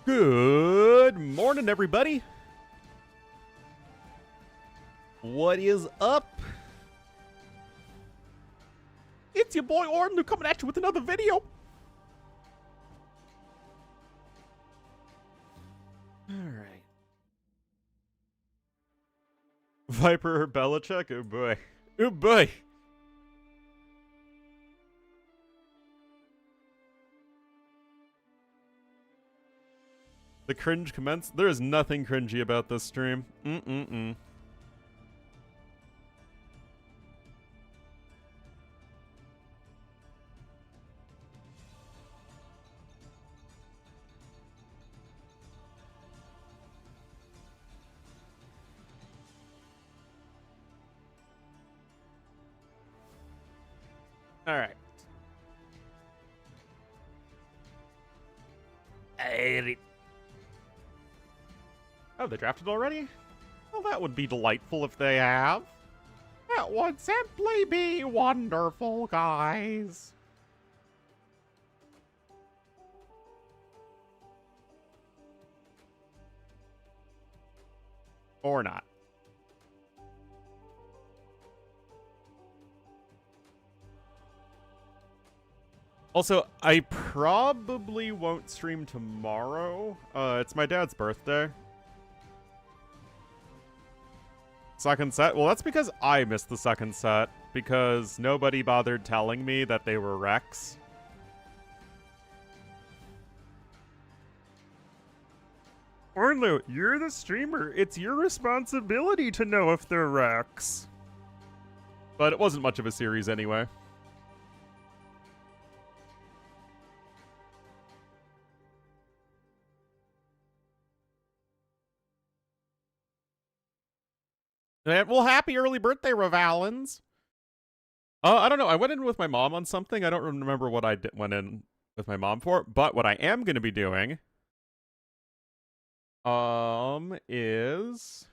Good morning, everybody. What is up? It's your boy Ornlu coming at you with another video. Alright. Viper or Belichick? Oh boy. Oh boy. The cringe commenced. There is nothing cringy about this stream. Alright. Oh, they drafted already? Well, that would be delightful if they have. That would simply be wonderful, guys. Or not. Also, I probably won't stream tomorrow. It's my dad's birthday. Second set? Well, that's because I missed the second set. Because nobody bothered telling me that they were wrecks. Ornlu, you're the streamer. It's your responsibility to know if they're wrecks. But it wasn't much of a series anyway. Well, happy early birthday, Revalens. I don't know. I went in with my mom on something. I don't remember what I went in with my mom for. But what I am going to be doing is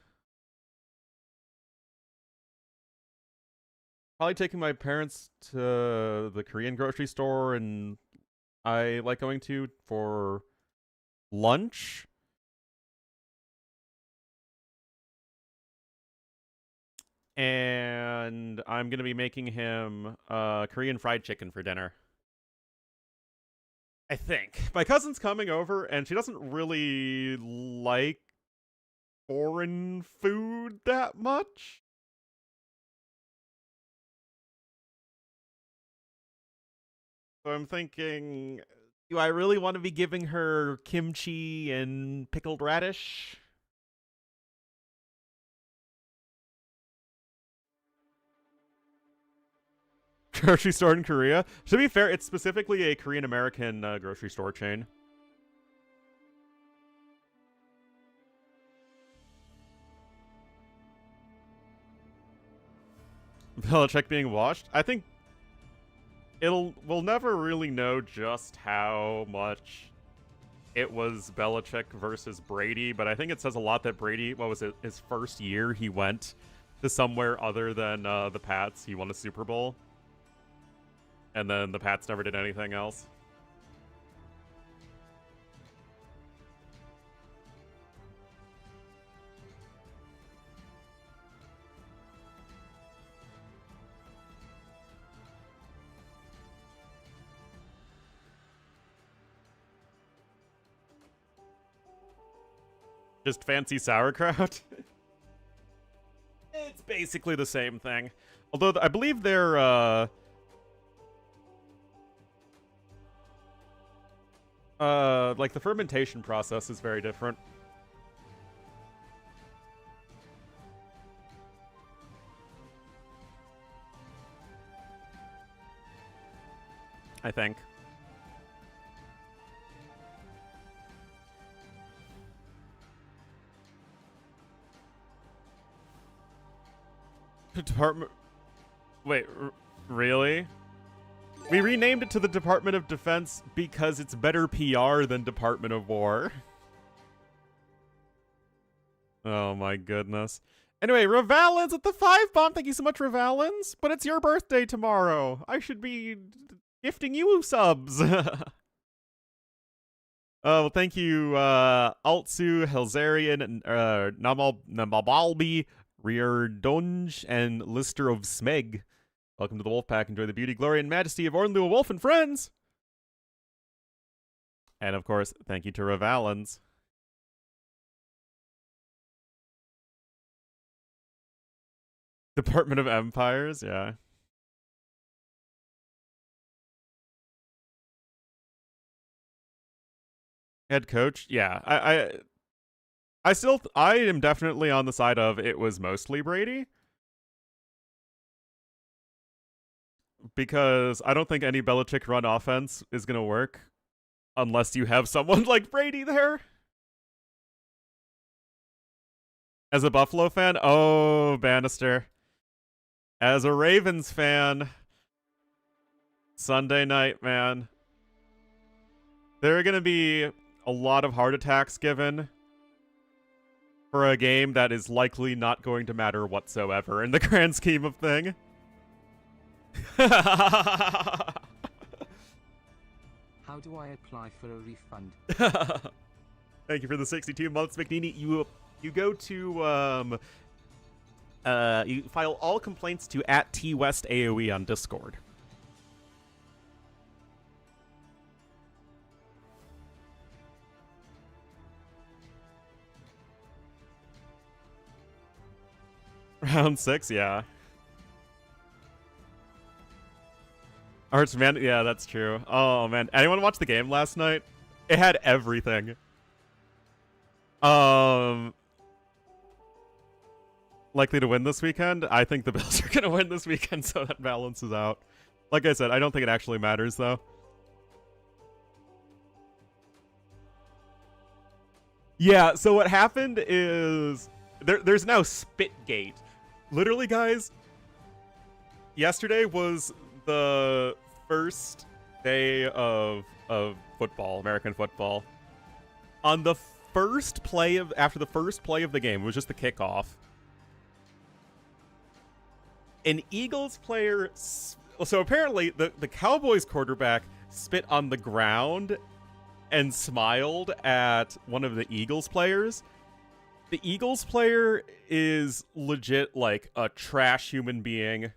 probably taking my parents to the Korean grocery store and I like going to for lunch. And I'm going to be making him Korean fried chicken for dinner. I think. My cousin's coming over, and she doesn't really like foreign food that much. So I'm thinking, do I really want to be giving her kimchi and pickled radish? Grocery store in Korea. To be fair, it's specifically a Korean-American grocery store chain. Belichick being washed? I think we'll never really know just how much it was Belichick versus Brady, but I think it says a lot that Brady, what was it, his first year he went to somewhere other than the Pats. He won a Super Bowl. And then the Pats never did anything else. Just fancy sauerkraut? It's basically the same thing. Although I believe they're, like, the fermentation process is very different. I think. Department... Wait, really? We renamed it to the Department of Defense because it's better PR than Department of War. Oh my goodness. Anyway, Revalens at the 5-bomb. Thank you so much, Revalens. But it's your birthday tomorrow. I should be gifting you subs. Well, thank you, Altsu, Helzarian, Namabalbi, Rierdonge, and Lister of Smeg. Welcome to the Wolfpack. Enjoy the beauty, glory, and majesty of Ornlu, a wolf and friends. And of course, thank you to Revalens. Department of Empires, yeah. Head coach, yeah. I am definitely on the side of it was mostly Brady. Because I don't think any Belichick run offense is gonna work unless you have someone like Brady there. As a Buffalo fan, oh, Bannister. As a Ravens fan, Sunday night, man. There are going to be a lot of heart attacks given for a game that is likely not going to matter whatsoever in the grand scheme of thing. How do I apply for a refund? Thank you for the 62 months, McNeely. You go to you file all complaints to @TWestAOE on Discord. Round 6, yeah. Arts, man, yeah, that's true. Oh man, anyone watch the game last night? It had everything. Likely to win this weekend? I think the Bills are going to win this weekend, so that balances out. Like I said, I don't think it actually matters, though. Yeah, so what happened is there's now Spitgate. Literally, guys, yesterday was the first day of football, American football. On the first play after the first play of the game, it was just the kickoff. An Eagles player, so apparently the Cowboys quarterback spit on the ground and smiled at one of the Eagles players. The Eagles player is legit like a trash human being.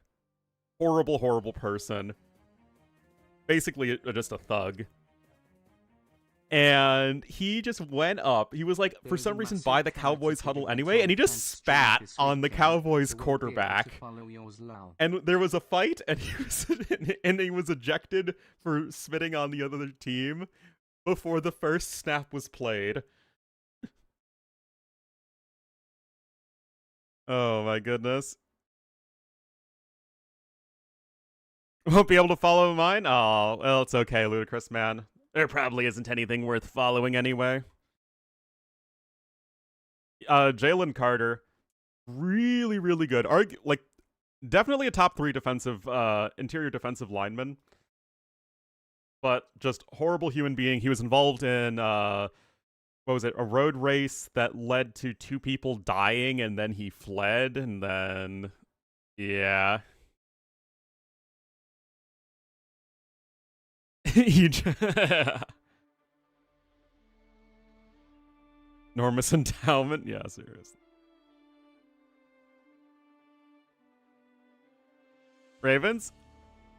Horrible, horrible person. Basically just a thug. And he just went up. He was like, for some reason, by the Cowboys huddle anyway, and he just spat on the Cowboys quarterback. And there was a fight, and he was ejected for spitting on the other team before the first snap was played. Oh my goodness. Won't be able to follow mine? Oh, well, it's okay, Ludicrous Man. There probably isn't anything worth following anyway. Jalen Carter, really, really good. Definitely a top 3 defensive, interior defensive lineman. But just horrible human being. He was involved in, what was it? A road race that led to 2 people dying, and then he fled, and then, yeah. Enormous endowment? Yeah, seriously. Ravens?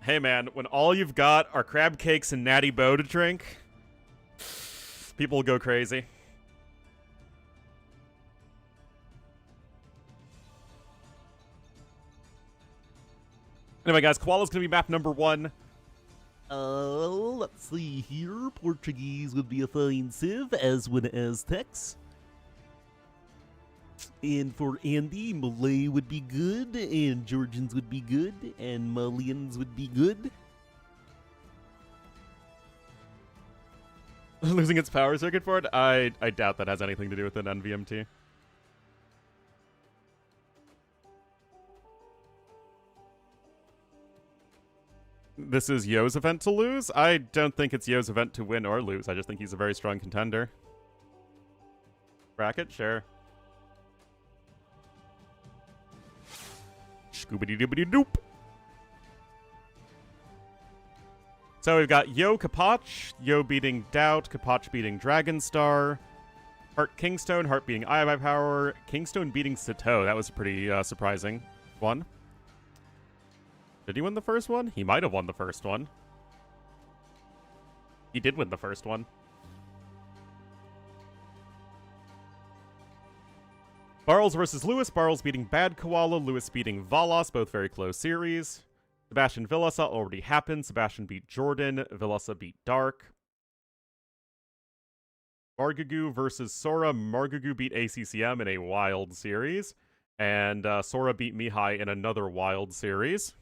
Hey man, when all you've got are crab cakes and natty boh to drink, people go crazy. Anyway, guys, Koala's gonna be map number 1. Let's see here. Portuguese would be a fine civ, as would Aztecs. And for Andy, Malay would be good, and Georgians would be good, and Malians would be good. Losing its power circuit for it? I doubt that has anything to do with an NVMT. This is Yo's event to lose? I don't think it's Yo's event to win or lose. I just think he's a very strong contender. Bracket? Sure. Scoobity-doobity-doop. So we've got Yo Kapach, Yo beating Doubt, Kapach beating Dragonstar, Hearttt Kingstone, Hearttt beating Eye by Power, Kingstone beating Sito. That was a pretty surprising one. Did he win the first one? He might have won the first one. He did win the first one. Barles versus Lewis. Barles beating Bad Koala. Lewis beating Valos. Both very close series. Sebastian Villasa already happened. Sebastian beat Jordan. Villasa beat Dark. Margugu versus Sora. Margugu beat ACCM in a wild series. And Sora beat Mihai in another wild series.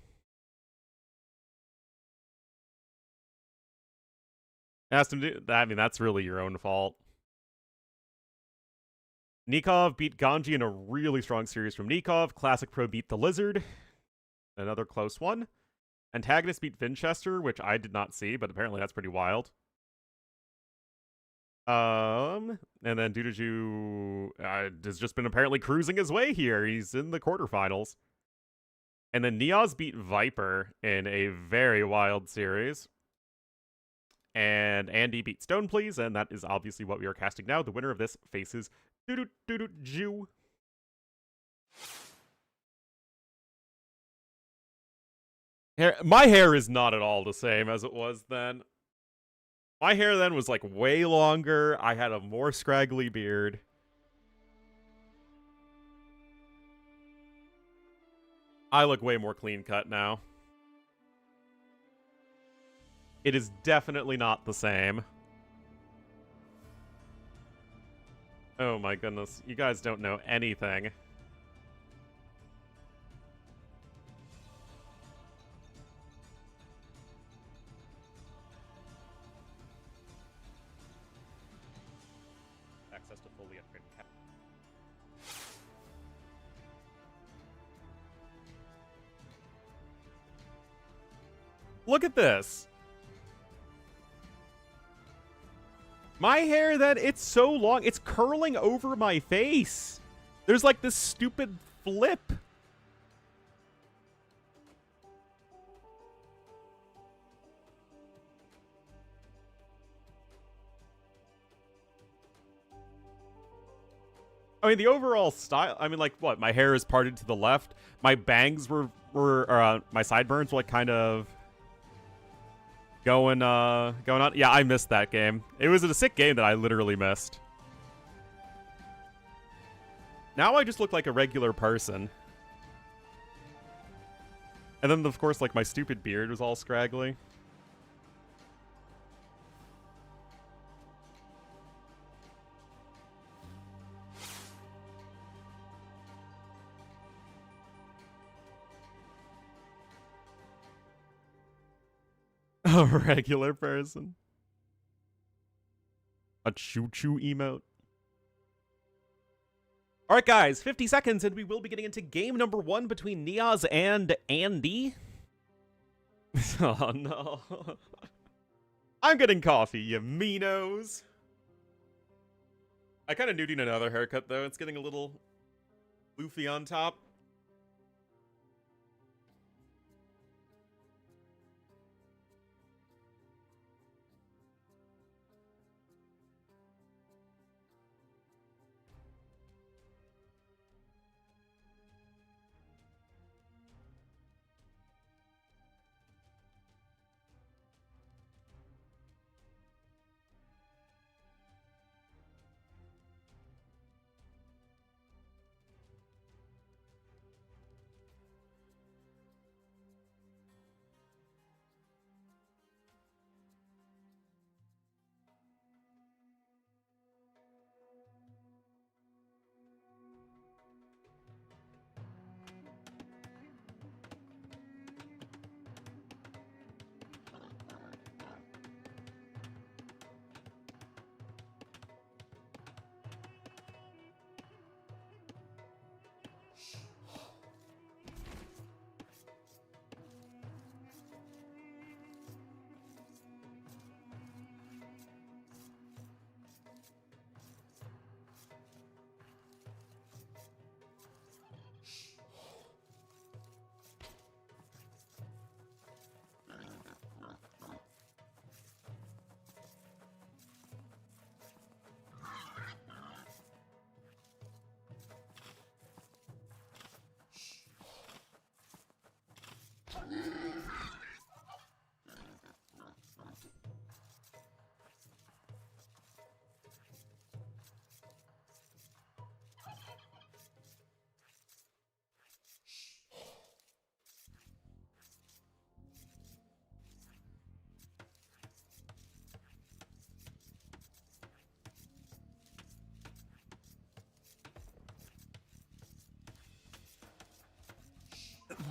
Asked him to do that. I mean, that's really your own fault. Nikov beat Ganji in a really strong series from Nikov. Classic Pro beat the Lizard. Another close one. Antagonist beat Vinchester, which I did not see, but apparently that's pretty wild. And then Dudaju has just been apparently cruising his way here. He's in the quarterfinals. And then Niaz beat Viper in a very wild series. And Andy beat Stone Please, and that is obviously what we are casting now. The winner of this faces Jew. My hair is not at all the same as it was then. My hair then was like way longer. I had a more scraggly beard. I look way more clean cut now. It is definitely not the same. Oh my goodness, you guys don't know anything. Access to fully upgraded cap. Look at this. My hair, then, it's so long. It's curling over my face. There's like this stupid flip. I mean, the overall style, I mean, like, what? My hair is parted to the left. My bangs were my sideburns were like kind of going on. Yeah, I missed that game. It was a sick game that I literally missed. Now I just look like a regular person. And then, of course, like, my stupid beard was all scraggly. A regular person. A choo-choo emote. Alright guys, 50 seconds and we will be getting into game number 1 between Niaz and Andy. Oh no. I'm getting coffee, you meanos. I kind of do need another haircut though. It's getting a little floofy on top.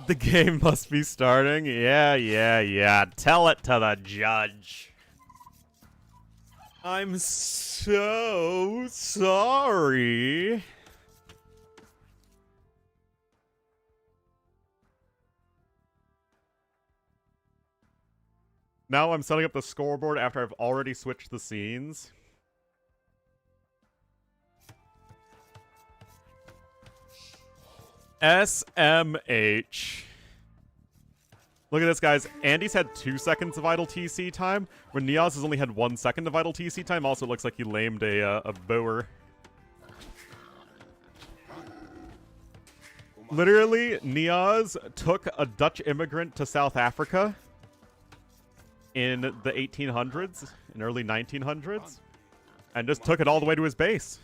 The game must be starting. Yeah. Tell it to the judge. I'm so sorry. Now I'm setting up the scoreboard after I've already switched the scenes. SMH. Look at this, guys. Andy's had 2 seconds of idle TC time, when Niaz has only had 1 second of idle TC time. Also, looks like he lamed a bower. Literally, Niaz took a Dutch immigrant to South Africa in the 1800s, in early 1900s, and just took it all the way to his base.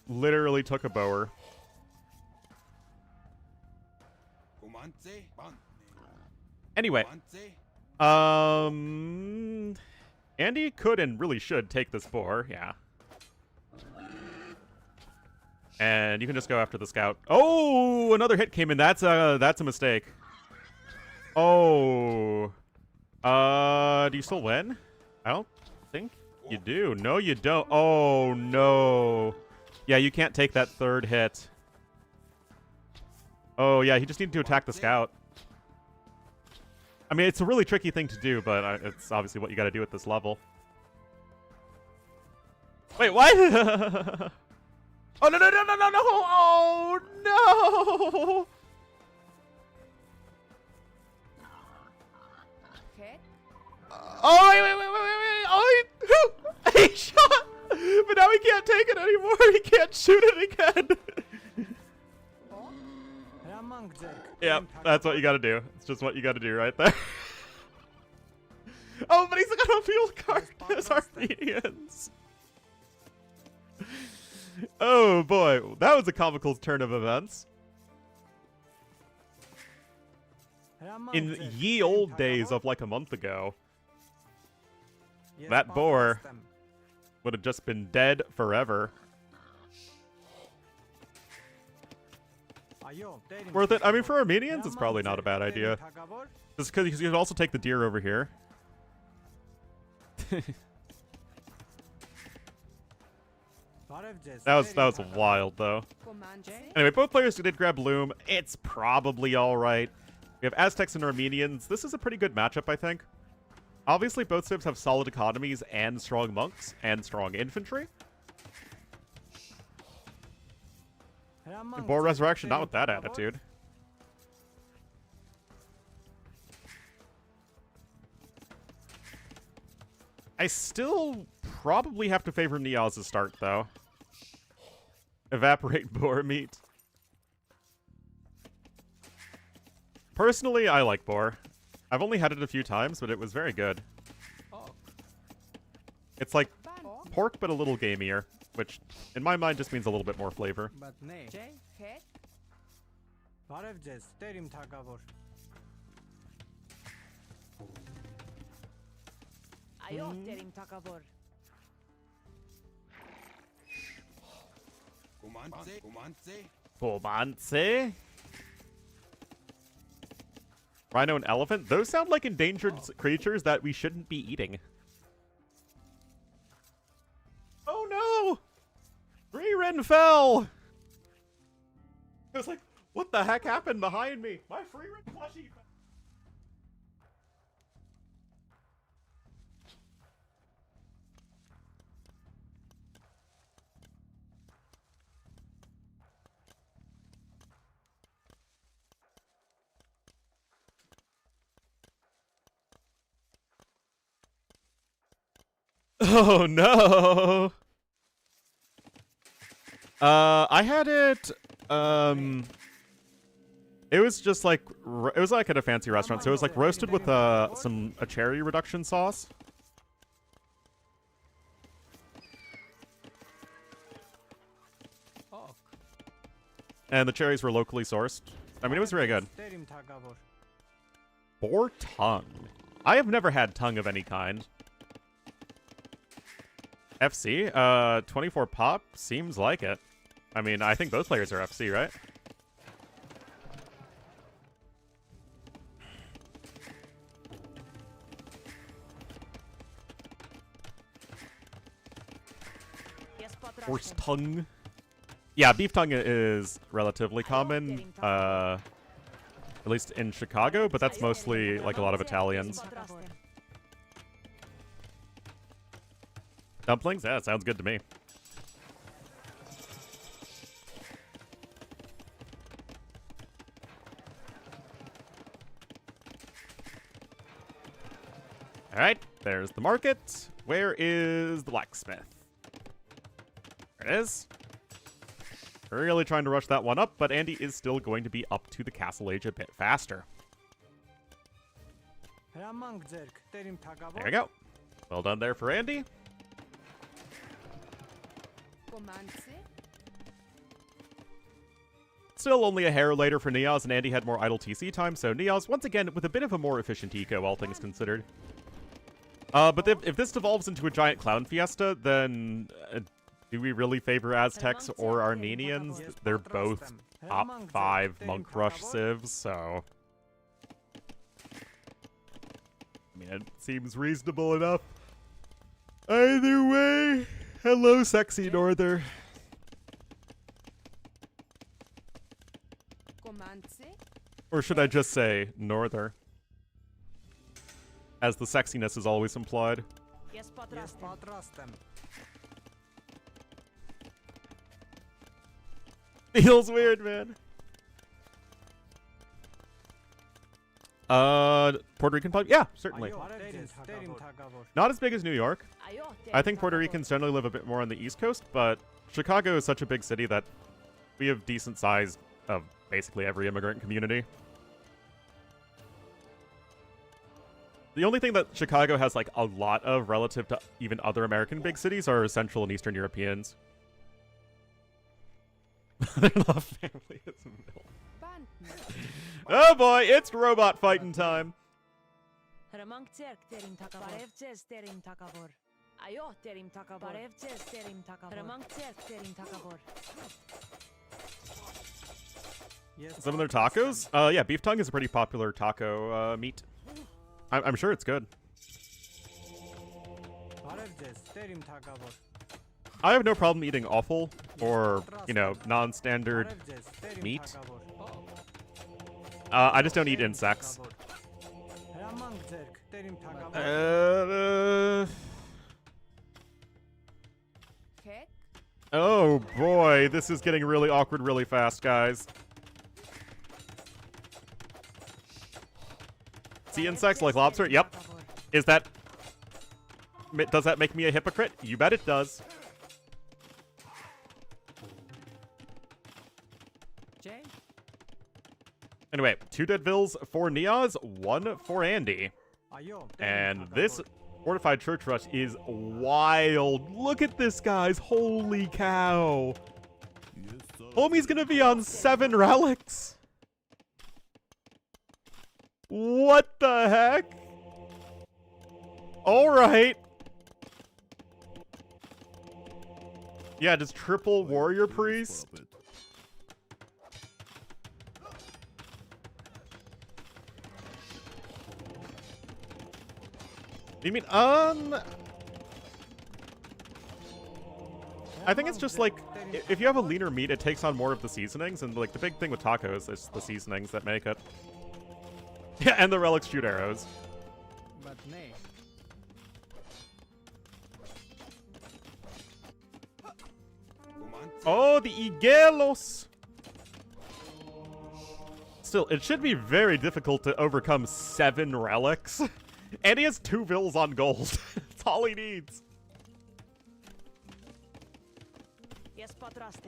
Literally took a bower. Anyway, Andy could and really should take this boar, yeah. And you can just go after the scout. Oh, another hit came in. That's a mistake. Oh, do you still win? I don't think you do. No, you don't. Oh no. Yeah, you can't take that third hit. Oh, yeah, he just needed to attack the scout. I mean, it's a really tricky thing to do, but it's obviously what you gotta do at this level. Wait, what? Oh, no! Oh, no! Oh, wait. Oh, he shot! But now he can't take it anymore. He can't shoot it again. Yep, that's what you gotta do. It's just what you gotta do right there. Oh, but he's got a field card as Armenians. Oh boy, that was a comical turn of events. In ye old days of like a month ago, that boar would have just been dead forever. Worth it? I mean, for Armenians, it's probably not a bad idea. Just because you could also take the deer over here. That was wild, though. Anyway, both players did grab Loom. It's probably alright. We have Aztecs and Armenians. This is a pretty good matchup, I think. Obviously, both civs have solid economies and strong monks and strong infantry. Boar Resurrection, not with that attitude. I still probably have to favor Niaz's start, though. Evaporate boar meat. Personally, I like boar. I've only had it a few times, but it was very good. It's like pork, but a little gamier, which, in my mind, just means a little bit more flavor. Pomance? Rhino and elephant? Those sound like endangered creatures that we shouldn't be eating. Oh no! Freerin fell! I was like, what the heck happened behind me? My Freerin plushie fell. Oh no! I had it, it was just like, it was like at a fancy restaurant, so it was like roasted with, a cherry reduction sauce. And the cherries were locally sourced. I mean, it was very good. Boar tongue. I have never had tongue of any kind. FC? 24 pop? Seems like it. I mean, I think both players are FC, right? Horse tongue. Yeah, beef tongue is relatively common, at least in Chicago, but that's mostly like a lot of Italians. Dumplings? Yeah, that sounds good to me. Alright, there's the market. Where is the blacksmith? There it is. Really trying to rush that one up, but Andy is still going to be up to the castle age a bit faster. There we go. Well done there for Andy. Still only a hair later for Neos, and Andy had more idle TC time, so Neos, once again, with a bit of a more efficient eco, all things considered. But if this devolves into a giant clown fiesta, then do we really favor Aztecs or Armenians? They're both top 5 monk rush civs, so... I mean, it seems reasonable enough. Either way, hello, sexy Norther. Or should I just say Norther? As the sexiness is always implied. Feels weird, man. Puerto Rican pub? Yeah, certainly. Not as big as New York. I think Puerto Ricans generally live a bit more on the East Coast, but Chicago is such a big city that we have decent size of basically every immigrant community. The only thing that Chicago has, like, a lot of relative to even other American big cities are Central and Eastern Europeans. Their love family is milk. Oh boy, it's robot fighting time. Some of their tacos? Yeah, beef tongue is a pretty popular taco meat. I'm sure it's good. I have no problem eating offal or, you know, non-standard meat. I just don't eat insects. Oh boy, this is getting really awkward really fast, guys. Sea insects like lobster? Yep. Is that... Does that make me a hypocrite? You bet it does. Anyway, 2 dead vills for Neos, 1 for Andy. And this fortified church rush is wild. Look at this, guys. Holy cow. Homie's gonna be on 7 relics. What the heck? Alright. Yeah, just triple warrior priest. You mean, I think it's just like, if you have a leaner meat, it takes on more of the seasonings, and like the big thing with tacos is the seasonings that make it. Yeah, and the relics shoot arrows. Oh, the Iguelos! Still, it should be very difficult to overcome 7 relics. And he has 2 vills on gold. That's all he needs.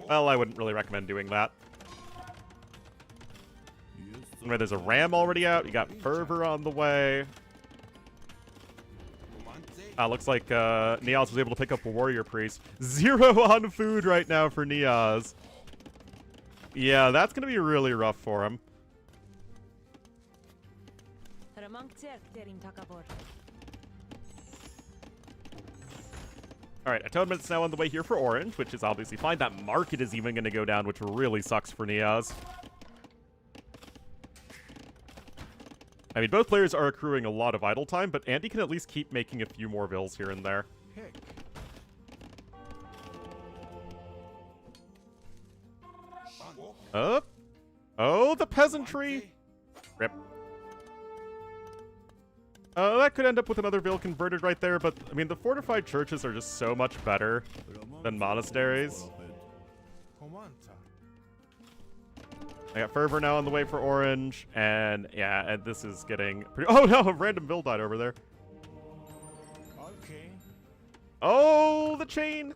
Well, I wouldn't really recommend doing that. Anyway, there's a ram already out. You got fervor on the way. Looks like Neos was able to pick up a warrior priest. 0 on food right now for Neos. Yeah, that's going to be really rough for him. Alright, Atonement's now on the way here for Orange, which is obviously fine. That market is even going to go down, which really sucks for Neos. I mean, both players are accruing a lot of idle time, but Andy can at least keep making a few more vills here and there. Up. Oh, the peasantry. Rip. That could end up with another ville converted right there, but, I mean, the fortified churches are just so much better than monasteries. I got Fervor now on the way for Orange, and, yeah, and this is getting pretty— oh, no, a random ville died over there. Oh, the chain!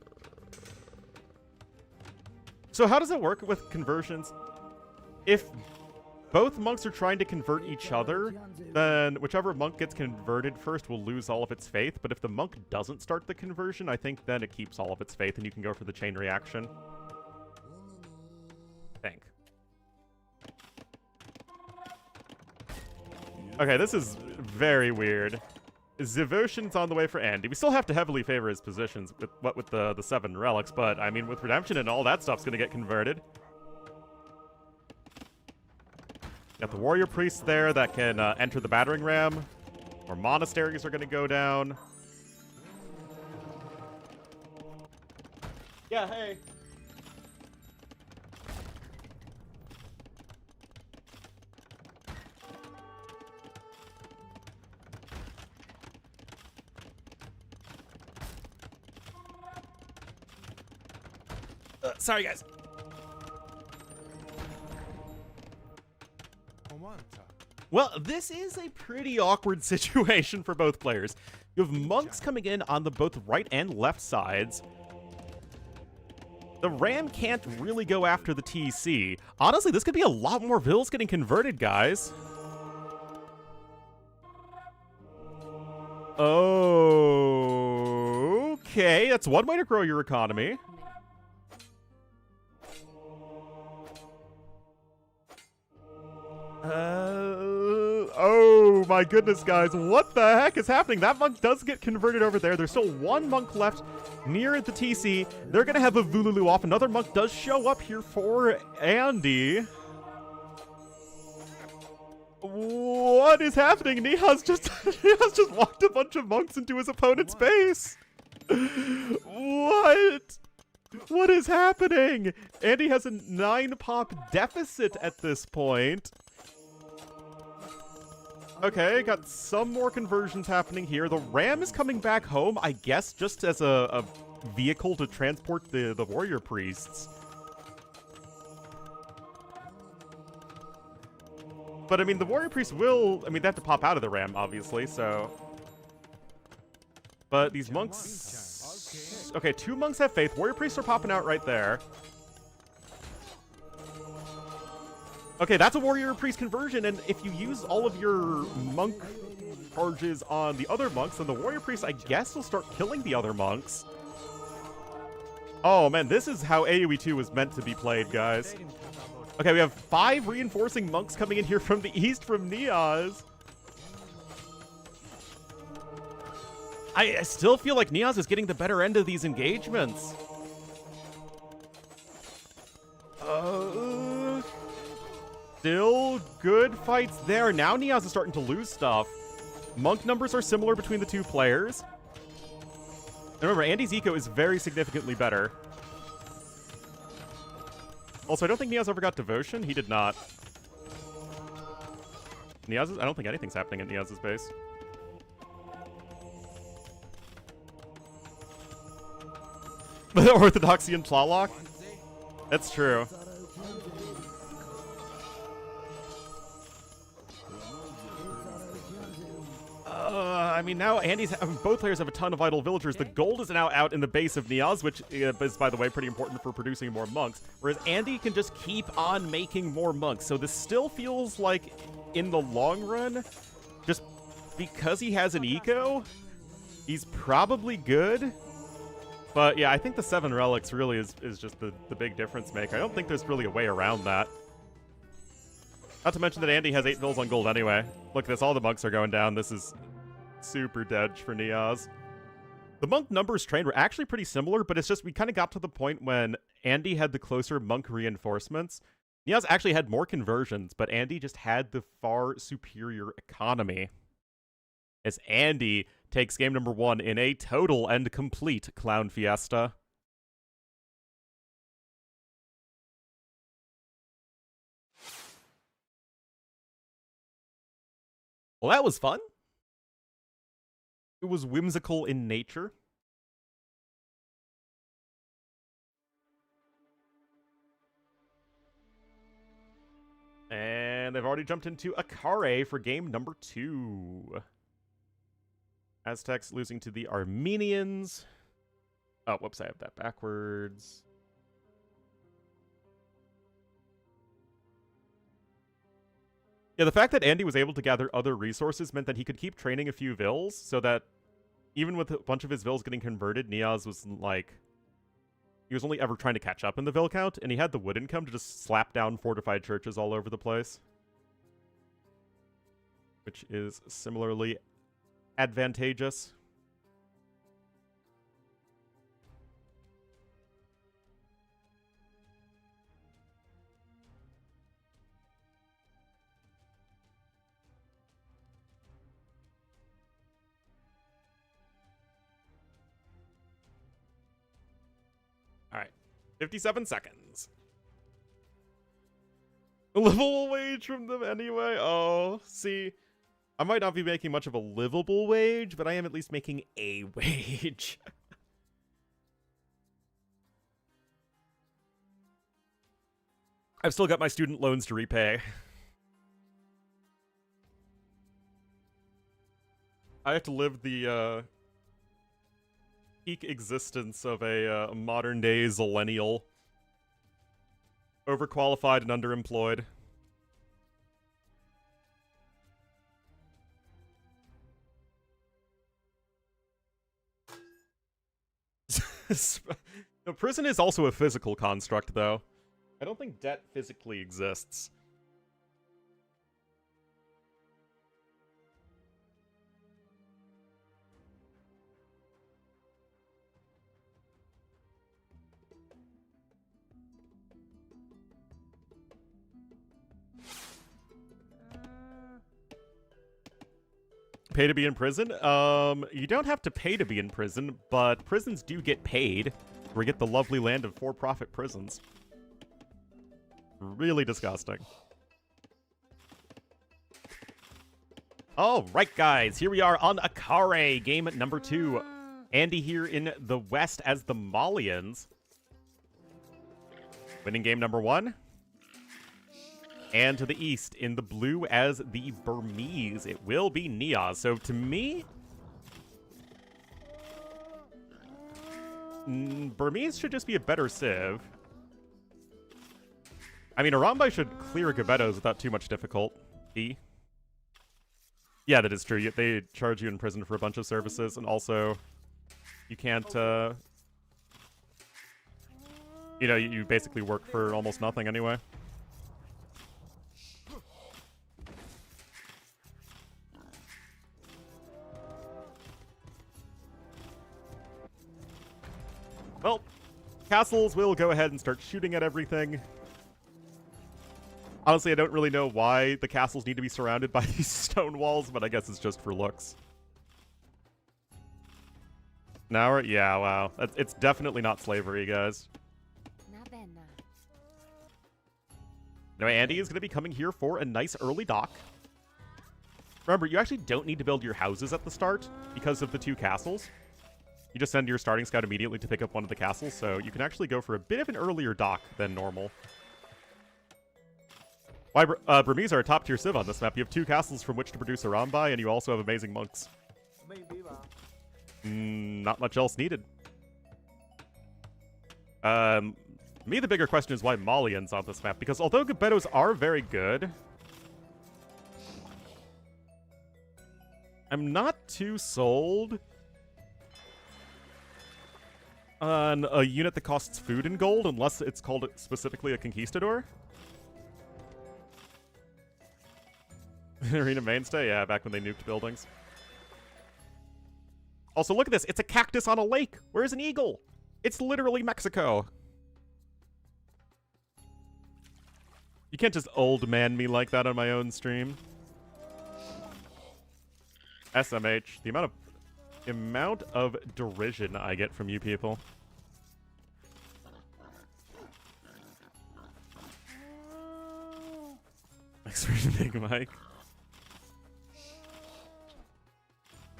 So how does it work with conversions? If both monks are trying to convert each other, then whichever monk gets converted first will lose all of its faith. But if the monk doesn't start the conversion, I think then it keeps all of its faith and you can go for the chain reaction. I think. Okay, this is very weird. Devotion's on the way for Andy. We still have to heavily favor his positions with the 7 relics, but I mean, with Redemption and all that stuff's gonna get converted. Got the warrior priests there that can enter the battering ram. More monasteries are gonna go down. Yeah, hey. Sorry, guys. Well, this is a pretty awkward situation for both players. You have monks coming in on the both right and left sides. The ram can't really go after the TC. Honestly, this could be a lot more vills getting converted, guys. Okay, that's one way to grow your economy. Oh my goodness, guys. What the heck is happening? That monk does get converted over there. There's still one monk left near the TC. They're going to have a Vululu off. Another monk does show up here for Andy. What is happening? Niha's just walked a bunch of monks into his opponent's base. What? What is happening? Andy has a 9-pop deficit at this point. Okay, got some more conversions happening here. The ram is coming back home, I guess, just as a vehicle to transport the warrior priests. But, I mean, the warrior priests will— I mean, they have to pop out of the ram, obviously, so— but these monks— okay, 2 monks have faith. Warrior priests are popping out right there. Okay, that's a warrior priest conversion, and if you use all of your monk charges on the other monks, then the warrior priest, I guess, will start killing the other monks. Oh, man, this is how AoE 2 was meant to be played, guys. Okay, we have 5 reinforcing monks coming in here from the east from Niaz. I still feel like Niaz is getting the better end of these engagements. Still good fights there. Now Niaz is starting to lose stuff. Monk numbers are similar between the 2 players. And remember, Andy's eco is very significantly better. Also, I don't think Niaz ever got Devotion. He did not. Niaz's— I don't think anything's happening at Niaz's base. The Orthodoxy and Tlaloc? That's true. I mean, now both players have a ton of idle villagers. The gold is now out in the base of Niaz, which is, by the way, pretty important for producing more monks. Whereas Andy can just keep on making more monks. So this still feels like, in the long run, just because he has an eco, he's probably good. But yeah, I think the 7 relics really is just the big difference maker. I don't think there's really a way around that. Not to mention that Andy has 8 vills on gold anyway. Look at this, all the monks are going down. This is super dead for Niaz. The monk numbers trained were actually pretty similar, but it's just we kind of got to the point when Andy had the closer monk reinforcements. Niaz actually had more conversions, but Andy just had the far superior economy. As Andy takes game number 1 in a total and complete clown fiesta. Well, that was fun. It was whimsical in nature. And they've already jumped into Akare for game number 2. Aztecs losing to the Armenians. Oh, whoops, I have that backwards. Yeah, the fact that Andy was able to gather other resources meant that he could keep training a few vills, so that even with a bunch of his vills getting converted, Niaz was like... He was only ever trying to catch up in the vill count, and he had the wood income to just slap down fortified churches all over the place. Which is similarly advantageous. Alright. 57 seconds. Livable wage from them anyway? Oh, see... I might not be making much of a livable wage, but I am at least making a wage. I've still got my student loans to repay. I have to live the, peak existence of a modern-day zillennial. Overqualified and underemployed. No, prison is also a physical construct, though. I don't think debt physically exists. Pay to be in prison? You don't have to pay to be in prison, but prisons do get paid. We get the lovely land of for-profit prisons. Really disgusting. Alright, guys. Here we are on Akare, game number 2. Andy here in the west as the Malians. Winning game number 1. And to the east in the blue as the Burmese. It will be Niaz. So to me... Burmese should just be a better civ. I mean, Arambai should clear Gabettos without too much difficulty. Yeah, that is true. They charge you in prison for a bunch of services, and also you can't, you know, you basically work for almost nothing anyway. Well, castles will go ahead and start shooting at everything. Honestly, I don't really know why the castles need to be surrounded by these stone walls, but I guess it's just for looks. Now, yeah, wow. It's definitely not slavery, guys. Now, Andy is going to be coming here for a nice early dock. Remember, you actually don't need to build your houses at the start because of the 2 castles. You just send your starting scout immediately to pick up one of the castles, so you can actually go for a bit of an earlier dock than normal. Why, Burmese are a top-tier civ on this map. You have 2 castles from which to produce Arambai, and you also have amazing monks. Not much else needed. Me, the bigger question is why Malians on this map, because although Gabettos are very good, I'm not too sold on a unit that costs food and gold, unless it's called specifically a conquistador. Arena mainstay? Yeah, back when they nuked buildings. Also, look at this. It's a cactus on a lake. Where's an eagle? It's literally Mexico. You can't just old man me like that on my own stream. SMH. The amount of derision I get from you people. Thanks for Big Mike.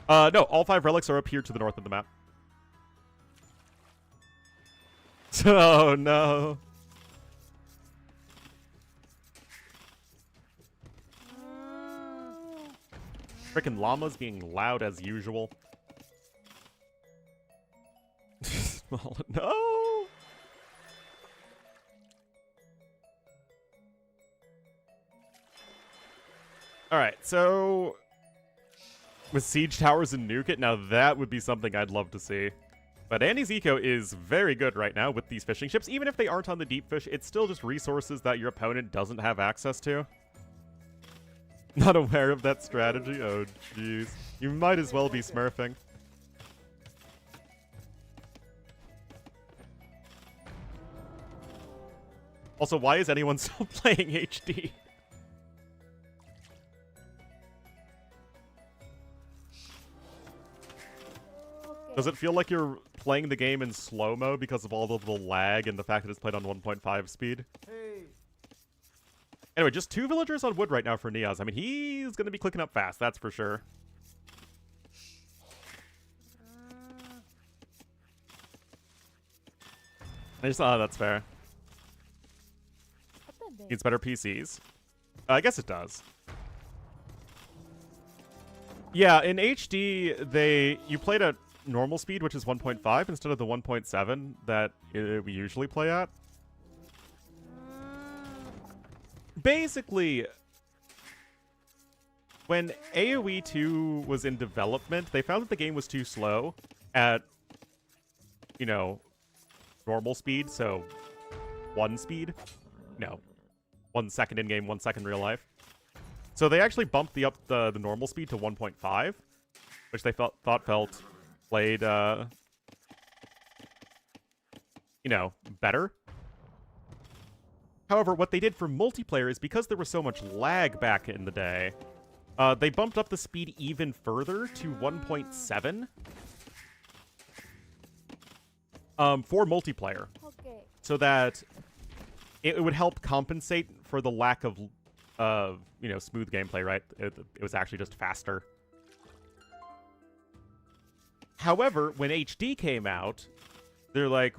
No, all 5 relics are up here to the north of the map. Oh, no. Frickin' llamas being loud as usual. Oh, no! Alright, so... with siege towers and nuke it, now that would be something I'd love to see. But Andy's eco is very good right now with these fishing ships. Even if they aren't on the deep fish, it's still just resources that your opponent doesn't have access to. Not aware of that strategy? Oh, jeez. You might as well be smurfing. Also, why is anyone still playing HD? Does it feel like you're playing the game in slow-mo because of all of the lag and the fact that it's played on 1.5 speed? Hey. Anyway, just 2 villagers on wood right now for Niaz. I mean, he's going to be clicking up fast, that's for sure. That's fair. Needs better PCs. I guess it does. Yeah, in HD, you played at normal speed, which is 1.5, instead of the 1.7 that we usually play at. Basically, when AoE 2 was in development, they found that the game was too slow at, you know, normal speed, so 1 speed. No. 1 second in-game, 1 second real life. So they actually bumped up the normal speed to 1.5, which they thought played, you know, better. However, what they did for multiplayer is because there was so much lag back in the day, they bumped up the speed even further to 1.7 for multiplayer. Okay. So that it would help compensate for the lack of, you know, smooth gameplay, right? It was actually just faster. However, when HD came out, they're like,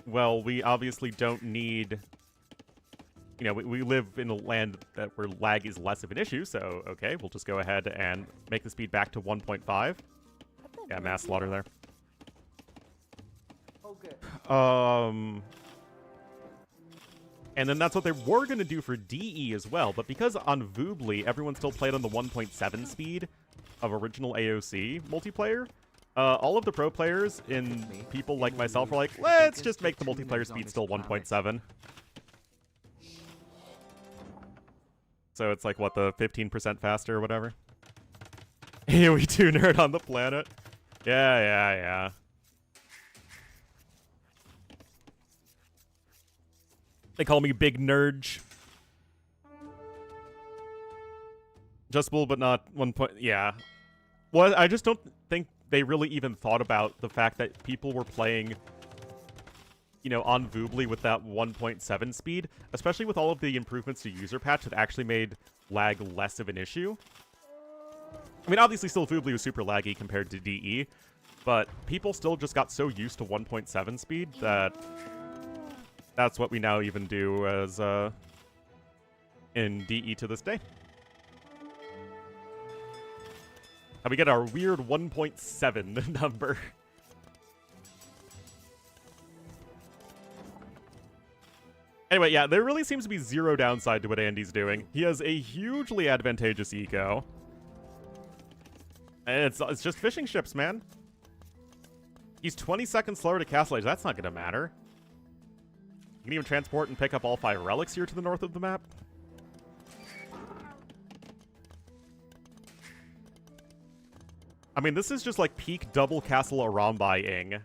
well, we obviously don't need... You know, we live in a land where lag is less of an issue, so okay, we'll just go ahead and make the speed back to 1.5. Yeah, mass slaughter there. Okay. And then that's what they were going to do for DE as well, but because on Voobly, everyone still played on the 1.7 speed of original AOC multiplayer, all of the pro players and people like myself were like, let's just make the multiplayer speed still 1.7. So it's like, what, the 15% faster or whatever? AoE 2 nerd on the planet. Yeah. They call me Big Nerd. Justable, but not 1 point... Yeah. Well, I just don't think they really even thought about the fact that people were playing, you know, on Voobly with that 1.7 speed, especially with all of the improvements to user patch that actually made lag less of an issue. I mean, obviously still Voobly was super laggy compared to DE, but people still just got so used to 1.7 speed that that's what we now even do as in DE to this day. And we get our weird 1.7 number. Anyway, yeah, there really seems to be zero downside to what Andy's doing. He has a hugely advantageous eco. And it's just fishing ships, man. He's 20 seconds slower to castle age. That's not going to matter. You can even transport and pick up all 5 relics here to the north of the map. I mean, this is just like peak double castle Arambai-ing.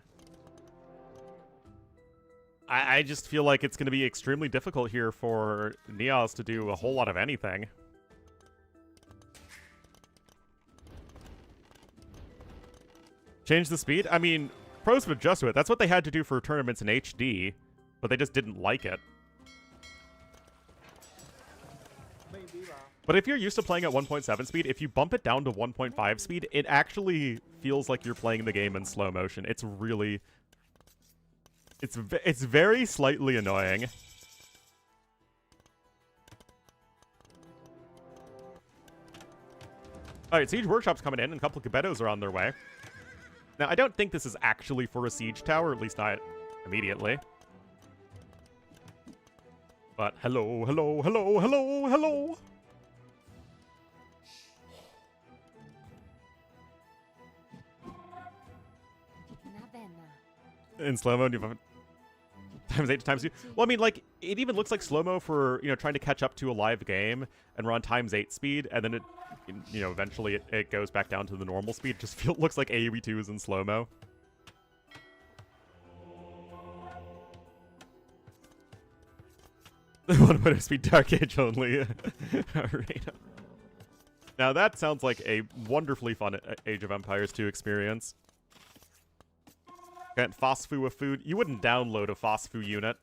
I just feel like it's going to be extremely difficult here for Niaz to do a whole lot of anything. Change the speed? I mean, pros would adjust to it. That's what they had to do for tournaments in HD, but they just didn't like it. But if you're used to playing at 1.7 speed, if you bump it down to 1.5 speed, it actually feels like you're playing the game in slow motion. It's really... It's very slightly annoying. Alright, Siege Workshop's coming in, and a couple of Gebettos are on their way. Now, I don't think this is actually for a Siege Tower, at least not immediately. But hello, hello, hello, hello, hello! In slow-mo, you have times 8 to times 2. Well, I mean, like, it even looks like slow-mo for, you know, trying to catch up to a live game, and we're on times 8 speed, and then it, you know, eventually it goes back down to the normal speed. It just looks like AoE 2 is in slow-mo. One better speed Dark Age only. Alright. Now that sounds like a wonderfully fun Age of Empires 2 experience. Can't Phosphoo a food. You wouldn't download a Phosphoo unit.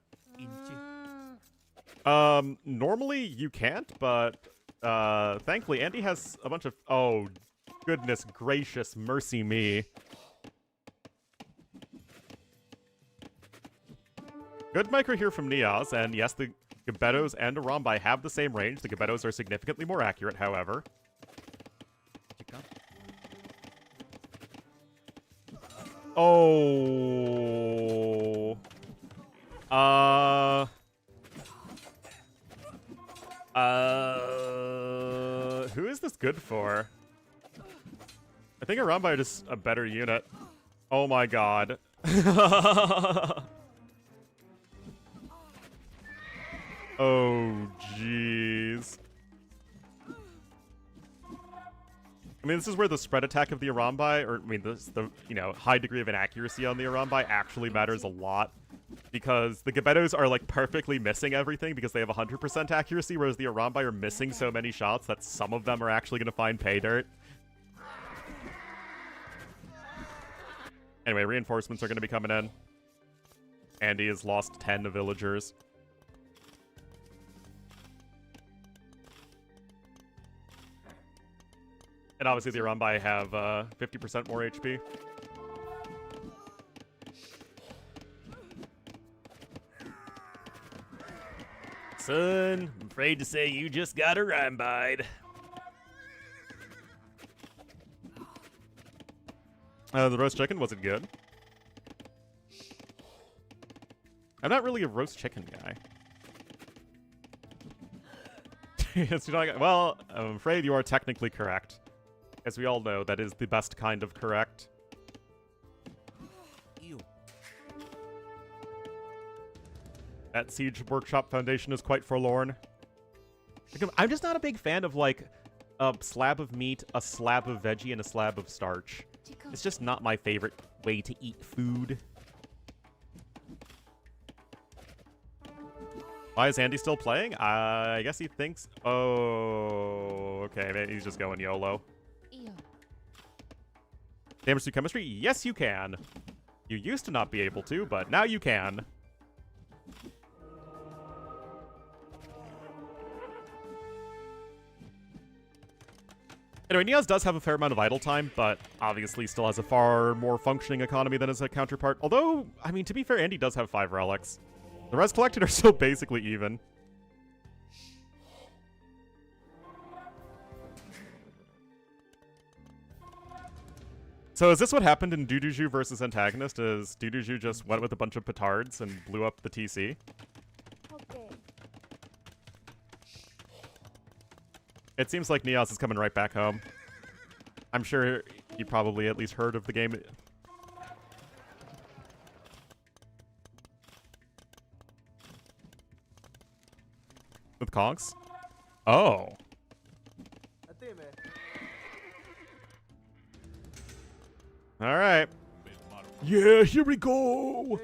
Normally you can't, but thankfully Andy has a bunch of... Oh, goodness gracious, mercy me. Good micro here from Neos, and yes, the Gebettos and Arambai have the same range. The Gebettos are significantly more accurate, however. Oh. Who is this good for? I think Arambai is just a better unit. Oh my god. Oh, jeez. I mean, this is where the spread attack of the Arambai, or, I mean, the you know, high degree of inaccuracy on the Arambai actually matters a lot. Because the Gebettos are, like, perfectly missing everything because they have 100% accuracy, whereas the Arambai are missing so many shots that some of them are actually going to find pay dirt. Anyway, reinforcements are going to be coming in. Andy has lost 10 villagers. And obviously the Arambai have 50% more HP. Son, I'm afraid to say you just got Arambai'd. The roast chicken, was it good? I'm not really a roast chicken guy. Well, I'm afraid you are technically correct. As we all know, that is the best kind of correct. Ew. That Siege Workshop Foundation is quite forlorn. I'm just not a big fan of, like, a slab of meat, a slab of veggie, and a slab of starch. It's just not my favorite way to eat food. Why is Andy still playing? I guess he thinks... Oh, okay, maybe he's just going YOLO. Damage through chemistry? Yes, you can. You used to not be able to, but now you can. Anyway, Neos does have a fair amount of idle time, but obviously still has a far more functioning economy than his counterpart. Although, I mean, to be fair, Andy does have 5 relics. The res collected are still basically even. So is this what happened in Duduju versus Antagonist? Is Duduju just went with a bunch of petards and blew up the TC? Okay. It seems like Neos is coming right back home. I'm sure you probably at least heard of the game. With Conks? Oh. Alright. Yeah, here we go!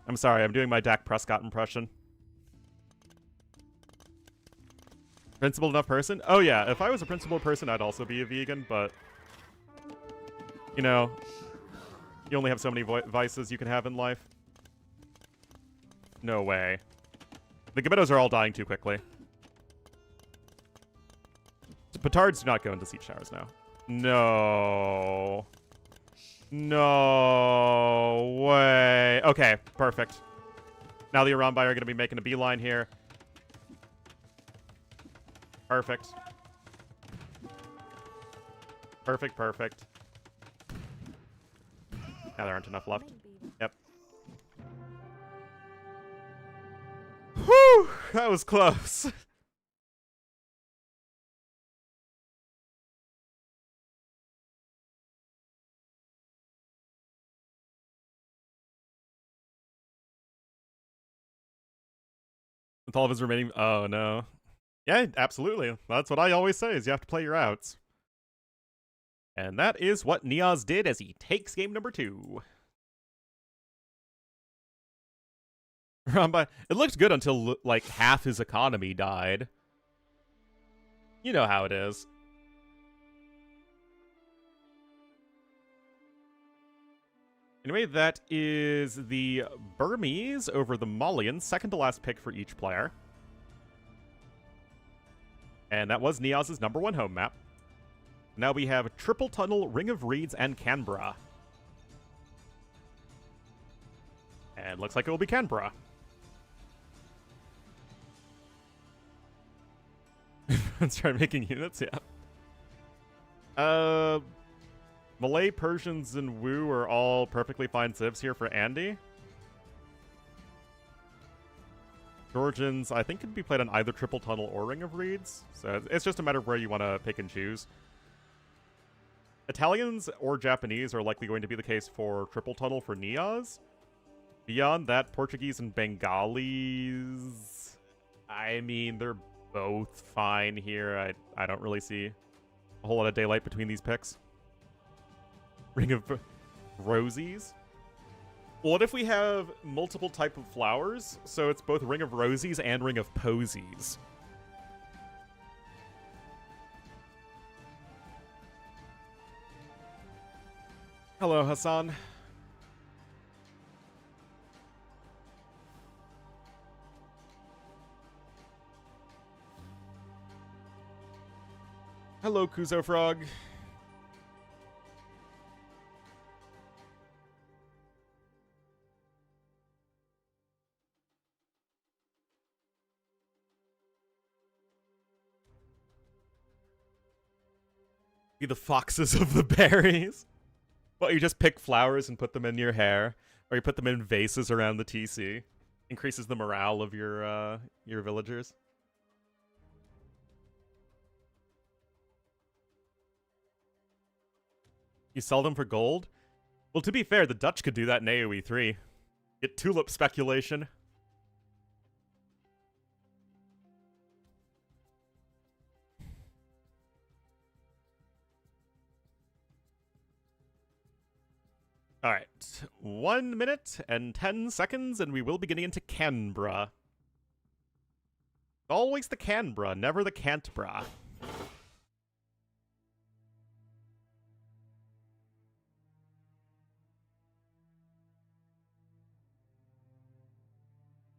I'm sorry, I'm doing my Dak Prescott impression. Principled enough person? Oh yeah, if I was a principled person, I'd also be a vegan, but... You know, you only have so many vices you can have in life. No way. The Gebettos are all dying too quickly. Petards do not go into siege towers now. No. No way. Okay, perfect. Now the Iranbai are going to be making a beeline here. Perfect. Perfect, perfect. Now there aren't enough left. Yep. Whew! That was close. With all of his remaining... Oh, no. Yeah, absolutely. That's what I always say, is you have to play your outs. And that is what Niaz did as he takes game number 2. It looked good until, like, half his economy died. You know how it is. Anyway, that is the Burmese over the Malians, second to last pick for each player. And that was Niaz's number 1 home map. Now we have Triple Tunnel, Ring of Reeds, and Canberra. And looks like it will be Canberra. Let's try making units, yeah. Malay, Persians, and Wu are all perfectly fine civs here for Andy. Georgians, I think, can be played on either Triple Tunnel or Ring of Reeds. So it's just a matter of where you want to pick and choose. Italians or Japanese are likely going to be the case for Triple Tunnel for Niaz. Beyond that, Portuguese and Bengalis... I mean, they're both fine here. I don't really see a whole lot of daylight between these picks. Ring of Rosies? What if we have multiple type of flowers? So it's both Ring of Rosies and Ring of Posies. Hello, Hassan. Hello, Kuzo Frog. Be the foxes of the berries. Well, you just pick flowers and put them in your hair, or you put them in vases around the TC. Increases the morale of your villagers. You sell them for gold? Well, to be fair, the Dutch could do that in AoE 3. Get tulip speculation. Alright, 1 minute and 10 seconds, and we will be getting into Canberra. Always the Canberra, never the Canberra.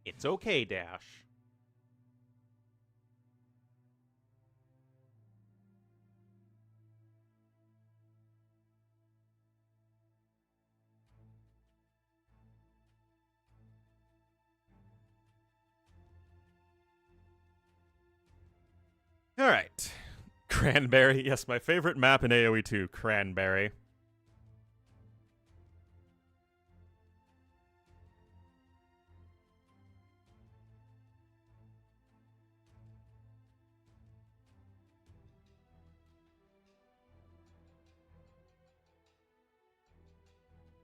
It's okay, Dash. Alright. Cranberry. Yes, my favorite map in AoE 2, Cranberry.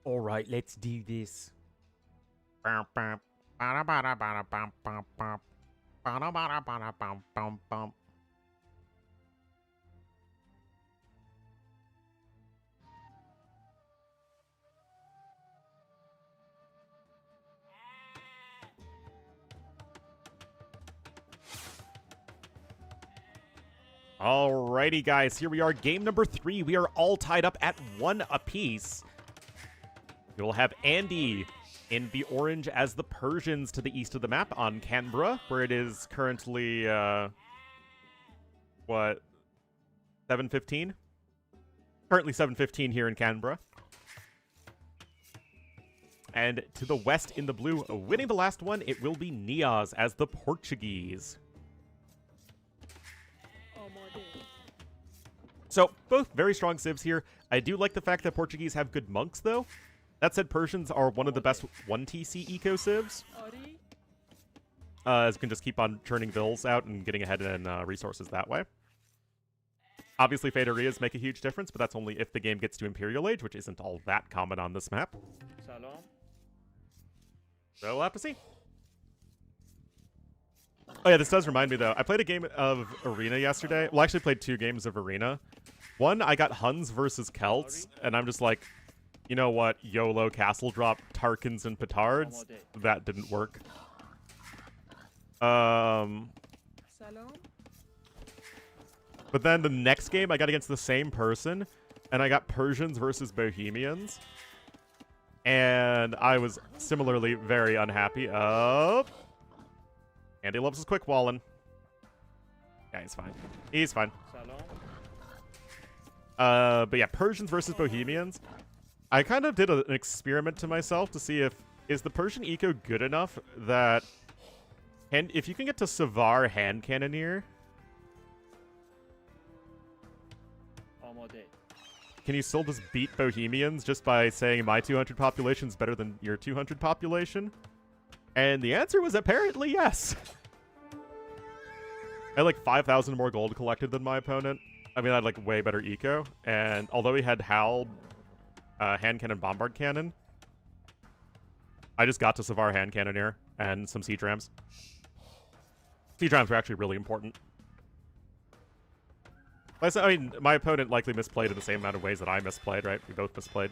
Alright, let's do this. Alrighty, guys, here we are, game number 3. We are all tied up at 1 apiece. You'll have Andy in the orange as the Persians to the east of the map on Canberra, where it is currently, 7:15. Currently 7:15 here in Canberra. And to the west in the blue, winning the last one, it will be Nias as the Portuguese. So, both very strong civs here. I do like the fact that Portuguese have good monks, though. That said, Persians are one of the best 1TC eco civs. As you can just keep on churning bills out and getting ahead in resources that way. Obviously, Federias make a huge difference, but that's only if the game gets to Imperial Age, which isn't all that common on this map. So we'll have to see. Oh yeah, this does remind me, though. I played a game of Arena yesterday. Well, I actually played 2 games of Arena. One, I got Huns versus Celts, and I'm just like, you know what? YOLO castle drop Tarkans and Petards. That didn't work. But then the next game, I got against the same person, and I got Persians versus Bohemians. And I was similarly very unhappy. Andy loves his quick walling. Yeah, he's fine. He's fine. But yeah, Persians versus Bohemians. I kind of did an experiment to myself to see is the Persian eco good enough that... And if you can get to Savar hand cannoneer... Can you still just beat Bohemians just by saying my 200 population is better than your 200 population? And the answer was apparently yes. I had like 5,000 more gold collected than my opponent. I mean, I had like way better eco. And although he had Hal, hand cannon, bombard cannon, I just got to Savar hand cannoneer and some siege rams. Siege rams were actually really important. I mean, my opponent likely misplayed in the same amount of ways that I misplayed, right? We both misplayed.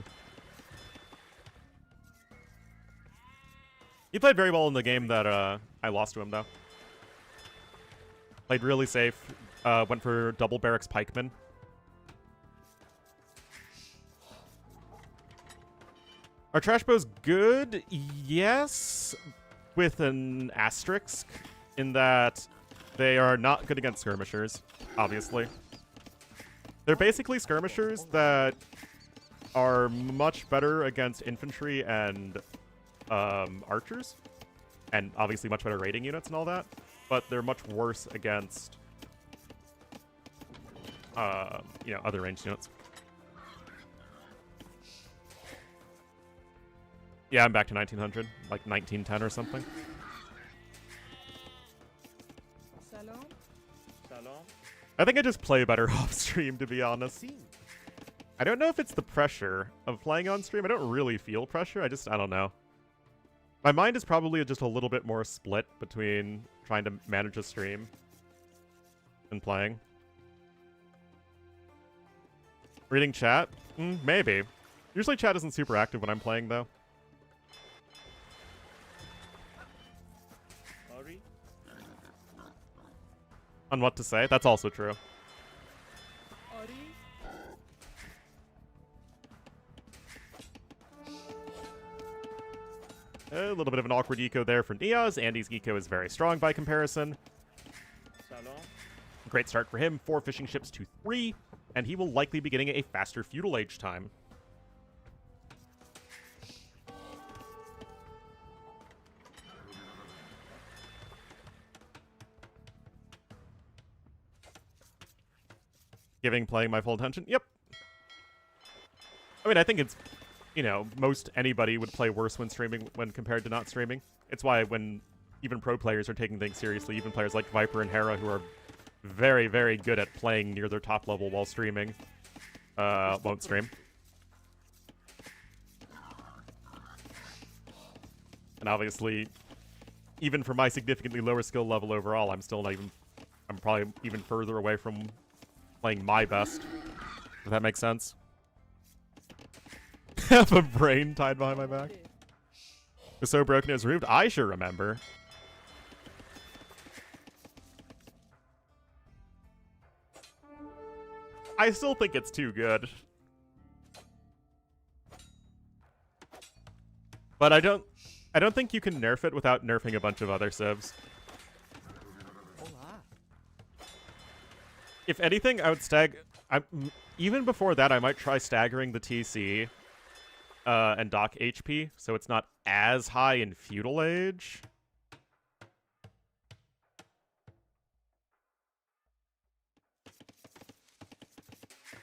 He played very well in the game that I lost to him, though. Played really safe. Went for double barracks pikemen. Our trash bow's good, yes, with an asterisk, in that they are not good against skirmishers, obviously. They're basically skirmishers that are much better against infantry and archers, and obviously much better raiding units and all that, but they're much worse against you know, other ranged units. Yeah, I'm back to 1900, like 1910 or something. I think I just play better off stream, to be honest. I don't know if it's the pressure of playing on stream. I don't really feel pressure. I don't know. My mind is probably just a little bit more split between trying to manage a stream and playing. Reading chat? Maybe. Usually chat isn't super active when I'm playing, though. On what to say? That's also true. A little bit of an awkward eco there for Nias. Andy's eco is very strong by comparison. Great start for him. 4 fishing ships to 3. And he will likely be getting a faster feudal age time. Playing my full attention? Yep. I mean, I think it's, you know, most anybody would play worse when streaming when compared to not streaming. It's why when even pro players are taking things seriously, even players like Viper and Hera, who are very, very good at playing near their top level while streaming, won't stream. And obviously, even for my significantly lower skill level overall, I'm probably even further away from playing my best, if that makes sense. Have a brain tied behind my back. It was so broken it was removed. I sure remember. I still think it's too good. But I don't think you can nerf it without nerfing a bunch of other civs. If anything, I would stag Even before that, I might try staggering the TC and dock HP, so it's not as high in Feudal Age.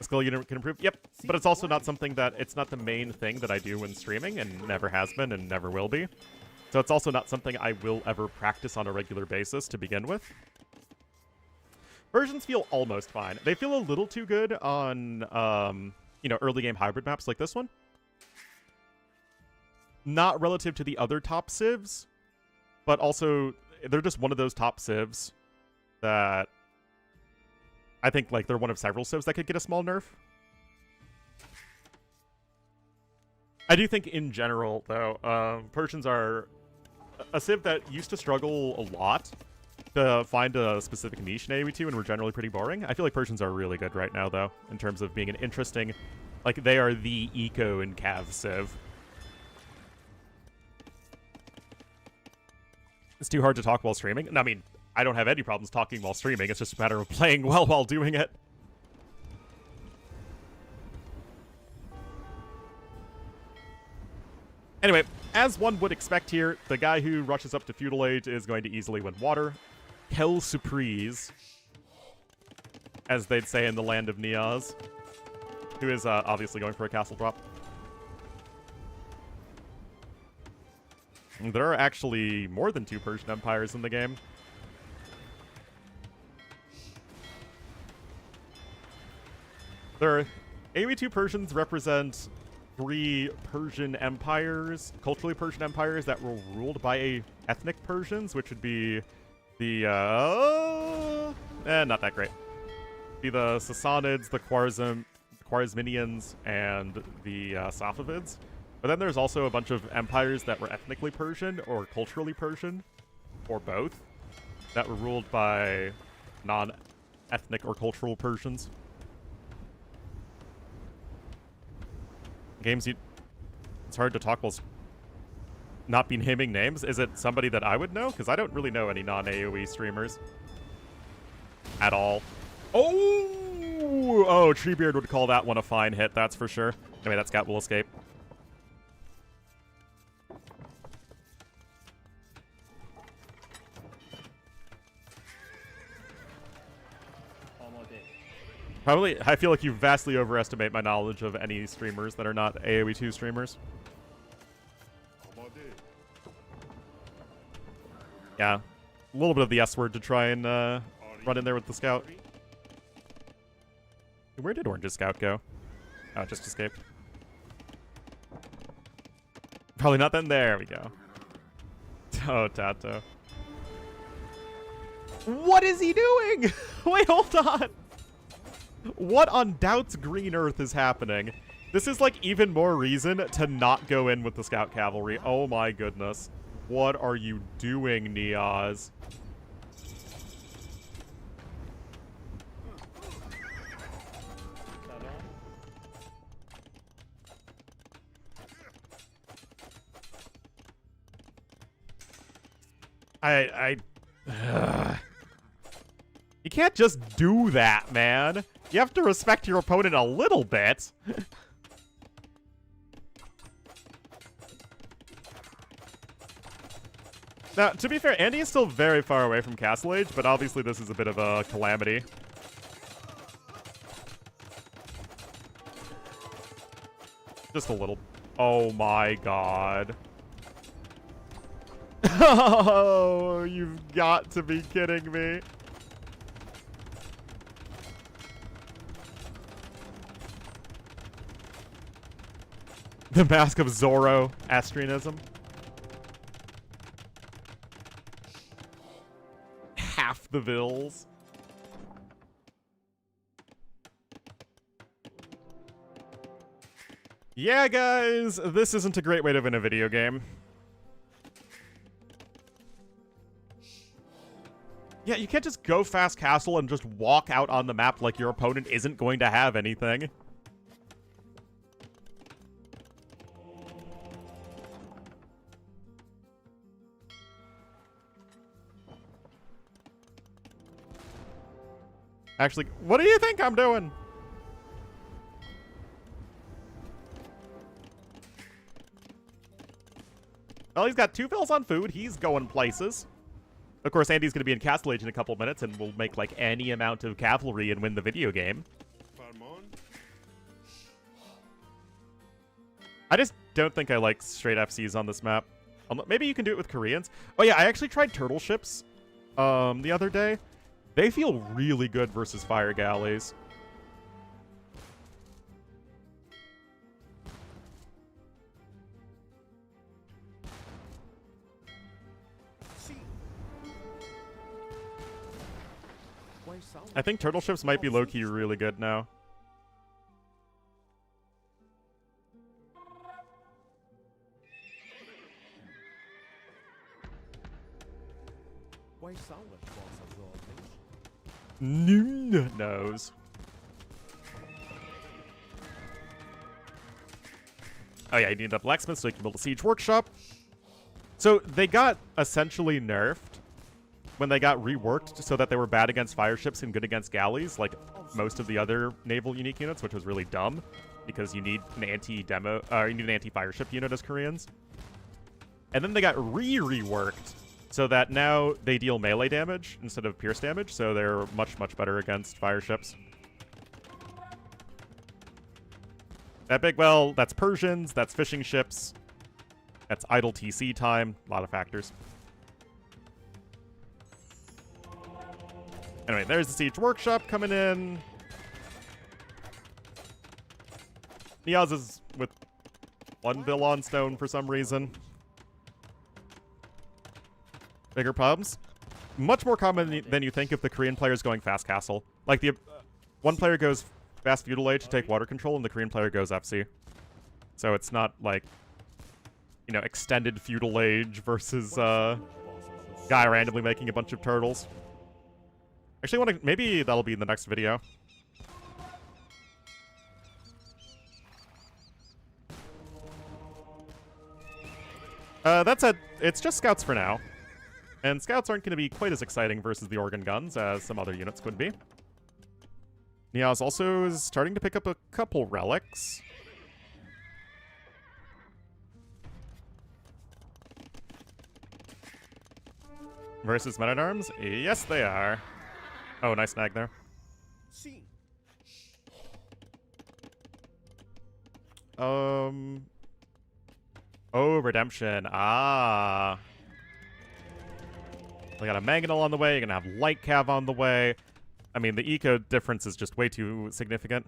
Skill unit can improve. Yep, but it's also not something that it's not the main thing that I do when streaming, and never has been and never will be. So it's also not something I will ever practice on a regular basis to begin with. Versions feel almost fine. They feel a little too good on, you know, early game hybrid maps like this one. Not relative to the other top civs, but also they're just one of those top civs that I think, like, they're one of several civs that could get a small nerf. I do think, in general, though, Persians are a civ that used to struggle a lot to find a specific niche in AoE2 and were generally pretty boring. I feel like Persians are really good right now, though, in terms of being an interesting... Like, they are the eco and cav civ. It's too hard to talk while streaming. No, I mean, I don't have any problems talking while streaming. It's just a matter of playing well while doing it. Anyway, as one would expect here, the guy who rushes up to Feudal Age is going to easily win water. Quelle surprise, as they'd say in the land of Niaz, who is obviously going for a castle drop. There are actually more than 2 Persian empires in the game. AoE2 Persians represent 3 Persian empires, culturally Persian empires that were ruled by ethnic Persians, which would be the, not that great. Be the Sassanids, the Khwarezmians, and the Safavids. But then there's also a bunch of empires that were ethnically Persian or culturally Persian, or both, that were ruled by non-ethnic or cultural Persians. Games, it's hard to talk while not be naming names. Is it somebody that I would know? Because I don't really know any non-AoE streamers at all. Oh, Treebeard would call that one a fine hit, that's for sure. Anyway, that scout will escape. Probably, I feel like you vastly overestimate my knowledge of any streamers that are not AoE2 streamers. Yeah, a little bit of the S word to try and run in there with the scout. Where did Orange's scout go? Oh, it just escaped. Probably not then. There we go. Oh, Tato. What is he doing? Wait, hold on. What on Doubt's green earth is happening? This is like even more reason to not go in with the scout cavalry. Oh my goodness. What are you doing, Niaz? You can't just do that, man. You have to respect your opponent a little bit. Now, to be fair, Andy is still very far away from Castle Age, but obviously this is a bit of a calamity. Just a little. Oh my god. Oh, you've got to be kidding me. The Mask of Zoroastrianism. Half the vills. Yeah, guys, this isn't a great way to win a video game. Yeah, you can't just go fast castle and just walk out on the map like your opponent isn't going to have anything. Actually, what do you think I'm doing? Well, he's got 2 fills on food. He's going places. Of course, Andy's going to be in Castle Age in a couple minutes, and will make, like, any amount of cavalry and win the video game. I just don't think I like straight FCs on this map. Maybe you can do it with Koreans. Oh, yeah, I actually tried turtle ships the other day. They feel really good versus fire galleys. I think turtle ships might be low-key really good now. Knows. Oh yeah, you need a blacksmith so you can build a siege workshop. So they got essentially nerfed when they got reworked so that they were bad against fire ships and good against galleys, like most of the other naval unique units, which was really dumb because you need an anti-fire ship unit as Koreans. And then they got reworked so that now they deal melee damage instead of pierce damage, so they're much, much better against fire ships. That big, well, that's Persians, that's fishing ships, that's idle TC time, a lot of factors. Anyway, there's the siege workshop coming in. Niaz is with 1 bill on stone for some reason. Bigger pubs. Much more common than you think if the Korean player is going fast castle. Like, the one player goes fast feudal age to take water control, and the Korean player goes FC. So it's not like, you know, extended feudal age versus guy randomly making a bunch of turtles. Actually, maybe that'll be in the next video. That said, it's just scouts for now. And scouts aren't going to be quite as exciting versus the organ guns as some other units could be. Niaz also is starting to pick up a couple relics. Versus men-at-arms? Yes, they are. Oh, nice snag there. Oh, redemption. Ah. We got a mangonel on the way. You're gonna have light cav on the way. I mean, the eco difference is just way too significant.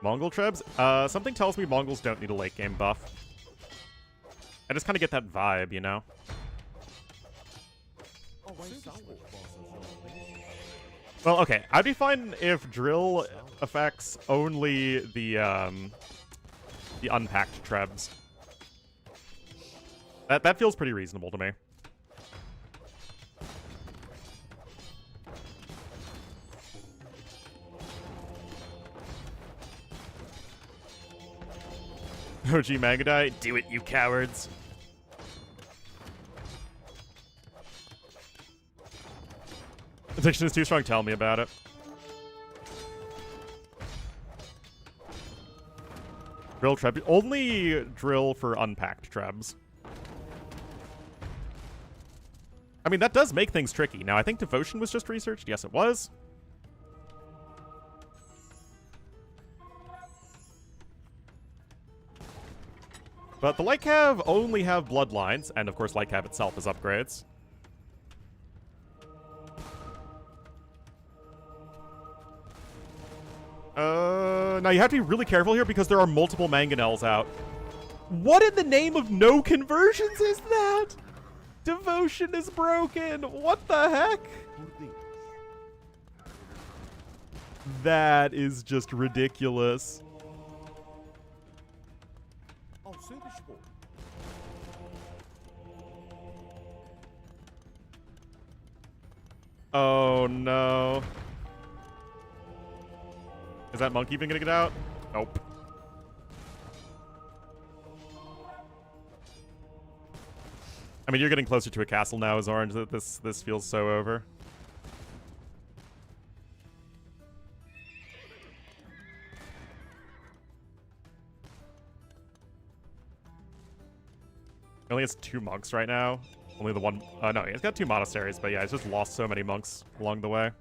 Mongol trebs? Something tells me Mongols don't need a late game buff. I just kind of get that vibe, you know? Well, okay. I'd be fine if drill affects only the unpacked trebs. That feels pretty reasonable to me. OG Magadai, do it, you cowards. Addiction is too strong, tell me about it. Drill treb, only drill for unpacked trebs. I mean, that does make things tricky. Now, I think Devotion was just researched. Yes, it was. But the Light Cav only have bloodlines, and of course Light Cav itself is upgrades. Now you have to be really careful here because there are multiple mangonels out. What in the name of no conversions is that? Devotion is broken. What the heck? That is just ridiculous. Oh no. Is that monkey even gonna get out? Nope. I mean, you're getting closer to a castle now as Orange. That this feels so over. only has 2 monks right now. Only the one... no, he's got 2 monasteries, but yeah, he's just lost so many monks along the way.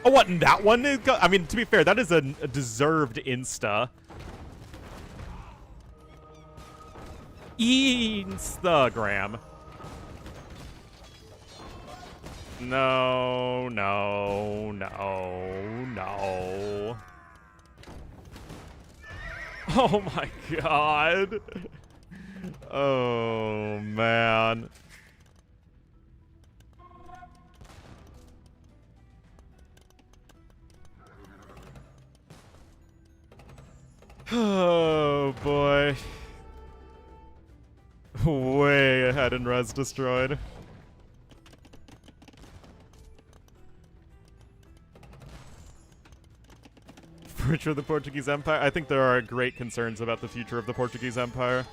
Oh, what? And that one? I mean, to be fair, that is a deserved insta. Instagram. No, no, no, no. Oh my god. Oh, man. Oh, boy. Way ahead in res destroyed. Future of the Portuguese Empire? I think there are great concerns about the future of the Portuguese Empire.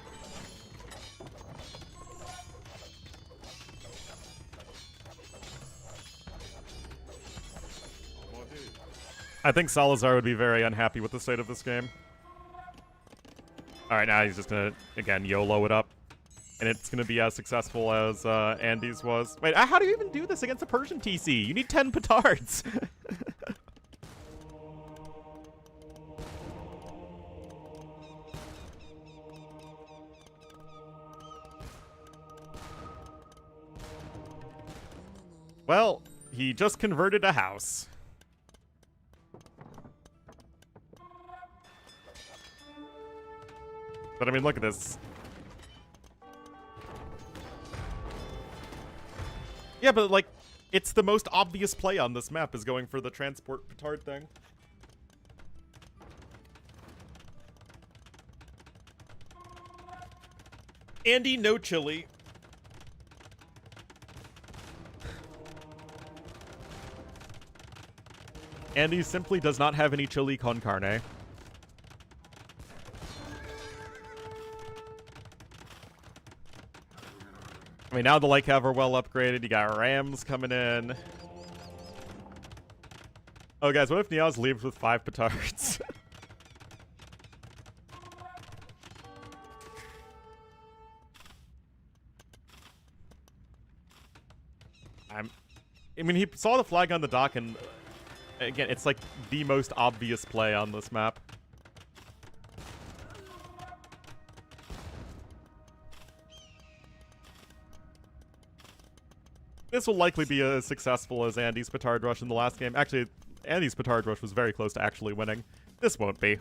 I think Salazar would be very unhappy with the state of this game. Alright, now he's just gonna, again, YOLO it up. And it's gonna be as successful as Andy's was. Wait, how do you even do this against a Persian TC? You need 10 petards! Well, he just converted a house. But I mean, look at this. Yeah, but like, it's the most obvious play on this map is going for the transport petard thing. Andy, no chili. Andy simply does not have any chili con carne. I mean, now the Lake Cav are well upgraded. You got Rams coming in. Oh, guys, what if Niaz leaves with 5 petards? I mean, he saw the flag on the dock, and again, it's like the most obvious play on this map. This will likely be as successful as Andy's petard rush in the last game. Actually, Andy's petard rush was very close to actually winning. This won't be.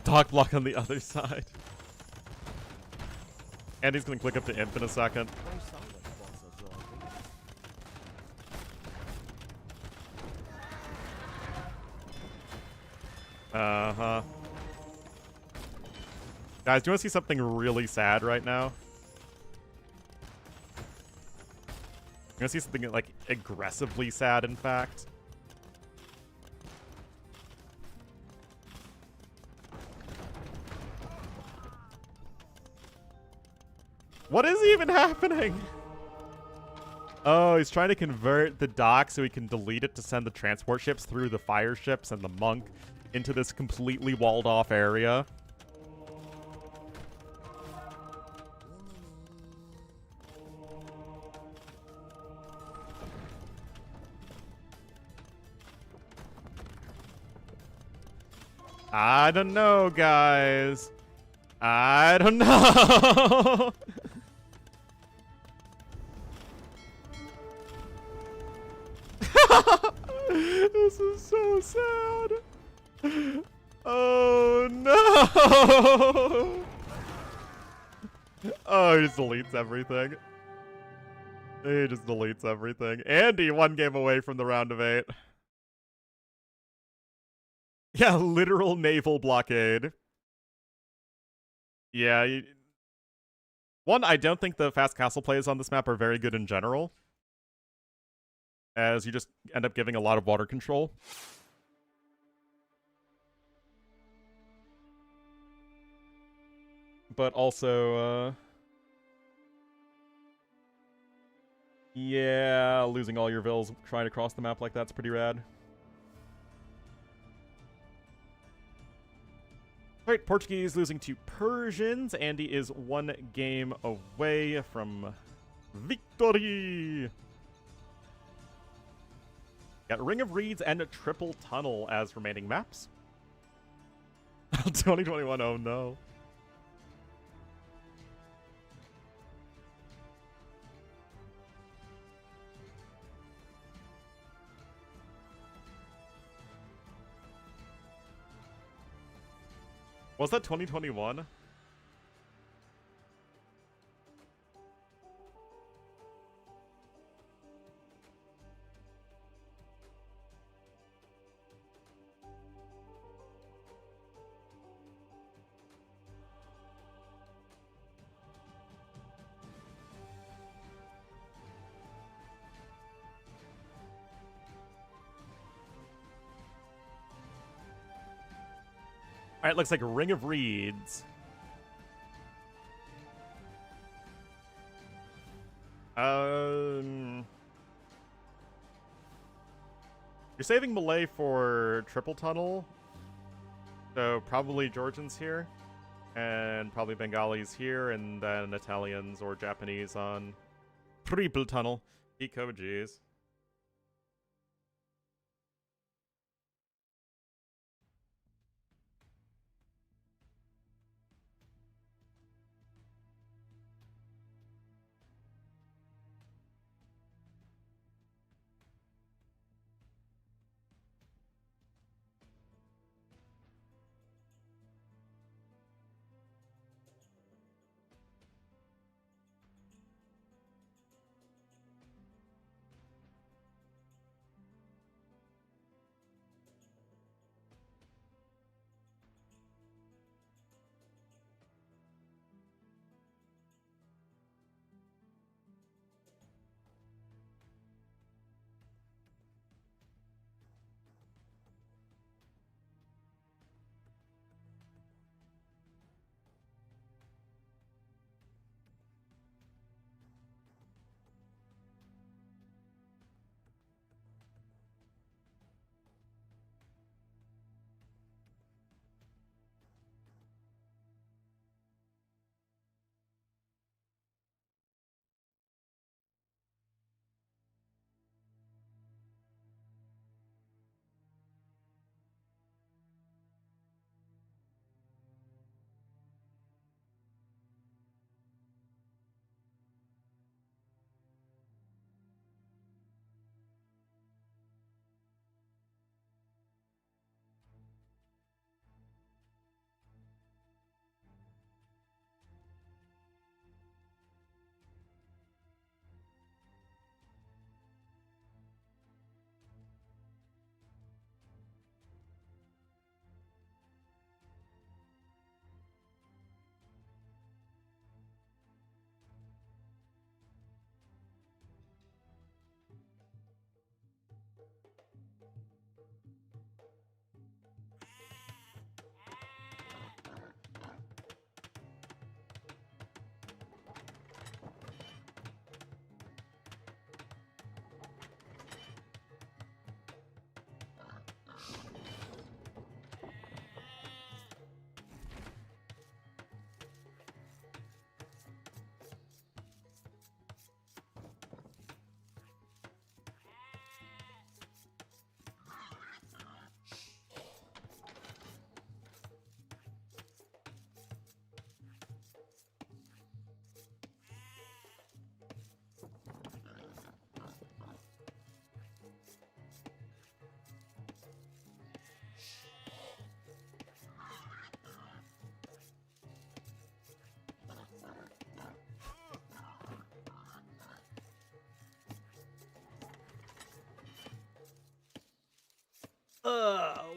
Dock block on the other side. Andy's gonna click up to imp in a second. Uh-huh. Guys, do you want to see something really sad right now? You want to see something, like, aggressively sad, in fact? What is even happening? Oh, he's trying to convert the dock so he can delete it to send the transport ships through the fire ships and the monk into this completely walled off area. I don't know, guys. I don't know. This is so sad. Oh no! Oh, he just deletes everything. He just deletes everything. Andy, 1 game away from the round of 8. Yeah, literal naval blockade. Yeah. One, I don't think the fast castle plays on this map are very good in general. as you just end up giving a lot of water control. But also, yeah, losing all your vills trying to cross the map like that's pretty rad. Alright, Portuguese losing to Persians. Andy is 1 game away from victory. Got Ring of Reeds and a Triple Tunnel as remaining maps. 2021, oh no. Was that 2021? Alright, looks like Ring of Reeds. You're saving Malay for Triple Tunnel. So probably Georgians here. And probably Bengalis here. And then Italians or Japanese on Triple Tunnel. Eco, geez.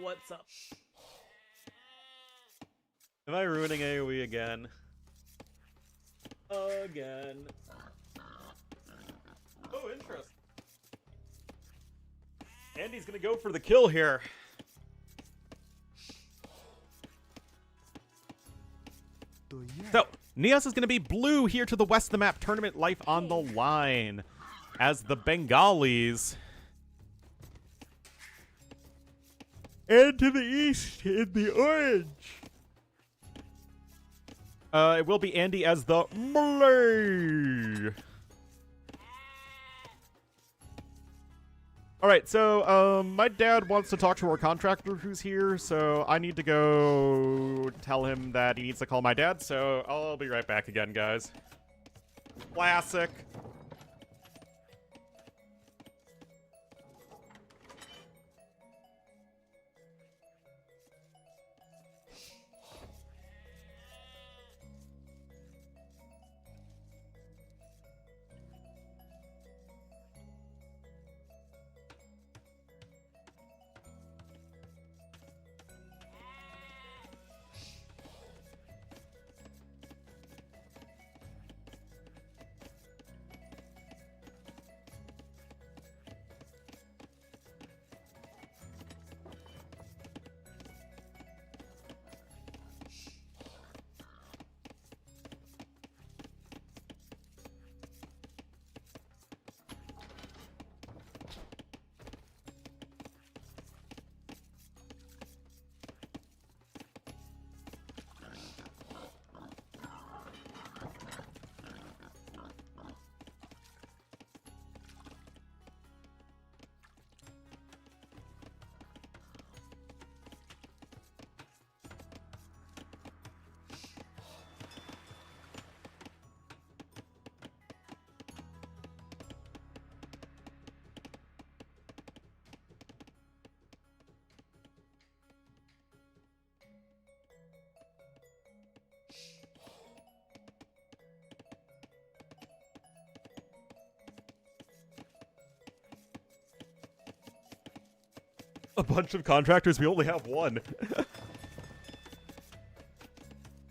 What's up? Am I ruining AoE again? Again. Oh, interesting. Andy's gonna go for the kill here. So, Nias is going to be blue here to the west of the map. Tournament life on the line. As the Bengalis. And to the east in the orange. It will be Andy as the blue. Alright, so, my dad wants to talk to our contractor who's here, so I need to go tell him that he needs to call my dad, so I'll be right back again, guys. Classic. A bunch of contractors, we only have one.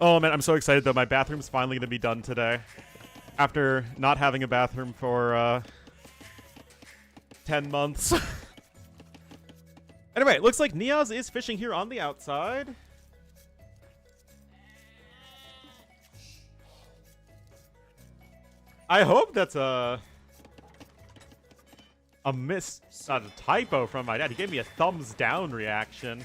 Oh man, I'm so excited though. My bathroom's finally gonna be done today. After not having a bathroom for 10 months. Anyway, it looks like Niaz is fishing here on the outside. I hope that's a not a typo from my dad. He gave me a thumbs down reaction.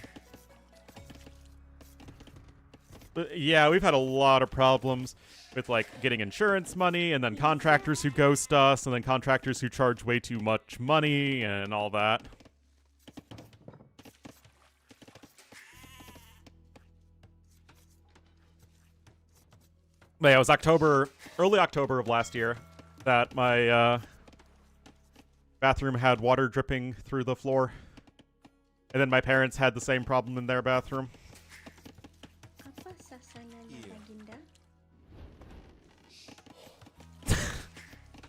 But yeah, we've had a lot of problems with like getting insurance money and then contractors who ghost us and then contractors who charge way too much money and all that. But yeah, it was early October of last year that my bathroom had water dripping through the floor. And then my parents had the same problem in their bathroom. Apa sasananya, Baginda?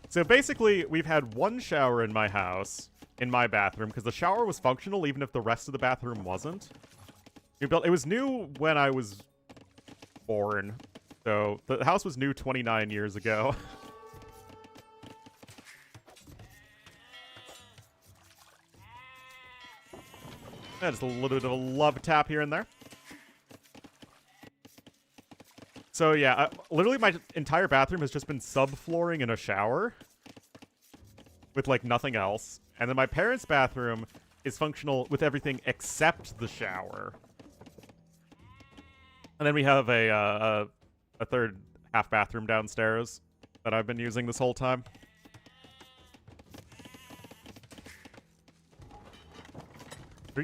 So basically, we've had one shower in my house, in my bathroom, because the shower was functional even if the rest of the bathroom wasn't. It was new when I was born. So the house was new 29 years ago. Yeah, just a little bit of a love tap here and there. So yeah, literally my entire bathroom has just been subflooring in a shower. With like nothing else. And then my parents' bathroom is functional with everything except the shower. And then we have a third half bathroom downstairs that I've been using this whole time.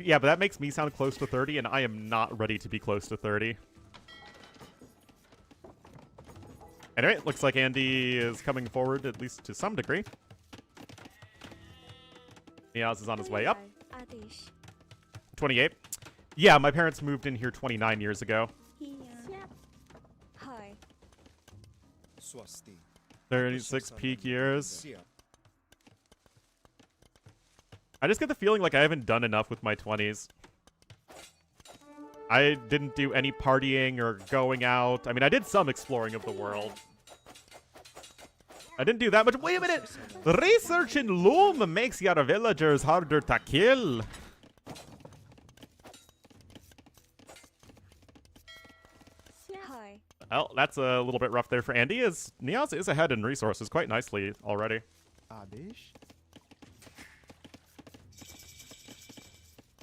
Yeah, but that makes me sound close to 30, and I am not ready to be close to 30. Anyway, it looks like Andy is coming forward, at least to some degree. Niaz is on his way up. 28. Yeah, my parents moved in here 29 years ago. 36 peak years. I just get the feeling like I haven't done enough with my 20s. I didn't do any partying or going out. I mean, I did some exploring of the world. I didn't do that much. Wait a minute. Research in loom makes your villagers harder to kill. Hi. Well, that's a little bit rough there for Andy, as Niaz is ahead in resources quite nicely already.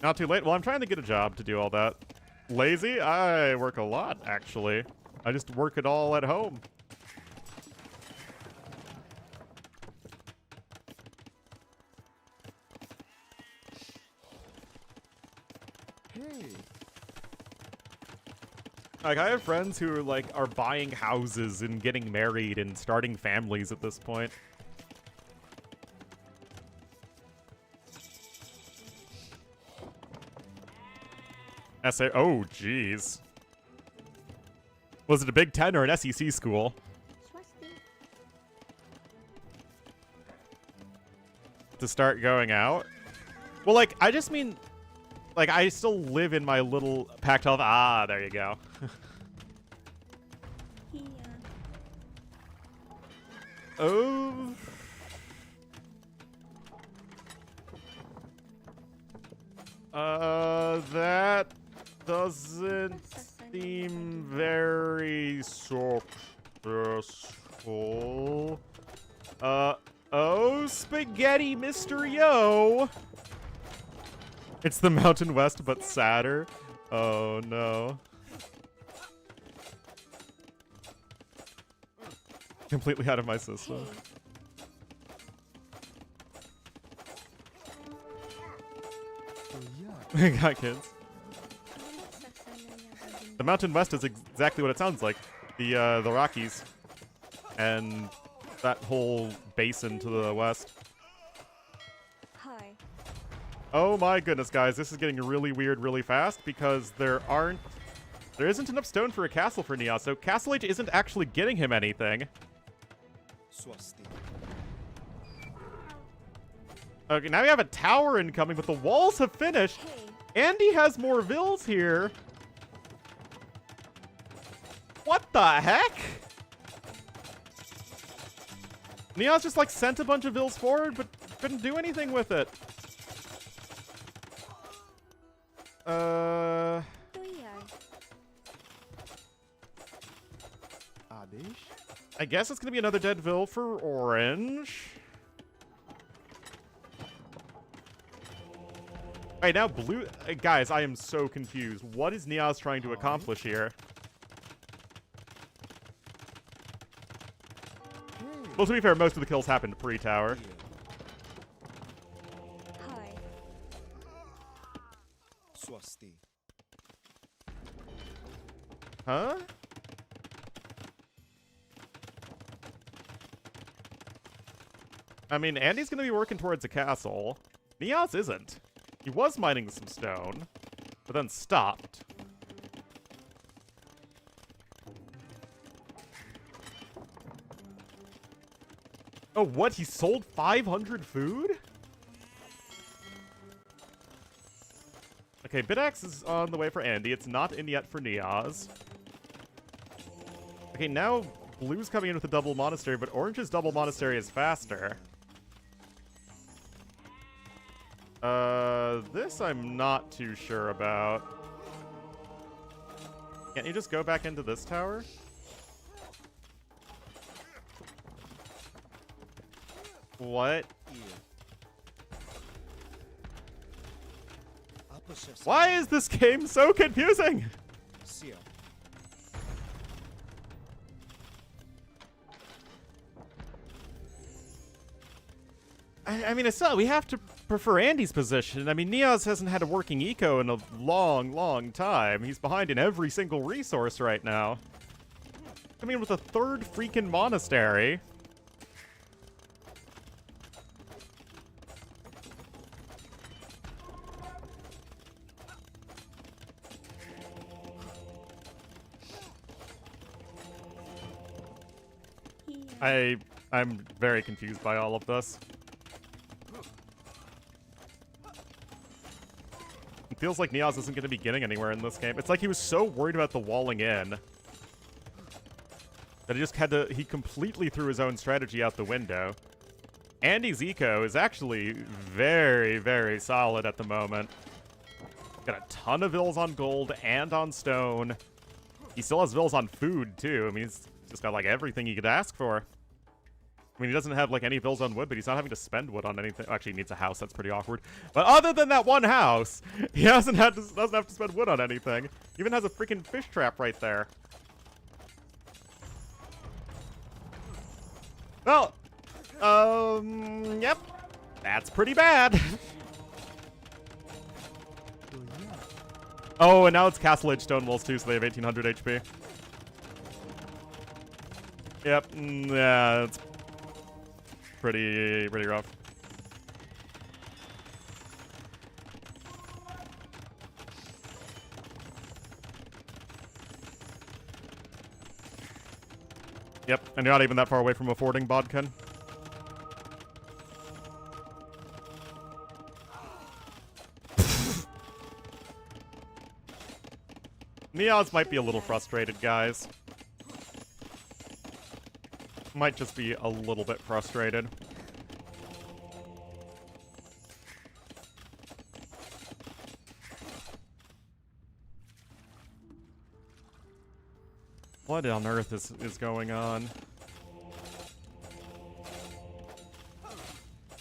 Not too late. Well, I'm trying to get a job to do all that. Lazy? I work a lot, actually. I just work it all at home. Like, I have friends who are buying houses and getting married and starting families at this point. Oh, jeez. Was it a Big Ten or an SEC school? To start going out? Well, I just mean, I still live in my little packed health. Ah, there you go. Oh. That doesn't seem very successful. Oh, spaghetti, Mr. Yo! It's the Mountain West, but sadder. Oh, no. Completely out of my system. I got kids. The Mountain West is exactly what it sounds like. The Rockies. And that whole basin to the west. Hi. Oh my goodness, guys. This is getting really weird really fast because there isn't enough stone for a castle for Nia, so Castle Age isn't actually getting him anything. Okay, now we have a tower incoming, but the walls have finished. Hey. Andy has more vills here. What the heck? Neon's just sent a bunch of vills forward, but couldn't do anything with it. I guess it's gonna be another dead vill for Orange. Alright, now blue... guys, I am so confused. What is Niaz trying to accomplish here? Well, to be fair, most of the kills happened pre-tower. Hi. Huh? I mean, Andy's gonna be working towards a castle. Niaz isn't. He was mining some stone, but then stopped. Oh, what? He sold 500 food? Okay, Bidax is on the way for Andy. It's not in yet for Niaz. Okay, now Blue's coming in with a double monastery, but Orange's double monastery is faster. This I'm not too sure about. Can't you just go back into this tower? What? Why is this game so confusing? I mean, it's not, we have to prefer Andy's position. I mean, Niaz hasn't had a working eco in a long, long time. He's behind in every single resource right now. I mean, with a third freaking monastery. I'm very confused by all of this. It feels like Niaz isn't going to be getting anywhere in this game. It's like he was so worried about the walling in that he completely threw his own strategy out the window. Andy's eco is actually very, very solid at the moment. Got a ton of vills on gold and on stone. He still has vills on food, too. I mean, he's just got, like, everything he could ask for. I mean, he doesn't have, like, any vills on wood, but he's not having to spend wood on anything. Actually, he needs a house. That's pretty awkward. But other than that one house, he doesn't have to spend wood on anything. He even has a freaking fish trap right there. Well, yep. That's pretty bad. Oh, and now it's Castle Age Stone Walls too, so they have 1800 HP. Yep, yeah, it's pretty rough. Yep, and you're not even that far away from affording Bodkin. Neoz might be a little frustrated, guys. Might just be a little bit frustrated. What on earth is going on?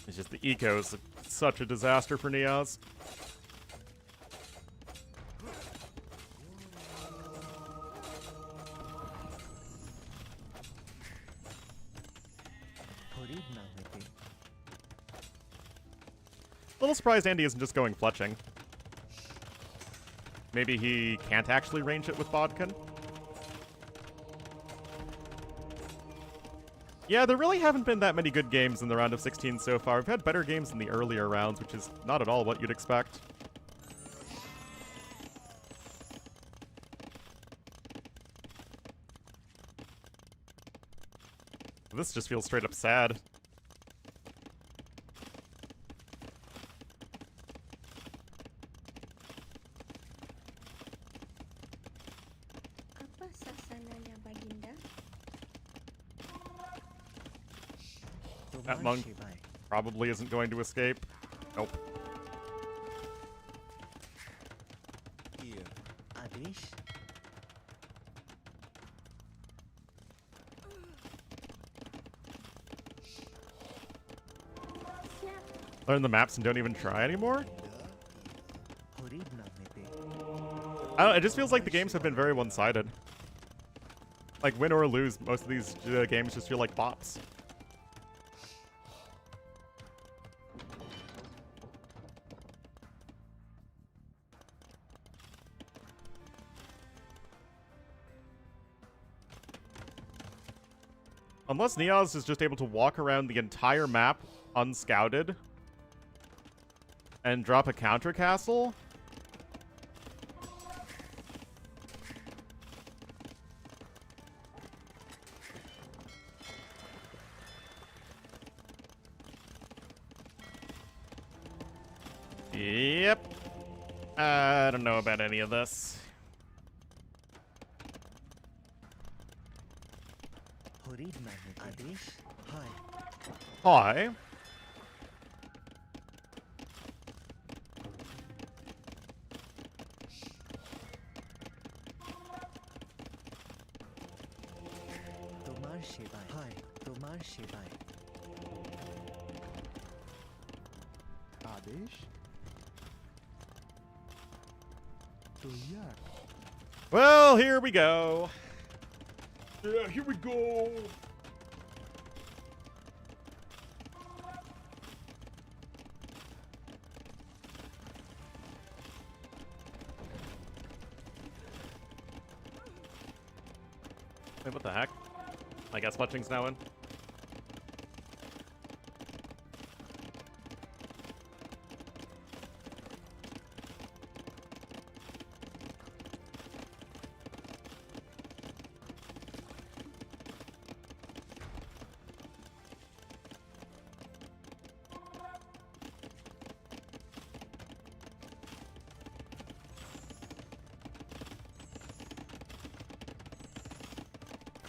It's just the eco is such a disaster for Neoz. A little surprised Andy isn't just going fletching. Maybe he can't actually range it with Bodkin? Yeah, there really haven't been that many good games in the round of 16 so far. We've had better games in the earlier rounds, which is not at all what you'd expect. This just feels straight up sad. Apa sasananya, Baginda? That monk probably isn't going to escape. Nope. Learn the maps and don't even try anymore? I don't, it just feels like the games have been very one-sided. Like, win or lose, most of these games just feel like bops. Unless Neoz is just able to walk around the entire map unscouted and drop a counter castle. Yep. I don't know about any of this. Hi. Well, here we go. Yeah, here we go. Wait, what the heck? I guess fletching's now in.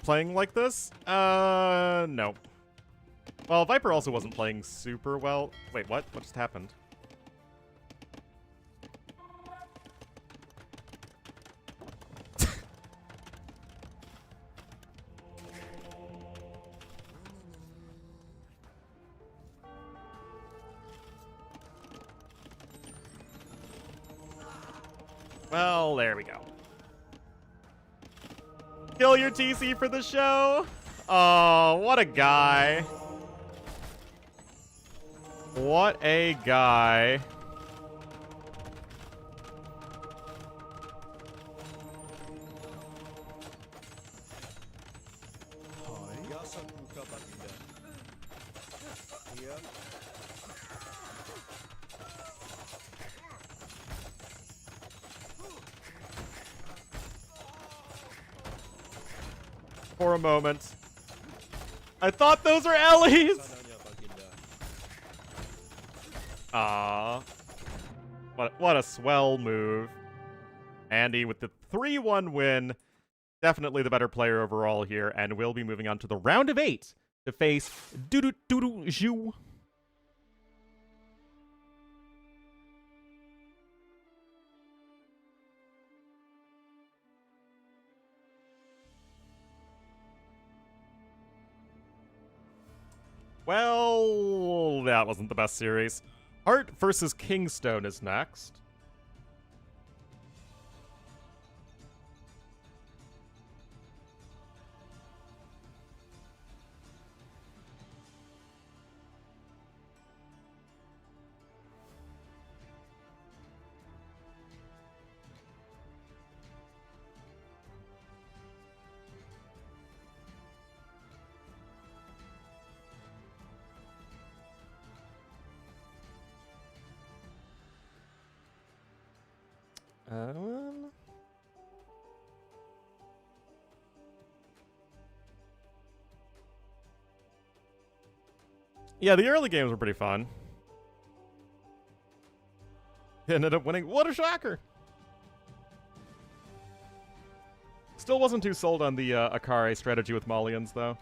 playing like this? No. Well, Viper also wasn't playing super well. Wait, what? What just happened? Well, there we go. Kill your TC for the show. Oh, what a guy. What a guy. For a moment, I thought those were Ellie's. Ah, what a swell move. Andy with the 3-1 win. Definitely the better player overall here, and we'll be moving on to the round of 8 to face Doodoo Zhu. Well, that wasn't the best series. Hearttt versus Kingstone is next. Yeah, the early games were pretty fun. Ended up winning. What a shocker! Still wasn't too sold on the Akari strategy with Malians, though.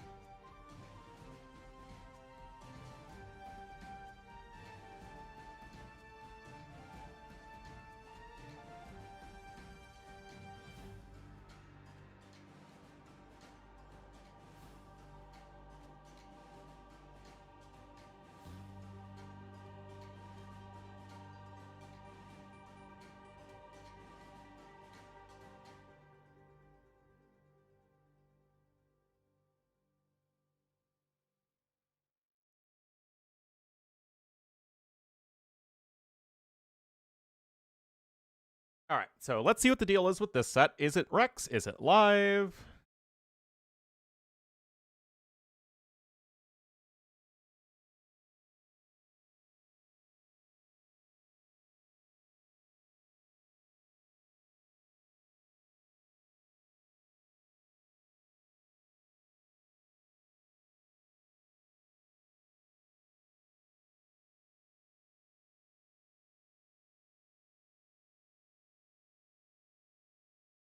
All right, so let's see what the deal is with this set. Is it Rex? Is it live?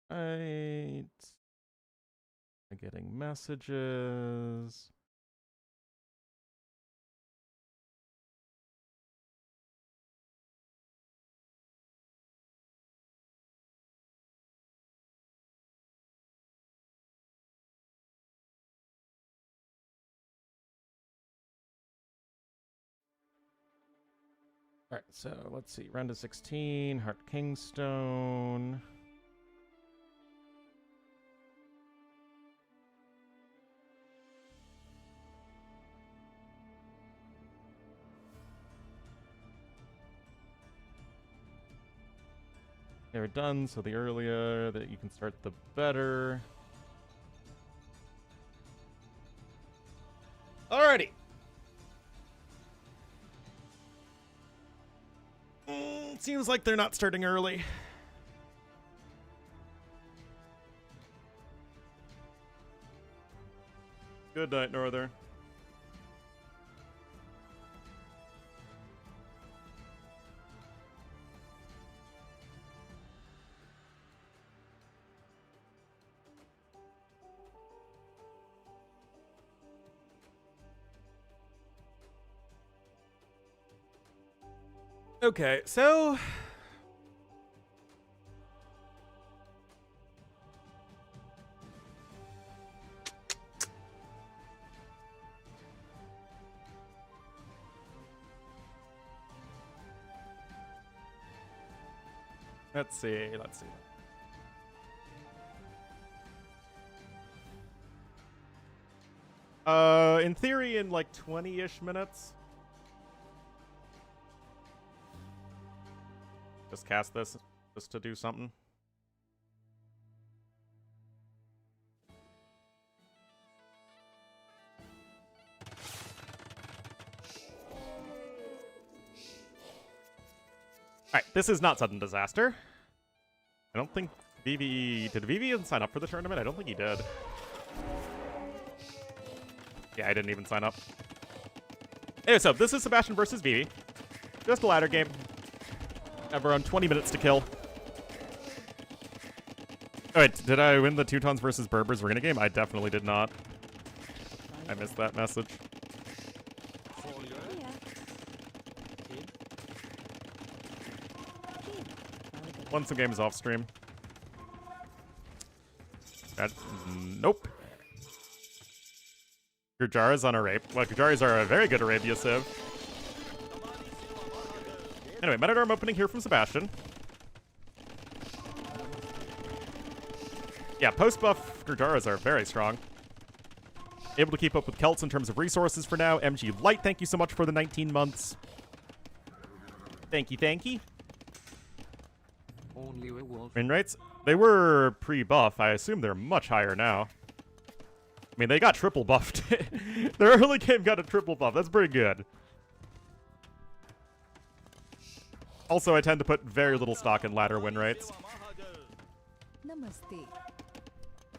Right. I'm getting messages. All right, so let's see. Round of 16, Hearttt Kingstone. They're done, so the earlier that you can start, the better. Alrighty. Seems like they're not starting early. Good night, Northern. Okay, so let's see. In theory, in like 20-ish minutes. Just cast this just to do something. Alright, this is not sudden disaster. I don't think Vivi... Did Vivi even sign up for the tournament? I don't think he did. Yeah, I didn't even sign up. Anyway, so this is Sebastian versus Vivi. Just a ladder game. Have around 20 minutes to kill. Oh, wait, did I win the Teutons versus Berbers arena game? I definitely did not. I missed that message. Won some games off stream. Nope. Gurjara's on a rape. Well, Gurjaras are a very good Arabia Civ. Anyway, Metadarm opening here from Sebastian. Yeah, post-buff Gurjaras are very strong. Able to keep up with Celts in terms of resources for now. MG Light, thank you so much for the 19 months. Thank you. Only a wolf. Win rates? They were pre-buff. I assume they're much higher now. I mean, they got triple buffed. Their early game got a triple buff. That's pretty good. Also, I tend to put very little stock in ladder win rates. Namaste.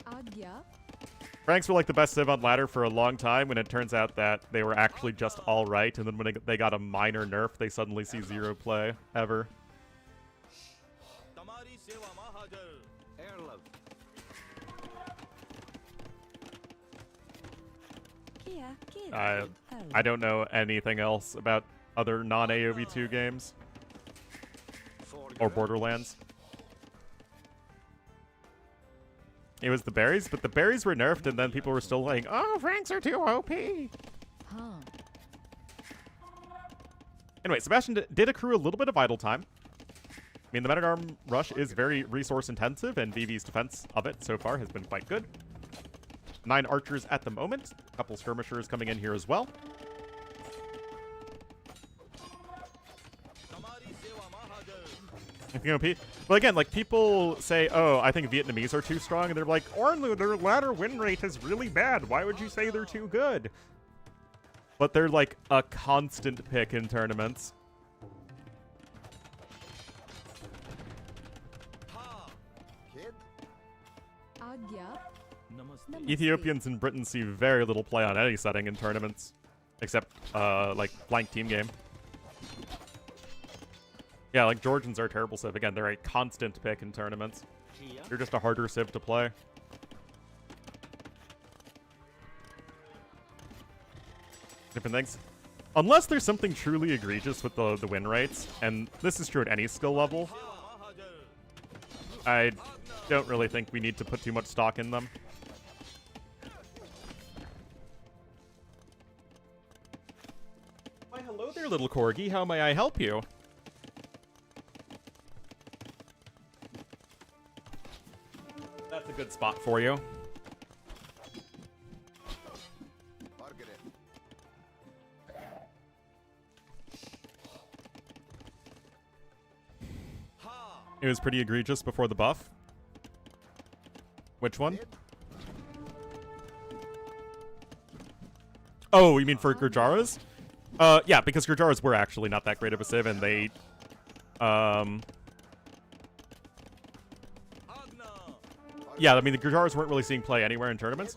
Agya. Ranks were like the best Civ on ladder for a long time when it turns out that they were actually just alright, and then when they got a minor nerf, they suddenly see zero play, ever. I don't know anything else about other non-AoV2 games. Or Borderlands. It was the berries, but the berries were nerfed and then people were still like, oh, ranks are too OP. Huh. Anyway, Sebastian did accrue a little bit of idle time. I mean, the Metadarm rush is very resource intensive, and Vivi's defense of it so far has been quite good. 9 archers at the moment. A couple skirmishers coming in here as well. But again, like, people say, oh, I think Vietnamese are too strong, and they're like, Ornlu, their ladder win rate is really bad. Why would you say they're too good? But they're, like, a constant pick in tournaments. Ethiopians in Britain see very little play on any setting in tournaments. Except, like, blank team game. Yeah, like, Georgians are a terrible civ. Again, they're a constant pick in tournaments. They're just a harder civ to play. Different things. Unless there's something truly egregious with the win rates, and this is true at any skill level, I don't really think we need to put too much stock in them. Why, hello there, little Corgi. How may I help you? That's a good spot for you. It was pretty egregious before the buff. Which one? Oh, you mean for Gurjaras? Yeah, because Gurjaras were actually not that great of a civ, and they, yeah, I mean, the Gurjaras weren't really seeing play anywhere in tournaments.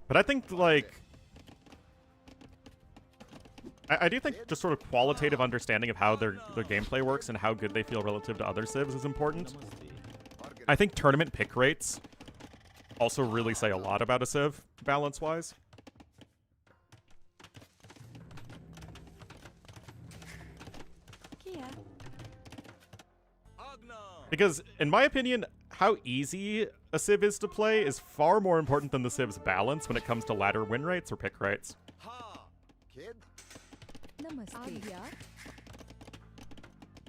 But I think, like, I do think just sort of qualitative understanding of how their gameplay works and how good they feel relative to other civs is important. I think tournament pick rates also really say a lot about a civ, balance-wise. Because, in my opinion, how easy a Civ is to play is far more important than the Civ's balance when it comes to ladder win rates or pick rates. Namaste. Agya.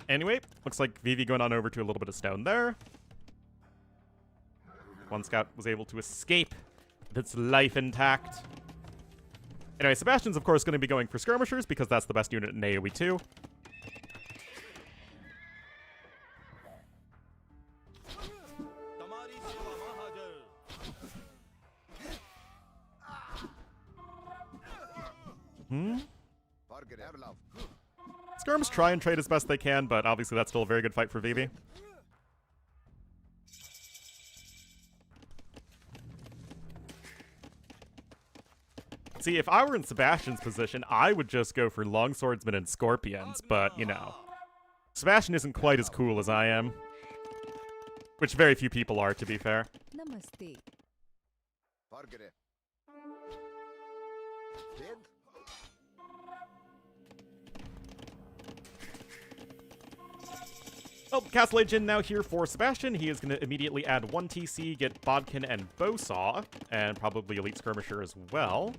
Anyway, looks like Vivi going on over to a little bit of stone there. One scout was able to escape with its life intact. Anyway, Sebastian's, of course, going to be going for skirmishers because that's the best unit in AoE 2. Skirms try and trade as best they can, but obviously that's still a very good fight for Vivi. See, if I were in Sebastian's position, I would just go for longswordsmen and scorpions, but, you know, Sebastian isn't quite as cool as I am. Which very few people are, to be fair. Namaste. Oh, Castle Age in now here for Sebastian. He is going to immediately add 1 TC, get Bodkin and Bowsaw, and probably Elite Skirmisher as well.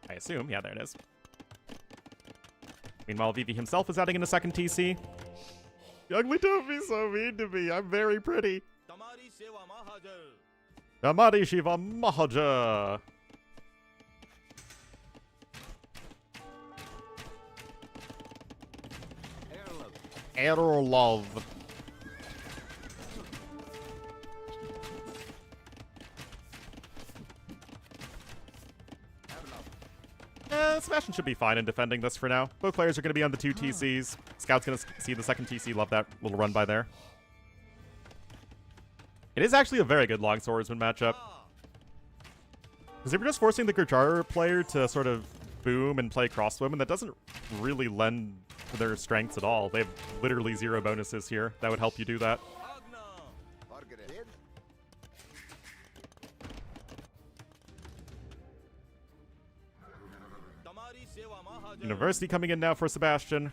I assume. Yeah, there it is. Meanwhile, Vivi himself is adding in a 2nd TC. Youngly, don't be so mean to me. I'm very pretty. Damari Shiva Mahaja. Arrow love. Sebastian should be fine in defending this for now. Both players are going to be on the 2 TCs. Scout's going to see the 2nd TC. Love that little run by there. It is actually a very good longswordsman matchup. Because if you're just forcing the Gurjar player to sort of boom and play crossbowman, that doesn't really lend to their strengths at all. They have literally 0 bonuses here that would help you do that. University coming in now for Sebastian.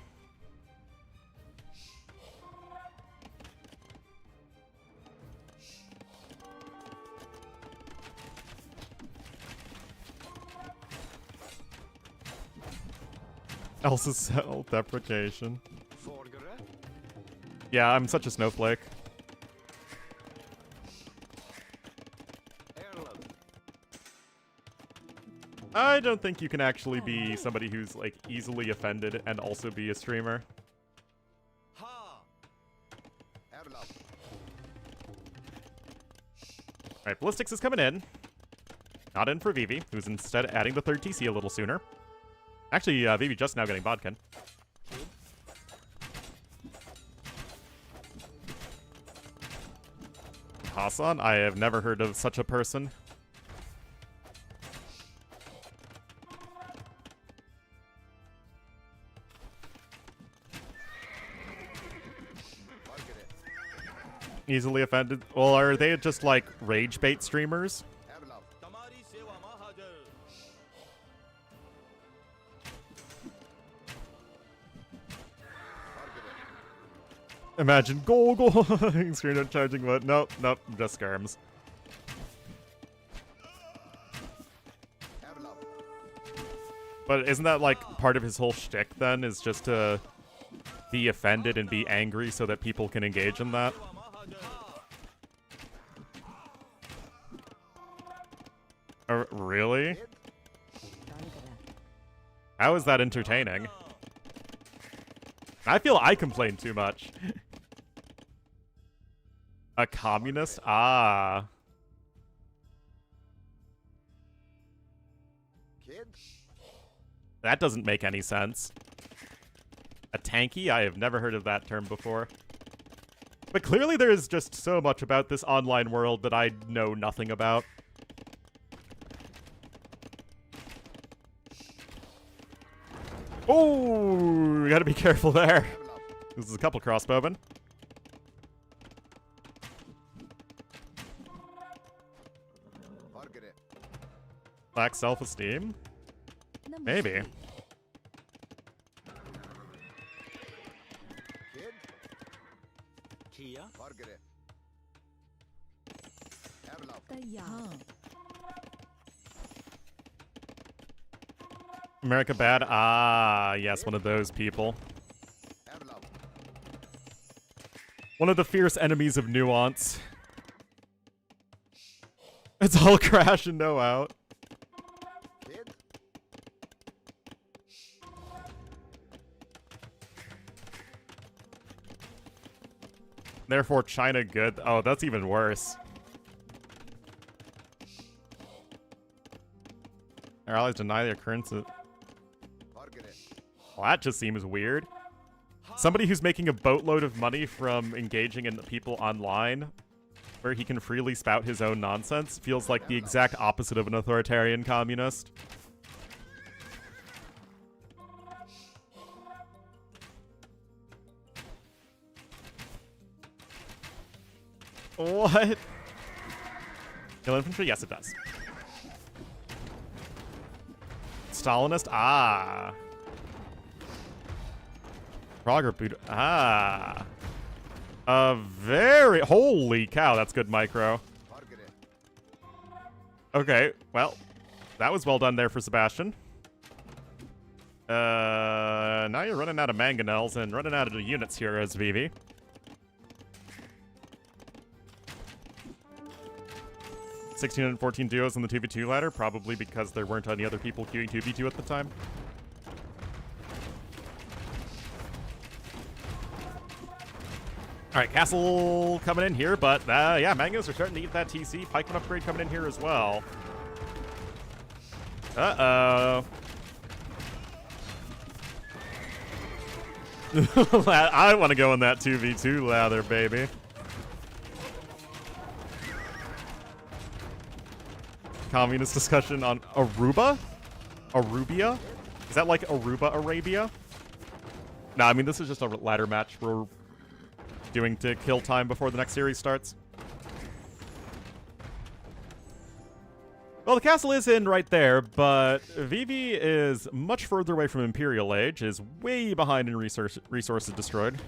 Elsa's self-deprecation. Yeah, I'm such a snowflake. I don't think you can actually be somebody who's, like, easily offended and also be a streamer. Alright, Ballistics is coming in. Not in for Vivi, who's instead adding the 3rd TC a little sooner. Actually, Vivi just now getting Bodkin. Hassan, I have never heard of such a person. Easily offended. Well, are they just like rage bait streamers? Imagine go screen out charging, but nope, just skirms. But isn't that like part of his whole shtick then? Is just to be offended and be angry so that people can engage in that? Really? How is that entertaining? I feel I complain too much. A communist? Ah. That doesn't make any sense. A tanky? I have never heard of that term before. But clearly there is just so much about this online world that I know nothing about. Oh, you gotta be careful there. This is a couple crossbowmen. Lack self-esteem? Maybe. तैयार America bad? Ah, yes, one of those people. One of the fierce enemies of nuance. It's all crash and no out. Therefore, China good. Oh, that's even worse. Our allies deny the occurrence of... Well, that just seems weird. Somebody who's making a boatload of money from engaging in people online, where he can freely spout his own nonsense, feels like the exact opposite of an authoritarian communist. What? Kill infantry? Yes, it does. Stalinist? Ah. Progress boot. Ah. Very... Holy cow, that's good micro. Okay, well, that was well done there for Sebastian. Now you're running out of mangonels and running out of units here as Vivi. And 14 duos on the 2v2 ladder, probably because there weren't any other people queuing 2v2 at the time. Alright, castle coming in here, but yeah, mangoes are starting to eat that TC. Pikeman upgrade coming in here as well. Uh-oh. I want to go in that 2v2 lather, baby. Communist discussion on Aruba? Arubia? Is that like Aruba, Arabia? Nah, I mean, this is just a ladder match we're doing to kill time before the next series starts. Well, the castle is in right there, but Vivi is much further away from Imperial Age, is way behind in resources destroyed.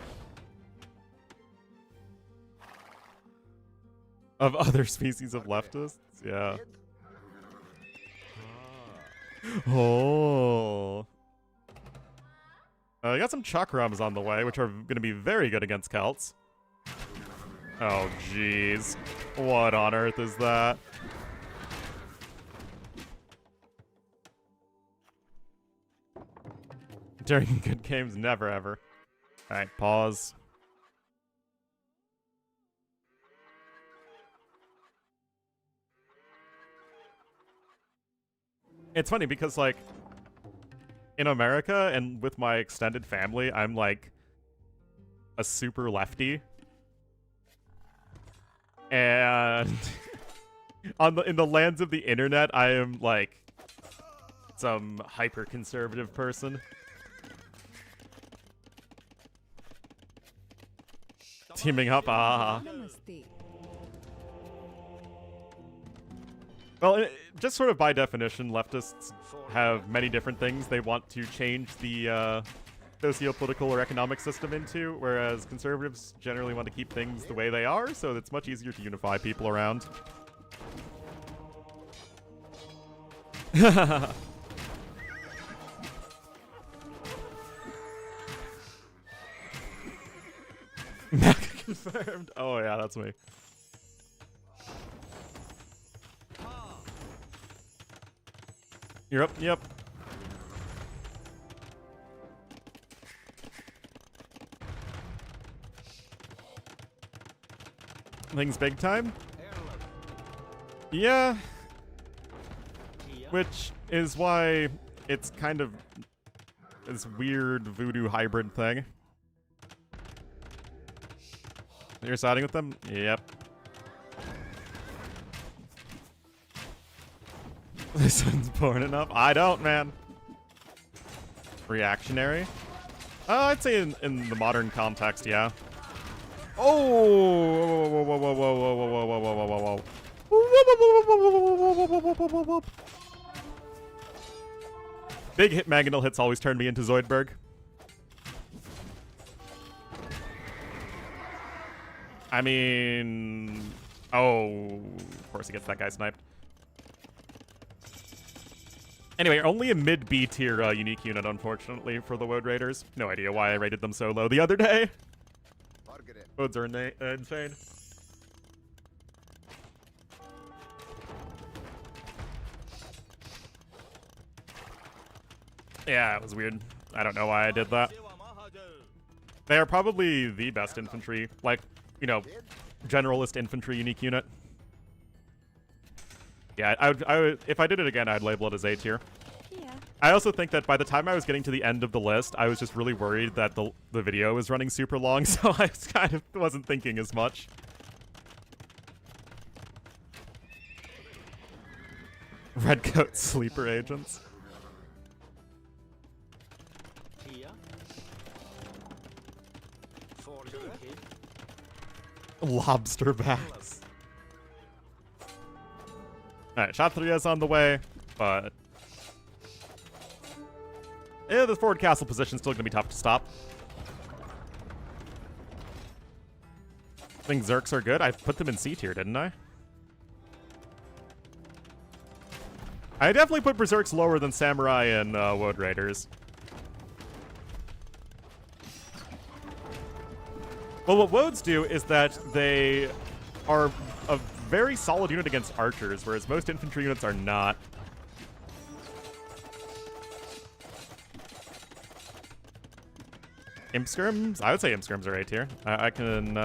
Of other species of leftists? Yeah. Oh. You got some chakrams on the way, which are going to be very good against Celts. Oh, jeez. What on earth is that? During good games, never ever. Alright, pause. It's funny because, like, in America and with my extended family, I'm, like, a super lefty. And in the lands of the internet, I am, like, some hyper-conservative person. Teaming up, ah. नमस्ते Well, just sort of by definition, leftists have many different things they want to change the socio-political or economic system into, whereas conservatives generally want to keep things the way they are, so it's much easier to unify people around. Mac confirmed. Oh yeah, that's me. You're up. Yep. Things big time? Yeah. Which is why it's kind of this weird voodoo hybrid thing. You're siding with them? Yep. This one's born enough? I don't, man. Reactionary? I'd say in the modern context, yeah. Oh! Whoa, whoa, whoa, whoa, whoa, whoa, whoa, whoa, whoa, whoa, whoa. Big hit Mangonel hits always turn me into Zoidberg. I mean... Oh, of course he gets that guy sniped. Anyway, only a mid-B tier unique unit, unfortunately, for the Woad Raiders. No idea why I rated them so low the other day. Woads are insane. Yeah, it was weird. I don't know why I did that. They are probably the best infantry, like, you know, generalist infantry unique unit. Yeah, I would, if I did it again, I'd label it as A tier. Yeah. I also think that by the time I was getting to the end of the list, I was just really worried that the video was running super long, so I kind of wasn't thinking as much. Redcoat sleeper agents. Lobster backs. Alright, shot 3 is on the way, but... yeah, the forward castle position's still gonna be tough to stop. I think Zerks are good. I put them in C tier, didn't I? I definitely put Berserks lower than Samurai and Woad Raiders. Well, what Woads do is that they are a very solid unit against archers, whereas most infantry units are not. Imp Skirms? I would say Imp Skirms are A tier. I can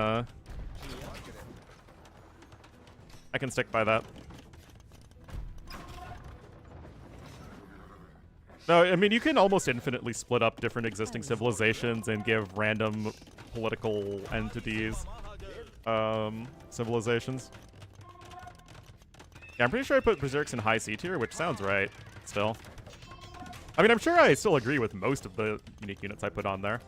stick by that. No, I mean, you can almost infinitely split up different existing civilizations and give random political entities civilizations. Yeah, I'm pretty sure I put Berserks in high C tier, which sounds right, still. I mean, I'm sure I still agree with most of the unique units I put on there.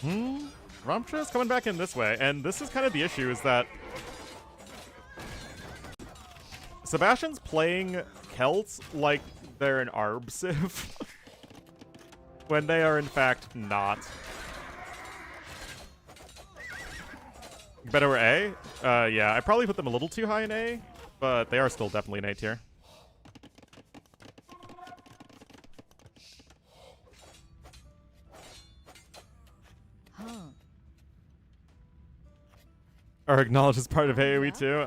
Ramcha is coming back in this way, and this is kind of the issue, is that Sebastian's playing Celts like they're an ARB civ, when they are in fact not. Better A? Yeah, I probably put them a little too high in A, but they are still definitely an A tier. Are acknowledged as part of AoE too.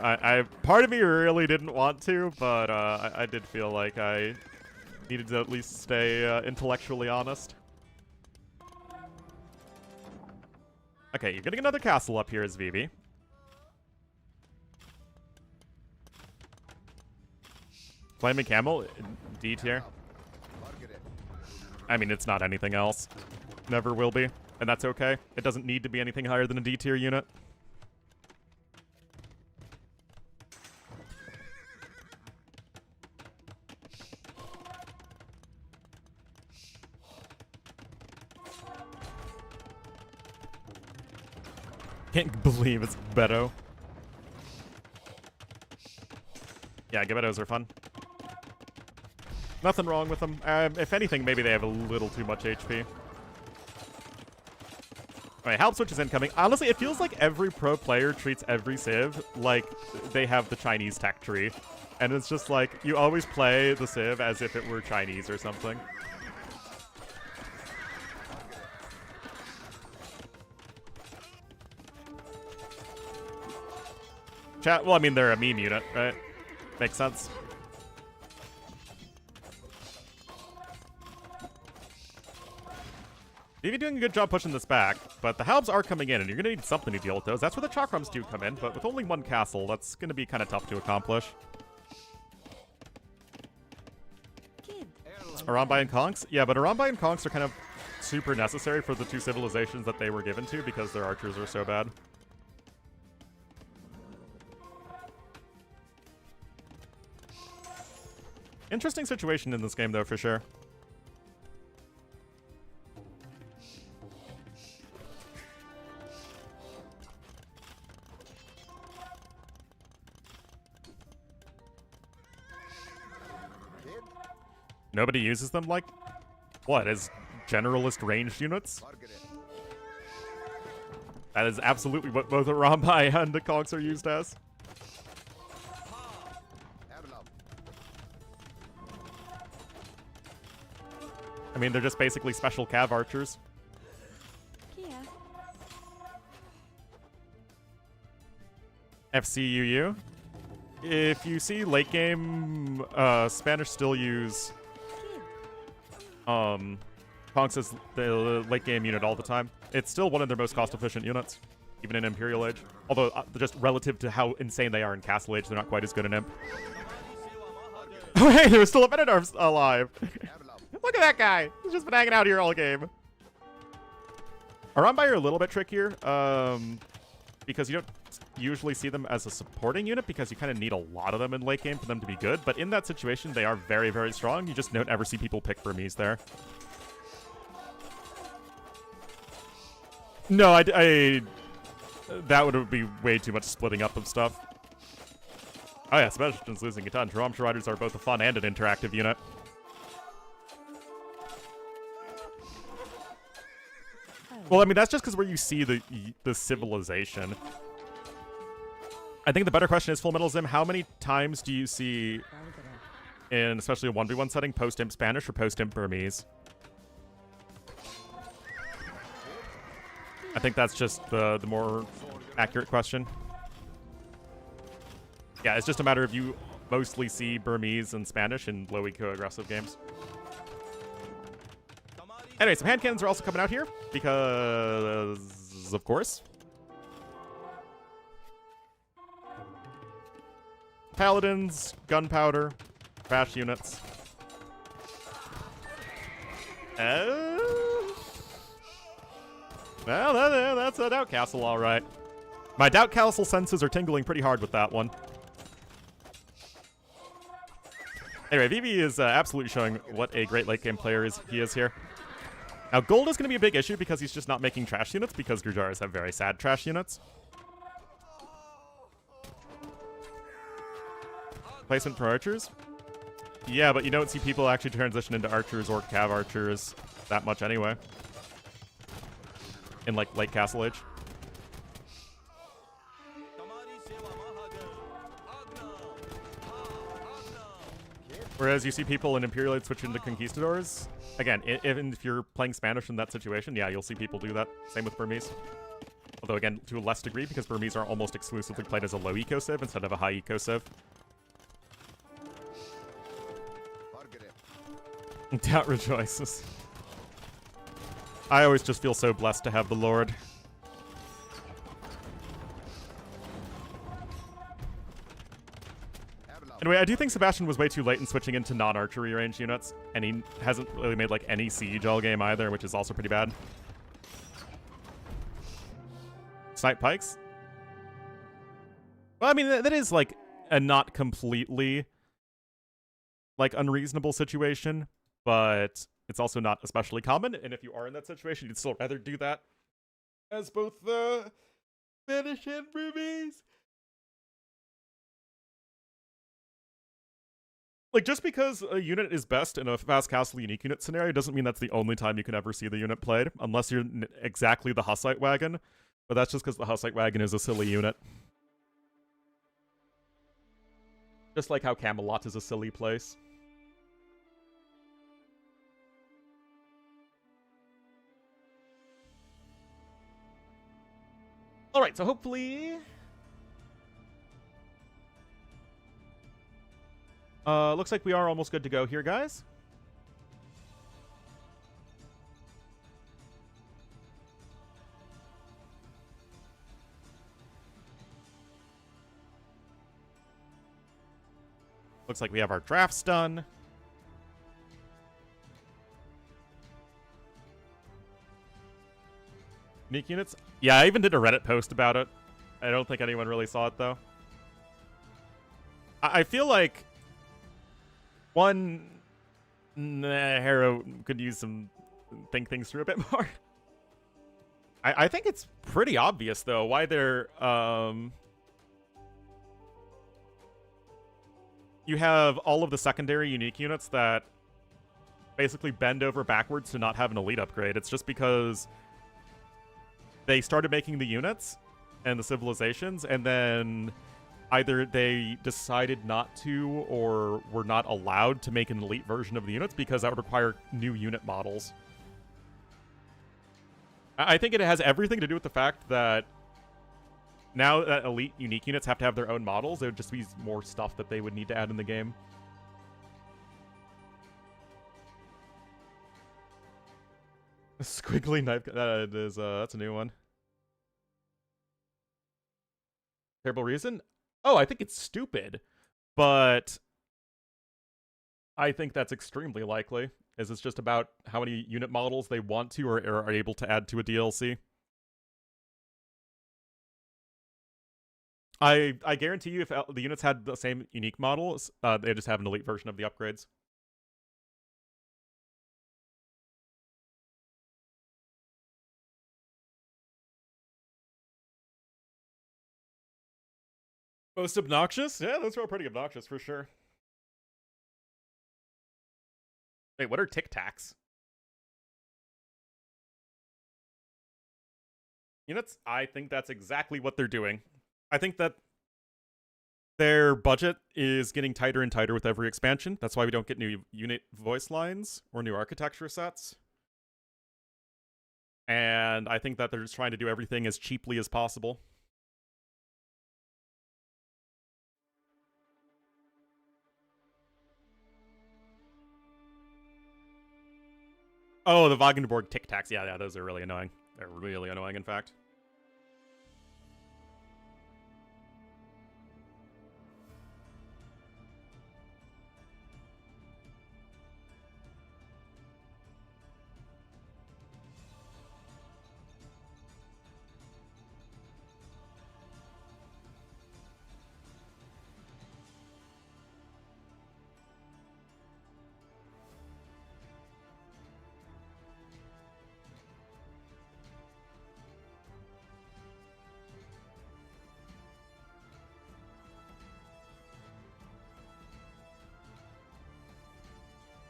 Part of me really didn't want to, but I did feel like I needed to at least stay intellectually honest. Okay, you're getting another castle up here as Vivi. Flaming Camel, D tier. I mean, it's not anything else. Never will be, and that's okay. It doesn't need to be anything higher than a D tier unit. Can't believe it's Beto. Yeah, Gebettos are fun. Nothing wrong with them. If anything, maybe they have a little too much HP. Alright, Help Switch is incoming. Honestly, it feels like every pro player treats every civ like they have the Chinese tech tree. And it's just like, you always play the civ as if it were Chinese or something. Chat, well, I mean, they're a meme unit, right? Makes sense. You're doing a good job pushing this back, but the Halbs are coming in, and you're going to need something to deal with those. That's where the Chakrams do come in, but with only one castle, that's going to be kind of tough to accomplish. Arambai and Kongs? Yeah, but Arambai and Kongs are kind of super necessary for the two civilizations that they were given to because their archers are so bad. Interesting situation in this game, though, for sure. Nobody uses them? Like, what? Is generalist ranged units. That is absolutely what both the Rambai and the Cogs are used as. I mean, they're just basically special cav archers. Kia. FCUU. If you see late game, Spanish still use Conks as the late game unit all the time. It's still one of their most cost efficient units, even in Imperial Age. Although, just relative to how insane they are in Castle Age, they're not quite as good in Imp. Oh, hey, there was still a Minotaur alive. Look at that guy. He's just been hanging out here all game. Arambai are a little bit trickier, because you don't usually see them as a supporting unit because you kind of need a lot of them in late game for them to be good. But in that situation, they are very, very strong. You just don't ever see people pick Burmese there. No, that would be way too much splitting up of stuff. Oh yeah, Sebastian's losing a ton. Geometry Riders are both a fun and an interactive unit. Well, I mean, that's just because where you see the civilization. I think the better question is, Full Metal Zim, how many times do you see, in especially a 1v1 setting, post-imp Spanish or post-imp Burmese? I think that's just the more accurate question. Yeah, it's just a matter of you mostly see Burmese and Spanish in low eco aggressive games. Anyway, some hand cannons are also coming out here because, of course. Paladins, gunpowder, trash units. Well, that's a Doubt Castle, all right. My Doubt Castle senses are tingling pretty hard with that one. Anyway, Vivi is absolutely showing what a great late game player he is here. Now, gold is going to be a big issue because he's just not making trash units because Gujaras have very sad trash units. Placement for archers? Yeah, but you don't see people actually transition into archers or cav archers that much anyway. In, like, late Castle Age. Whereas you see people in Imperial Age switch into Conquistadors. Again, if you're playing Spanish in that situation, yeah, you'll see people do that. Same with Burmese. Although, again, to a less degree, because Burmese are almost exclusively played as a low eco civ instead of a high eco civ. Doubt rejoices. I always just feel so blessed to have the Lord. Anyway, I do think Sebastian was way too late in switching into non-archery range units, and he hasn't really made, like, any siege all game either, which is also pretty bad. Snipe pikes? Well, I mean, that is, like, a not completely, like, unreasonable situation, but it's also not especially common, and if you are in that situation, you'd still rather do that as both the Spanish and Burmese. Like, just because a unit is best in a fast castle unique unit scenario doesn't mean that's the only time you can ever see the unit played, unless you're exactly the Hussite wagon, but that's just because the Hussite wagon is a silly unit. Just like how Camelot is a silly place. Alright, so hopefully... looks like we are almost good to go here, guys. Looks like we have our drafts done. Unique units? Yeah, I even did a Reddit post about it. I don't think anyone really saw it, though. I feel like one Harrow could use some think things through a bit more. I think it's pretty obvious, though, why they're you have all of the secondary unique units that basically bend over backwards to not have an elite upgrade. It's just because they started making the units and the civilizations, and then either they decided not to or were not allowed to make an elite version of the units because that would require new unit models. I think it has everything to do with the fact that now that elite unique units have to have their own models, there would just be more stuff that they would need to add in the game. Squiggly knife, that's a new one. Terrible reason? Oh, I think it's stupid, but I think that's extremely likely. Is it's just about how many unit models they want to or are able to add to a DLC. I guarantee you if the units had the same unique models, they just have an elite version of the upgrades. Most obnoxious? Yeah, those are pretty obnoxious for sure. Wait, what are Tic Tacs? Units? I think that's exactly what they're doing. I think that their budget is getting tighter and tighter with every expansion. That's why we don't get new unit voice lines or new architecture sets. And I think that they're just trying to do everything as cheaply as possible. Oh, the Wagenborg Tic Tacs. Yeah, those are really annoying. They're really annoying, in fact.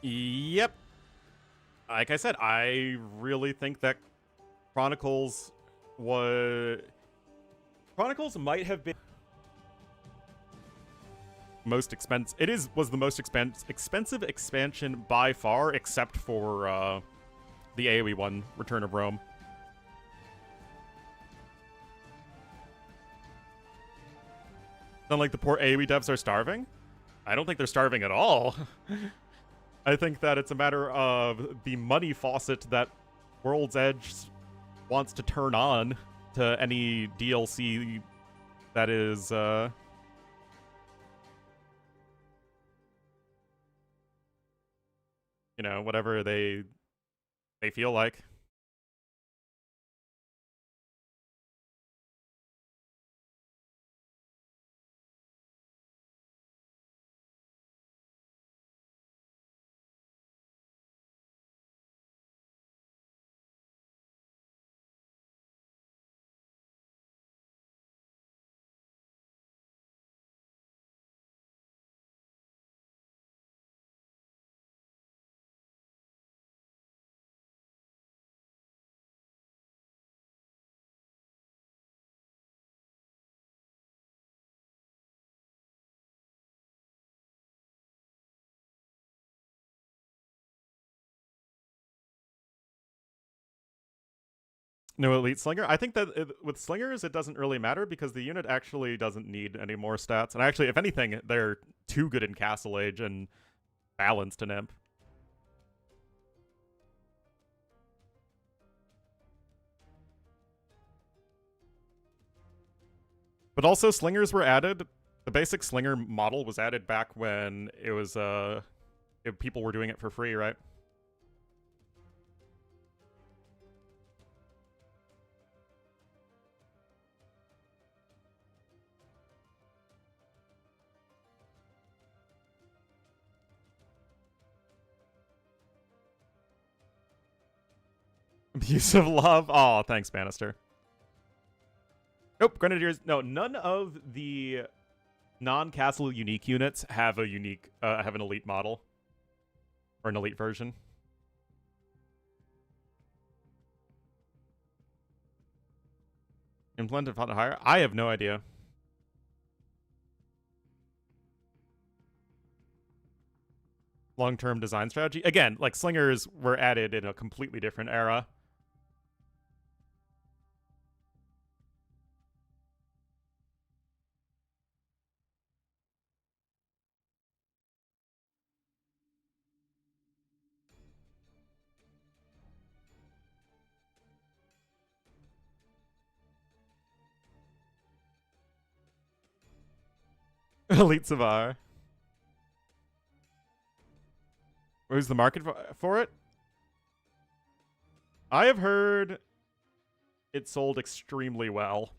Yep. Like I said, I really think that Chronicles might have been most expensive. Was the most expensive expansion by far, except for the AoE one, Return of Rome. Sound like the poor AoE devs are starving? I don't think they're starving at all. I think that it's a matter of the money faucet that World's Edge wants to turn on to any DLC that is, you know, whatever they feel like. No elite slinger. I think that with slingers, it doesn't really matter because the unit actually doesn't need any more stats. And actually, if anything, they're too good in Castle Age and balanced in Imp. But also, slingers were added. The basic slinger model was added back when it was people were doing it for free, right? Abuse of love. Oh, thanks, Bannister. Nope, Grenadiers. No, none of the non-castle unique units have a unique, have an elite model or an elite version. Implemented font higher? I have no idea. Long-term design strategy. Again, like slingers were added in a completely different era. Elite Savar. Where's the market for it? I have heard it sold extremely well.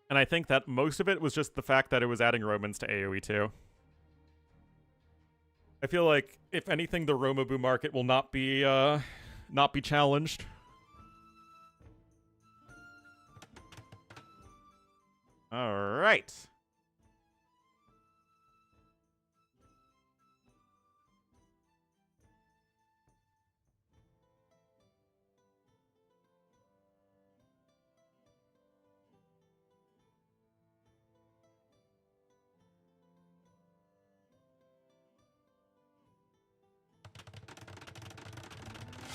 And I think that most of it was just the fact that it was adding Romans to AoE 2. I feel like, if anything, the Romabu market will not be challenged. All right.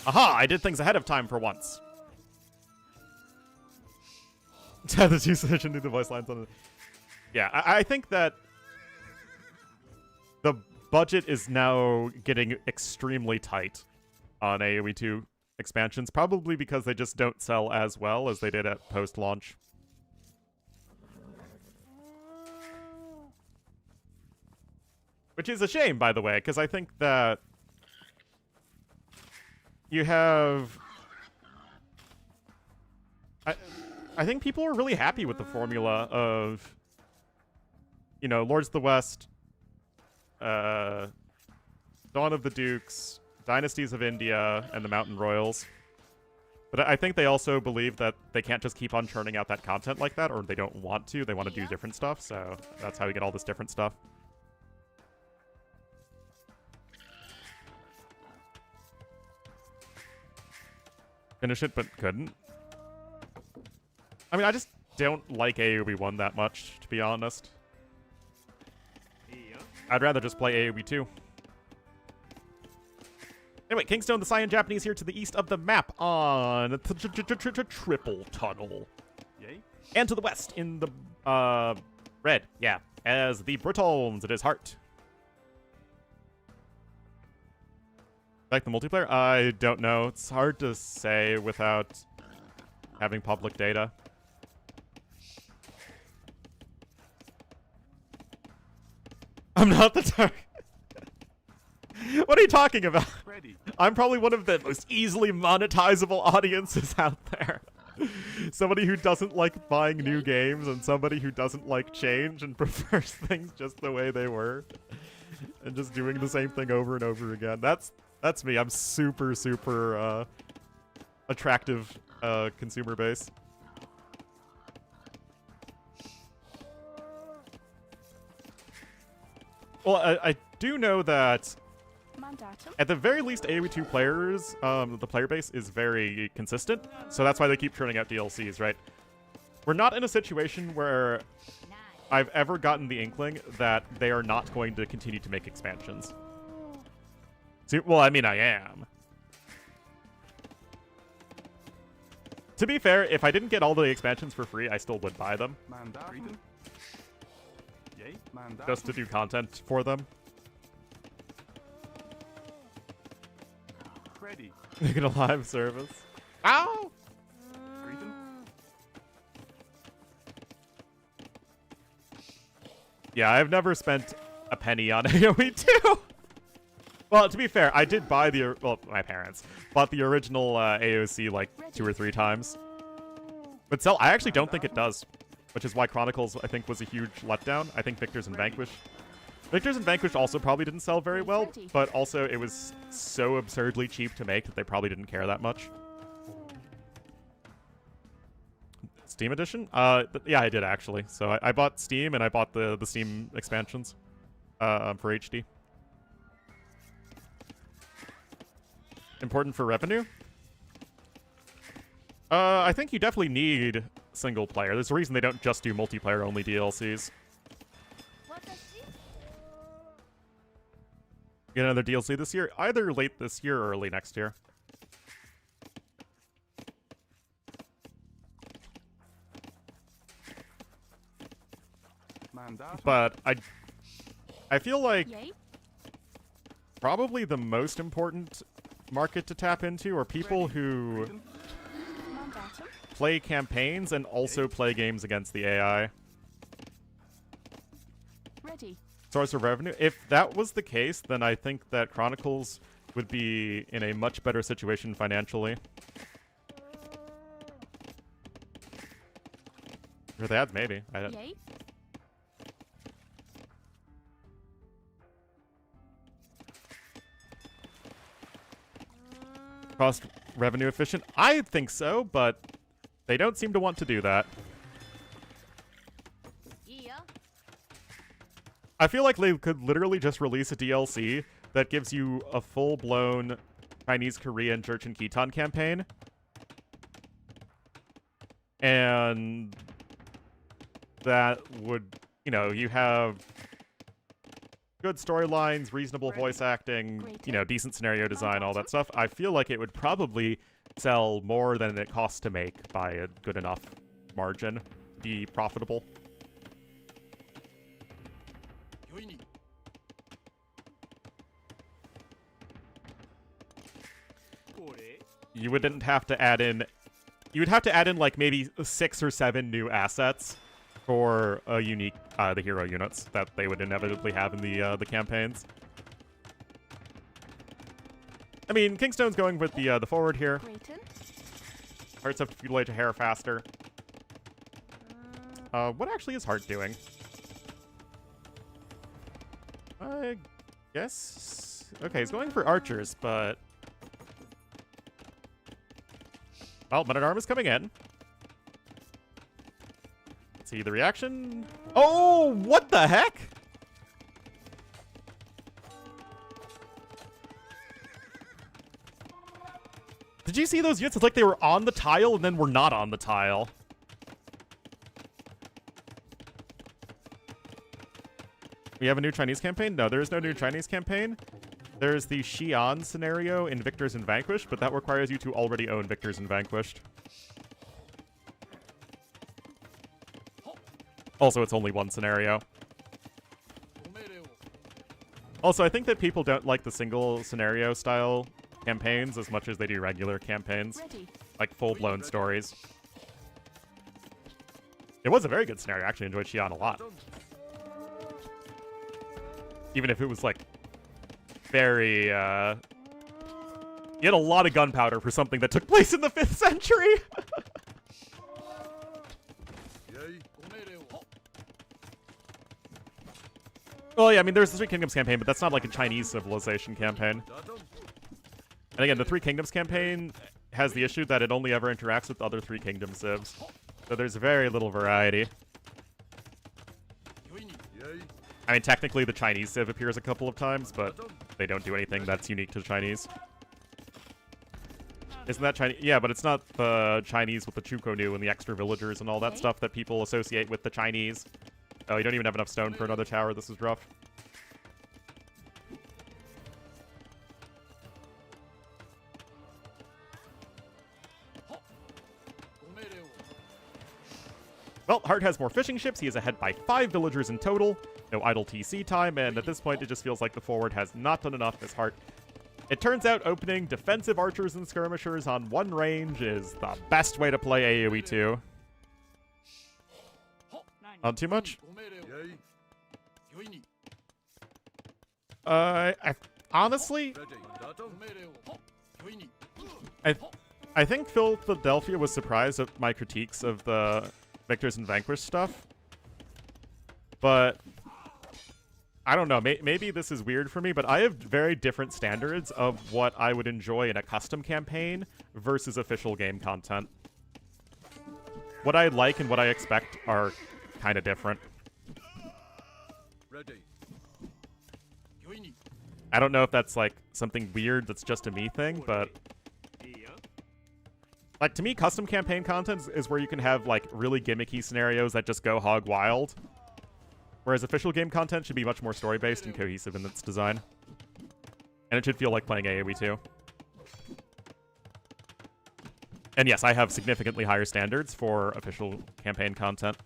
Aha! I did things ahead of time for once. The two session do the voice lines on it. Yeah, I think that the budget is now getting extremely tight on AoE 2 expansions, probably because they just don't sell as well as they did at post-launch. Which is a shame, by the way, because I think that you have... I think people are really happy with the formula of, you know, Lords of the West, Dawn of the Dukes, Dynasties of India, and the Mountain Royals. But I think they also believe that they can't just keep on churning out that content like that, or they don't want to. They want to do different stuff, so that's how we get all this different stuff. Finish it, but couldn't. I mean, I just don't like AoE 1 that much, to be honest. I'd rather just play AoE 2. Anyway, Kingstone, the Cyan Japanese here to the east of the map on Triple Tunnel. Yay. And to the west in the red, yeah, as the Britons, it is Hearttt. Like the multiplayer? I don't know. It's hard to say without having public data. I'm not the target. What are you talking about? Ready. I'm probably one of the most easily monetizable audiences out there. Somebody who doesn't like buying new games and somebody who doesn't like change and prefers things just the way they were. And just doing the same thing over and over again. That's me. I'm super, super attractive consumer base. Well, I do know that at the very least, AoE 2 players, the player base is very consistent, so that's why they keep churning out DLCs, right? We're not in a situation where I've ever gotten the inkling that they are not going to continue to make expansions. See, well, I mean, I am. To be fair, if I didn't get all the expansions for free, I still would buy them. Just to do content for them. Ready. Make it a live service. Ow! Yeah, I've never spent a penny on AoE 2. Well, to be fair, I did buy the... Well, my parents bought the original AOC like 2 or 3 times. But still, I actually don't think it does. Which is why Chronicles, I think, was a huge letdown. I think Victors and Vanquish... Victors and Vanquish also probably didn't sell very well, but also it was so absurdly cheap to make that they probably didn't care that much. Steam edition? Yeah, I did actually. So I bought Steam and I bought the Steam expansions for HD. Important for revenue? I think you definitely need single player. There's a reason they don't just do multiplayer only DLCs. Get another DLC this year? Either late this year or early next year. But I feel like probably the most important market to tap into are people who play campaigns and also play games against the AI. Ready. Source of revenue. If that was the case, then I think that Chronicles would be in a much better situation financially. Or the ads, maybe. I don't. Cost revenue efficient? I think so, but they don't seem to want to do that. I feel like they could literally just release a DLC that gives you a full-blown Chinese, Korean, Church and Khitan campaign. And that would, you know, you have good storylines, reasonable voice acting, you know, decent scenario design, all that stuff. I feel like it would probably sell more than it costs to make by a good enough margin to be profitable. You wouldn't have to add in... You would have to add in, like, maybe 6 or 7 new assets for a unique, the hero units that they would inevitably have in the campaigns. I mean, Kingstone's going with the forward here. Heartts have to mutilate a hair faster. What actually is Hearttt doing? I guess... Okay, he's going for archers, but... Well, Men-at-Arms is coming in. Let's see the reaction. Oh, what the heck? Did you see those units? It's like they were on the tile and then were not on the tile. We have a new Chinese campaign? No, there is no new Chinese campaign. There's the Xi'an scenario in Victors and Vanquished, but that requires you to already own Victors and Vanquished. Also, it's only one scenario. Also, I think that people don't like the single scenario style campaigns as much as they do regular campaigns. Like full-blown stories. It was a very good scenario. I actually enjoyed Xi'an a lot. Even if it was like very, you had a lot of gunpowder for something that took place in the 5th century. Well, yeah, I mean, there's the Three Kingdoms campaign, but that's not like a Chinese civilization campaign. And again, the Three Kingdoms campaign has the issue that it only ever interacts with other Three Kingdoms civs. So there's very little variety. I mean, technically the Chinese civ appears a couple of times, but they don't do anything that's unique to the Chinese. Isn't that Chinese? Yeah, but it's not the Chinese with the Chukonu and the extra villagers and all that stuff that people associate with the Chinese. Oh, you don't even have enough stone for another tower. This is rough. Well, Hearttt has more fishing ships. He is ahead by 5 villagers in total. No idle TC time, and at this point, it just feels like the forward has not done enough as Hearttt. It turns out opening defensive archers and skirmishers on one range is the best way to play AoE 2. Not too much? Honestly, I think Philadelphia was surprised at my critiques of the Victors and Vanquished stuff. But I don't know, maybe this is weird for me, but I have very different standards of what I would enjoy in a custom campaign versus official game content. What I like and what I expect are kind of different. I don't know if that's like something weird that's just a me thing, but like to me, custom campaign content is where you can have like really gimmicky scenarios that just go hog wild. Whereas official game content should be much more story-based and cohesive in its design. And it should feel like playing AoE 2. And yes, I have significantly higher standards for official campaign content.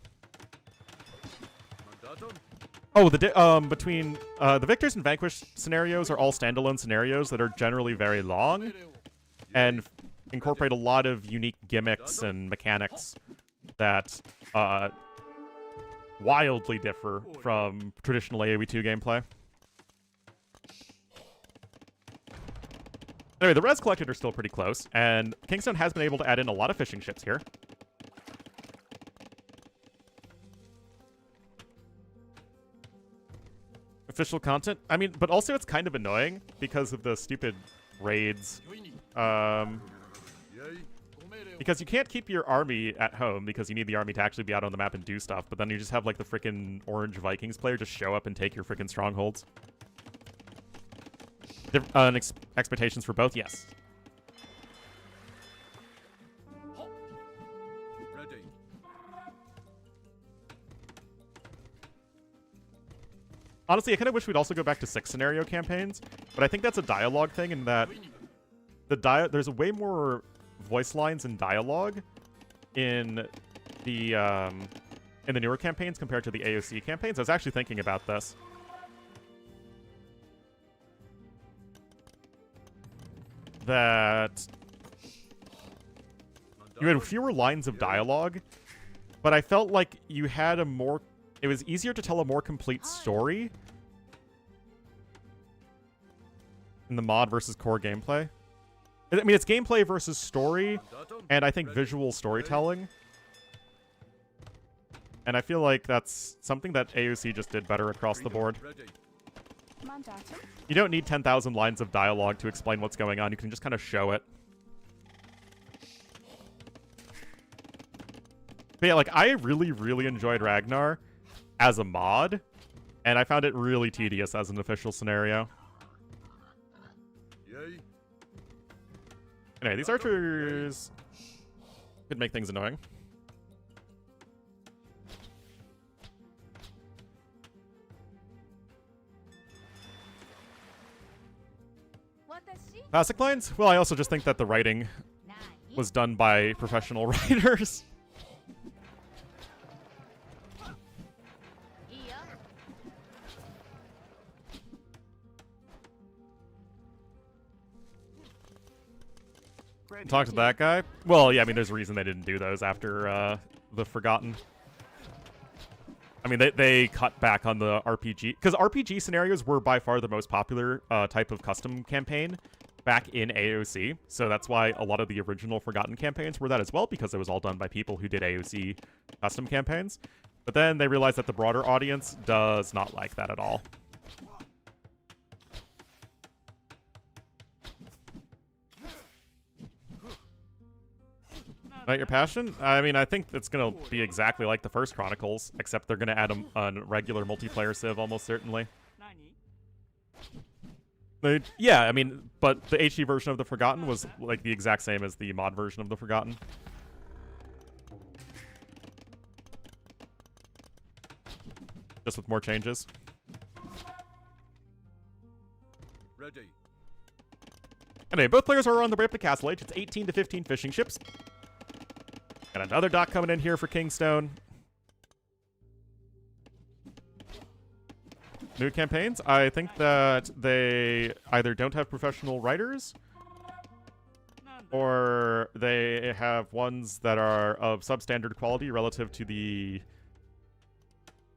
Oh, between the Victors and Vanquished scenarios are all standalone scenarios that are generally very long and incorporate a lot of unique gimmicks and mechanics that wildly differ from traditional AoE 2 gameplay. Anyway, the res collected are still pretty close, and Kingstone has been able to add in a lot of fishing ships here. Official content? I mean, but also it's kind of annoying because of the stupid raids. Because you can't keep your army at home because you need the army to actually be out on the map and do stuff, but then you just have like the frickin' Orange Vikings player just show up and take your frickin' strongholds. Expectations for both? Yes. Honestly, I kind of wish we'd also go back to 6 scenario campaigns, but I think that's a dialogue thing in that there's a way more voice lines and dialogue in the newer campaigns compared to the AOC campaigns. I was actually thinking about this. That you had fewer lines of dialogue, but I felt like you had it was easier to tell a more complete story in the mod versus core gameplay. I mean, it's gameplay versus story, and I think visual storytelling. And I feel like that's something that AOC just did better across the board. You don't need 10,000 lines of dialogue to explain what's going on. You can just kind of show it. But yeah, like, I really, really enjoyed Ragnar as a mod, and I found it really tedious as an official scenario. Anyway, these archers could make things annoying. Classic lines? Well, I also just think that the writing was done by professional writers. Talk to that guy? Well, yeah, I mean, there's a reason they didn't do those after the Forgotten. I mean, they cut back on the RPG. Because RPG scenarios were by far the most popular type of custom campaign back in AOC. So that's why a lot of the original Forgotten campaigns were that as well, because it was all done by people who did AOC custom campaigns. But then they realized that the broader audience does not like that at all. Not your passion? I mean, I think it's going to be exactly like the first Chronicles, except they're going to add a regular multiplayer civ almost certainly. Yeah, I mean, but the HD version of the Forgotten was like the exact same as the mod version of the Forgotten. Just with more changes. Ready. Anyway, both players are on the way up to Castle Age. It's 18 to 15 fishing ships. Got another dock coming in here for Kingstone. New campaigns? I think that they either don't have professional writers, or they have ones that are of substandard quality relative to the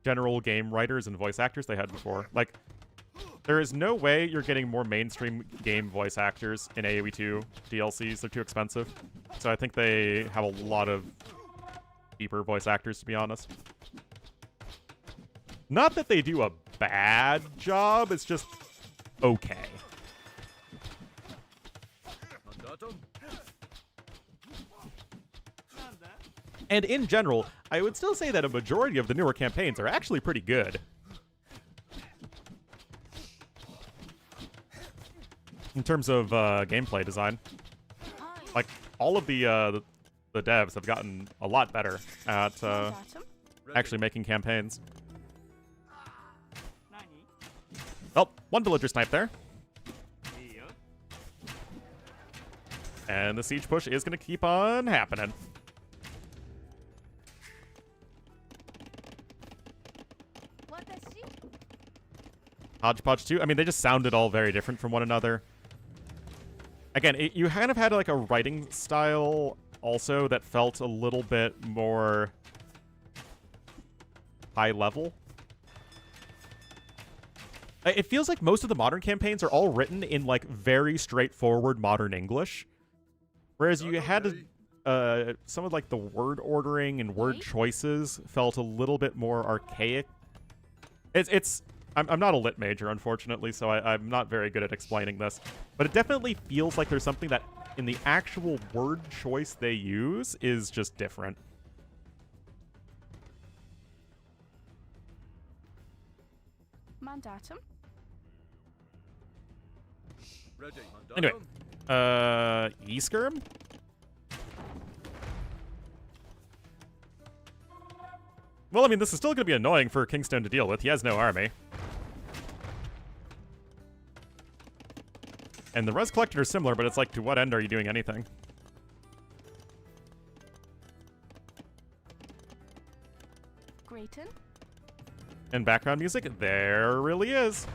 general game writers and voice actors they had before. Like, there is no way you're getting more mainstream game voice actors in AoE 2 DLCs. They're too expensive. So I think they have a lot of cheaper voice actors, to be honest. Not that they do a bad job, it's just okay. And in general, I would still say that a majority of the newer campaigns are actually pretty good. in terms of gameplay design. Like, all of the devs have gotten a lot better at actually making campaigns. Oh, one villager snipe there. And the siege push is going to keep on happening. Hodgepodge 2. I mean, they just sounded all very different from one another. Again, you kind of had like a writing style also that felt a little bit more high level. It feels like most of the modern campaigns are all written in like very straightforward modern English. Whereas you had some of like the word ordering and word choices felt a little bit more archaic. I'm not a lit major, unfortunately, so I'm not very good at explaining this. But it definitely feels like there's something that in the actual word choice they use is just different. Mandatum. Ready. Anyway, E-Skirm? Well, I mean, this is still going to be annoying for Kingstone to deal with. He has no army. And the Res Collector is similar, but it's like, to what end are you doing anything? Grayton. And background music, there really is.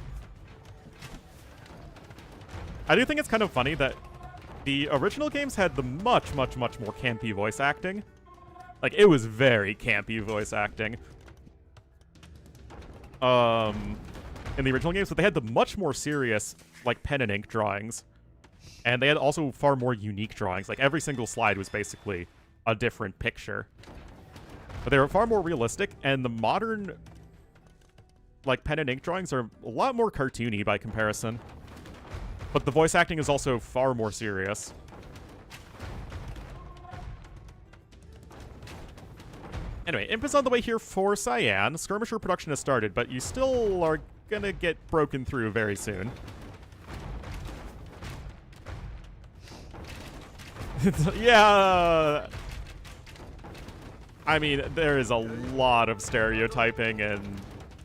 I do think it's kind of funny that the original games had the much, much, much more campy voice acting. Like, it was very campy voice acting. In the original games, but they had the much more serious, like, pen and ink drawings. And they had also far more unique drawings. Like, every single slide was basically a different picture. But they were far more realistic, and the modern, like, pen and ink drawings are a lot more cartoony by comparison. But the voice acting is also far more serious. Anyway, Imp is on the way here for Cyan. Skirmisher production has started, but you still are gonna get broken through very soon. Yeah! I mean, there is a lot of stereotyping and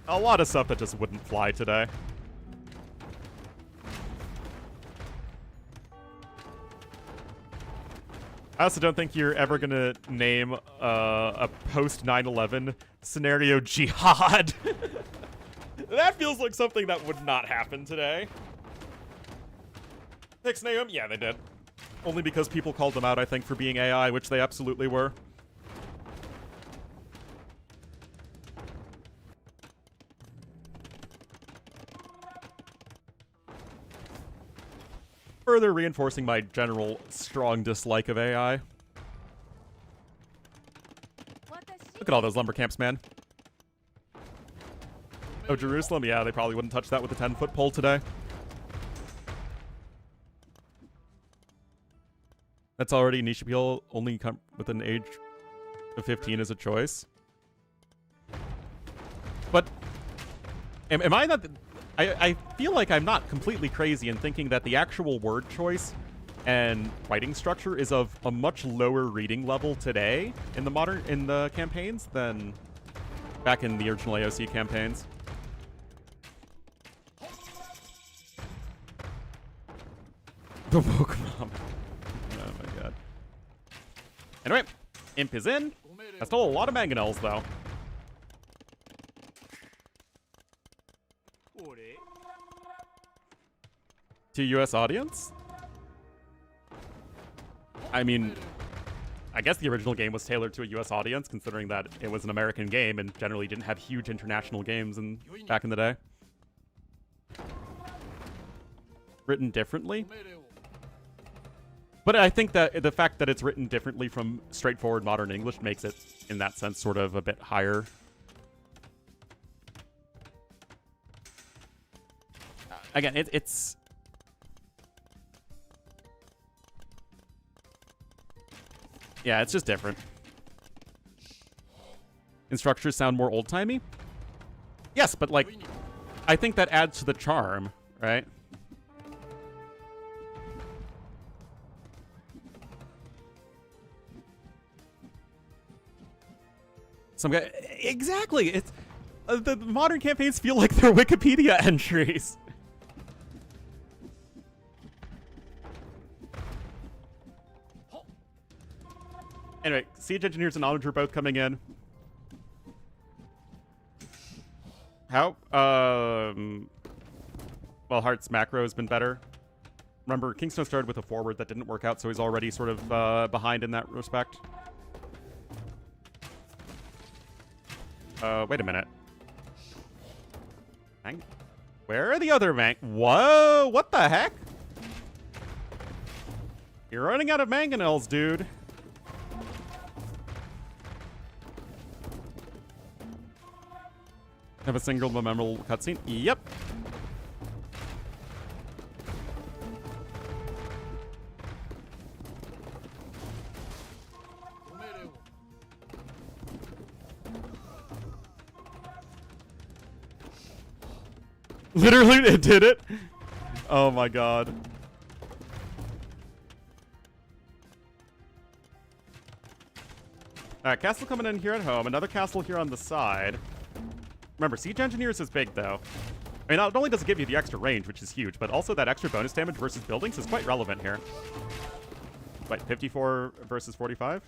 a lot of stuff that just wouldn't fly today. I also don't think you're ever going to name a post-9/11 scenario jihad. That feels like something that would not happen today. Ixnayum? Yeah, they did. Only because people called them out, I think, for being AI, which they absolutely were. Further reinforcing my general strong dislike of AI. Look at all those lumber camps, man. Oh, Jerusalem? Yeah, they probably wouldn't touch that with a 10-foot pole today. That's already niche appeal, only come with an age of 15 as a choice. But am I not... I feel like I'm not completely crazy in thinking that the actual word choice and writing structure is of a much lower reading level today in the campaigns than back in the original AOC campaigns. The Pokemon. Oh my god. Anyway, Imp is in. That's still a lot of mangonels though. To US audience? I mean, I guess the original game was tailored to a US audience, considering that it was an American game and generally didn't have huge international games back in the day. Written differently? But I think that the fact that it's written differently from straightforward modern English makes it, in that sense, sort of a bit higher. Again, it's... Yeah, it's just different. And structures sound more old-timey? Yes, but, like, I think that adds to the charm, right? Some guy. Exactly. It's the modern campaigns feel like they're Wikipedia entries. Anyway, siege engineers and onager both coming in. How? Well, Heartt's macro has been better. Remember, Kingstone started with a forward that didn't work out, so he's already sort of behind in that respect. Wait a minute. Where are the other Whoa, what the heck? You're running out of mangonels, dude. Have a single memorable cutscene? Yep. Literally, it did it. Oh my god. Alright, castle coming in here at home. Another castle here on the side. Remember, Siege Engineers is big, though. I mean, not only does it give you the extra range, which is huge, but also that extra bonus damage versus buildings is quite relevant here. Wait, 54 versus 45?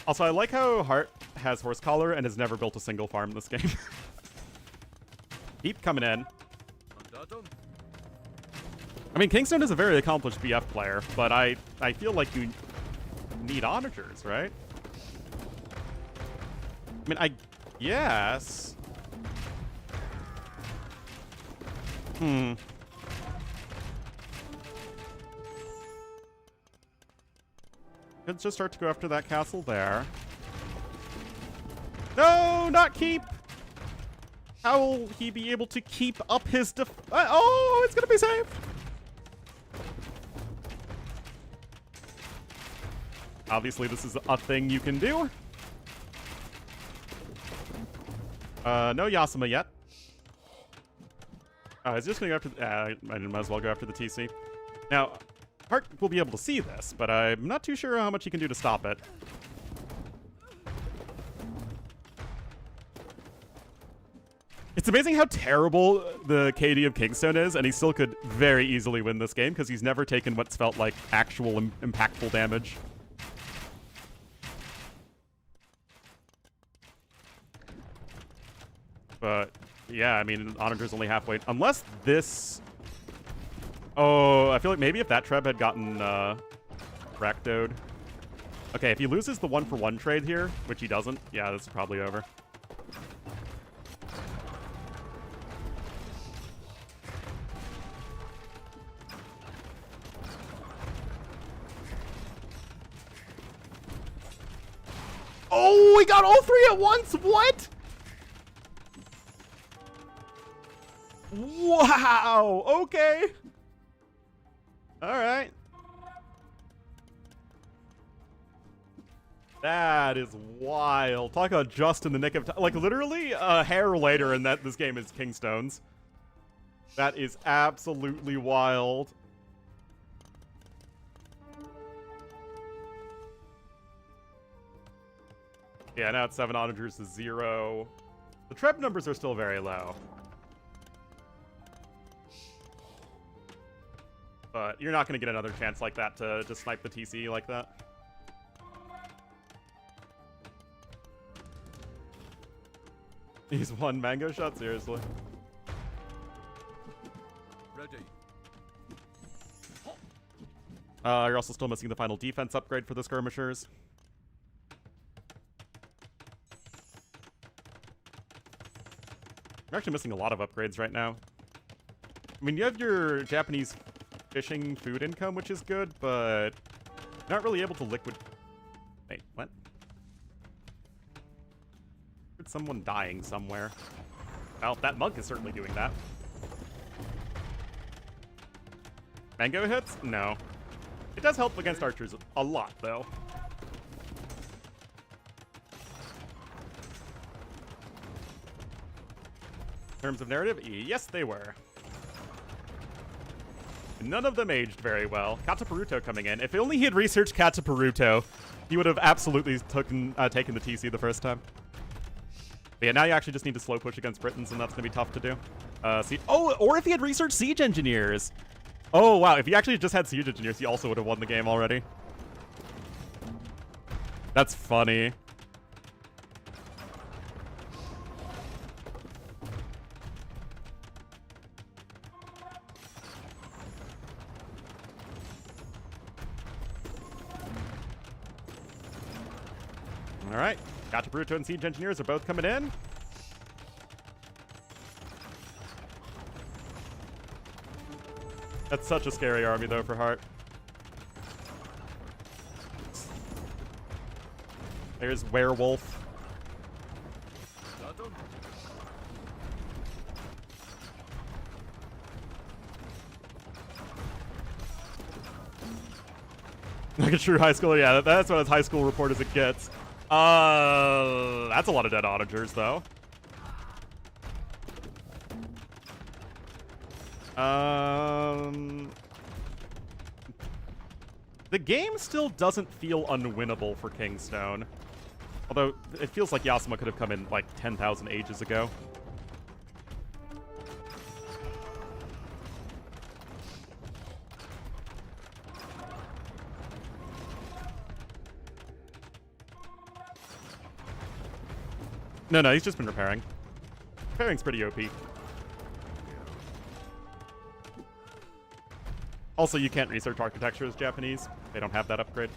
Also, I like how Heartt has Horse Collar and has never built a single farm in this game. Keep coming in. Mandatum. I mean, Kingstone is a very accomplished BF player, but I feel like you need onagers, right? I mean, I guess. Could just start to go after that castle there. No, not keep! How will he be able to keep up his oh, it's gonna be saved! Obviously, this is a thing you can do. No Yasuma yet. He's just gonna go after I might as well go after the TC. Now, Heartt will be able to see this, but I'm not too sure how much he can do to stop it. It's amazing how terrible the KD of Kingstone is, and he still could very easily win this game because he's never taken what's felt like actual impactful damage. But, yeah, I mean, Onager's only halfway. Unless this... Oh, I feel like maybe if that Treb had gotten Rakdoed. Okay, if he loses the 1-for-1 trade here, which he doesn't, yeah, this is probably over. Oh, we got all three at once! What? Wow! Okay. Alright. That is wild. Talk about just in the nick of time. Like, literally a hair later in this game is Kingstone's. That is absolutely wild. Yeah, now it's 7 onagers to 0. The Treb numbers are still very low. But you're not going to get another chance like that to snipe the TC like that. He's one mango shot, seriously. Ready. You're also still missing the final defense upgrade for the skirmishers. You're actually missing a lot of upgrades right now. I mean, you have your Japanese fishing food income, which is good, but you're not really able to liquid... Wait, what? Heard someone dying somewhere. Well, that monk is certainly doing that. Mango hits? No. It does help against archers a lot, though. terms of narrative, yes, they were. None of them aged very well. Kataparuto coming in. If only he had researched Kataparuto, he would have absolutely taken the TC the first time. But yeah, now you actually just need to slow push against Britons, and that's going to be tough to do. Or if he had researched Siege Engineers. Oh, wow. If he actually just had Siege Engineers, he also would have won the game already. That's funny. All right, Kataparuto and Siege Engineers are both coming in. That's such a scary army, though, for Hearttt. There's Werewolf. Datum. Like a true high schooler, yeah, that's what as high school report as it gets. That's a lot of dead onagers, though. The game still doesn't feel unwinnable for Kingstone. Although, it feels like Yasuma could have come in like 10,000 ages ago. No, he's just been repairing. Repairing's pretty OP. Also, you can't research architecture as Japanese. They don't have that upgrade.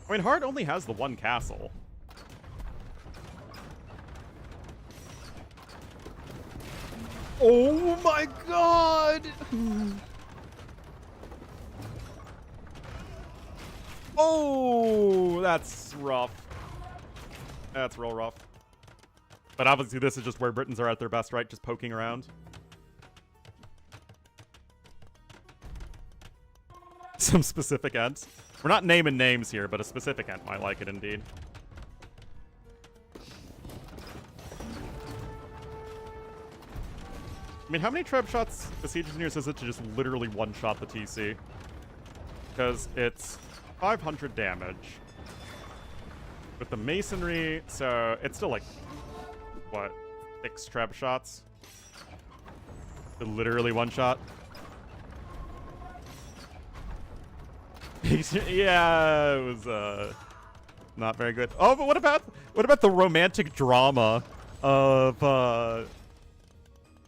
I mean, Hearttt only has the one castle. Oh my god! Oh, that's rough. That's real rough. But obviously this is just where Britons are at their best, right? Just poking around. Some specific ents. We're not naming names here, but a specific ent might like it indeed. I mean, how many treb shots the Siege Engineers is it to just literally one-shot the TC? Because it's 500 damage. With the Masonry, so it's still like, what, 6 treb shots? Literally one shot. Yeah, it was not very good. Oh, but what about the romantic drama of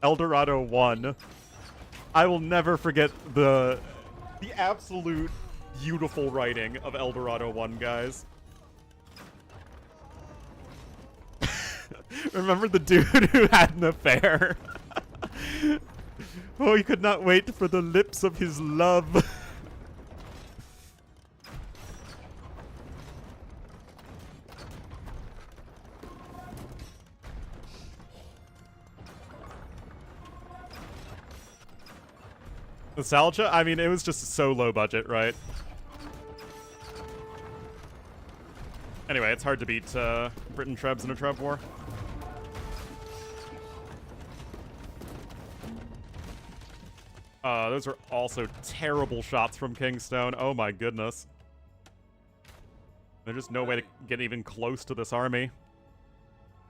Eldorado 1? I will never forget the absolute beautiful writing of Eldorado 1, guys. Remember the dude who had an affair? Oh, he could not wait for the lips of his love. Nostalgia? I mean, it was just so low budget, right? Anyway, it's hard to beat Britain Trebs in a Treb war. Those are also terrible shots from Kingstone. Oh my goodness. There's just no way to get even close to this army.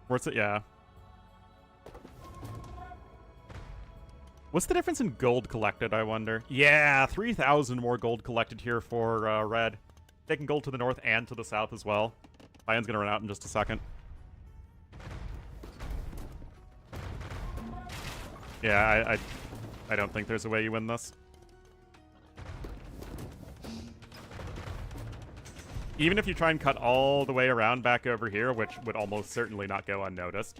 Where's it? Yeah. What's the difference in gold collected, I wonder? Yeah, 3,000 more gold collected here for red. Taking gold to the north and to the south as well. Lion's gonna run out in just a second. Yeah, I don't think there's a way you win this. Even if you try and cut all the way around back over here, which would almost certainly not go unnoticed.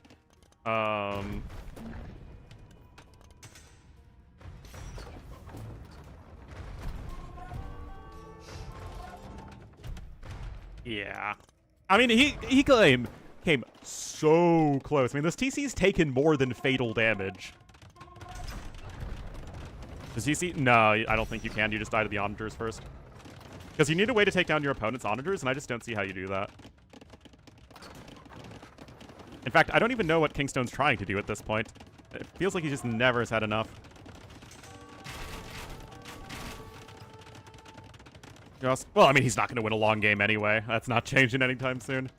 Yeah. I mean, he came so close. I mean, this TC's taken more than fatal damage. Does TC? No, I don't think you can. You just die to the onagers first. Because you need a way to take down your opponent's onagers, and I just don't see how you do that. In fact, I don't even know what Kingstone's trying to do at this point. It feels like he just never has had enough. Well, I mean, he's not going to win a long game anyway. That's not changing anytime soon.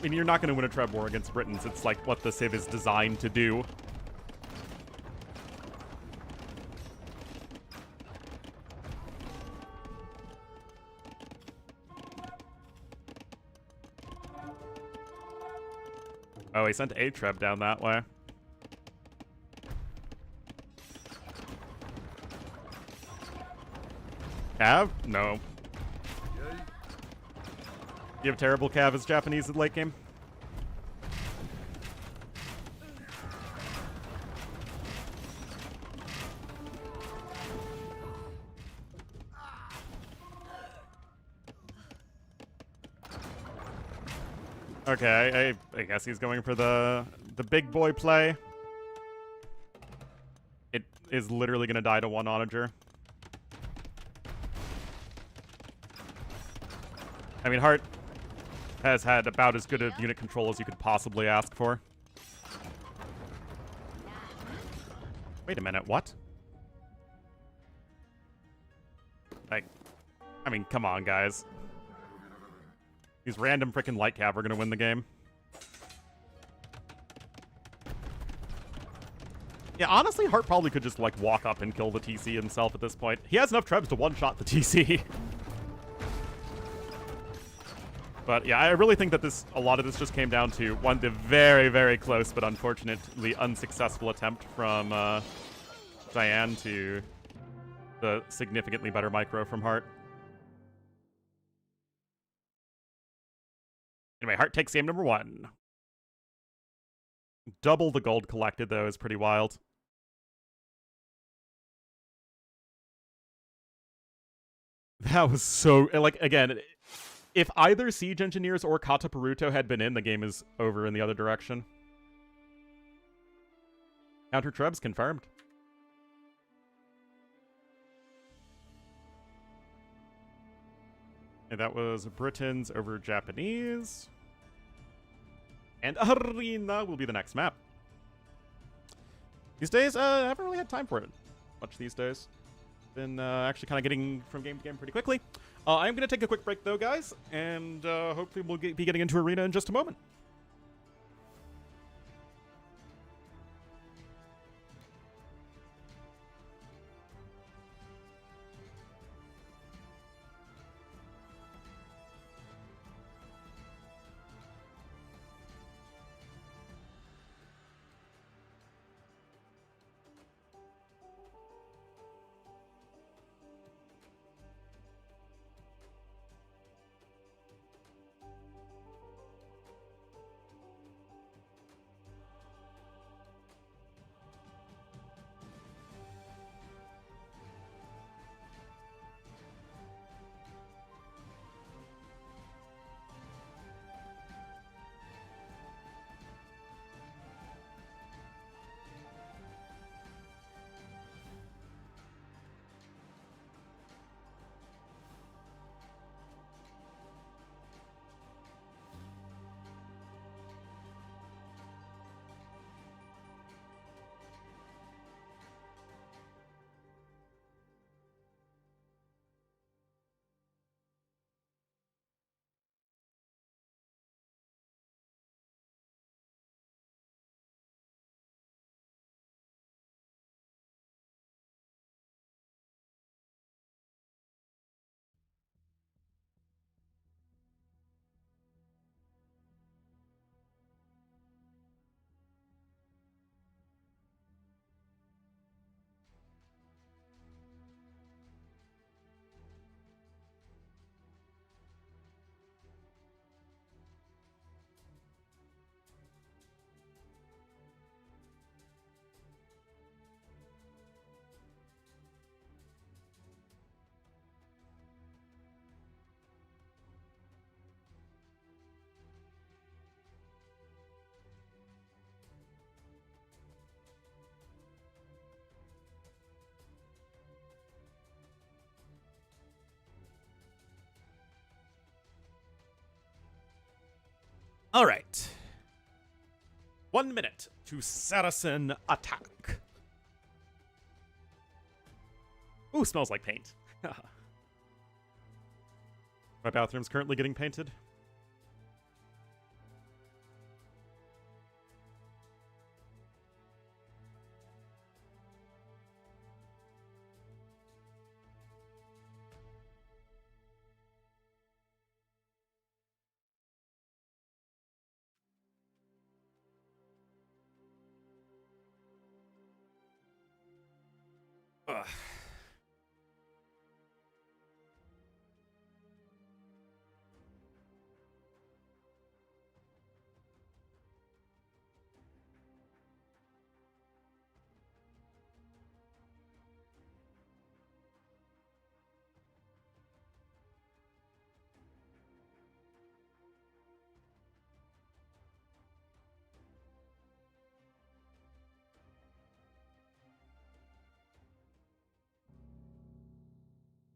You're not going to win a Treb war against Britons. It's like what the Civ is designed to do. Oh, he sent a Treb down that way. Cav? No. Yay. You have terrible Cav as Japanese in late game? Okay, I guess he's going for the big boy play. It is literally going to die to one onager. I mean, Hearttt has had about as good a unit control as you could possibly ask for. Wait a minute, what? Like, I mean, come on, guys. These random frickin' light cav are gonna win the game. Yeah, honestly, Hearttt probably could just, like, walk up and kill the TC himself at this point. He has enough trebs to one-shot the TC. But, yeah, I really think that a lot of this just came down to, one, the very, very close but unfortunately unsuccessful attempt from Diane to the significantly better micro from Hearttt. Anyway, Hearttt takes game number 1. Double the gold collected, though, is pretty wild. That was so... Like, again, if either Siege Engineers or Kata Peruto had been in, the game is over in the other direction. Counter Trebs confirmed. And that was Britons over Japanese. And Arena will be the next map. These days, I haven't really had time for it much these days. Been actually kind of getting from game to game pretty quickly. I'm going to take a quick break, though, guys, and hopefully we'll be getting into Arena in just a moment. All right. 1 minute to Saracen attack. Ooh, smells like paint. My bathroom's currently getting painted. Ugh.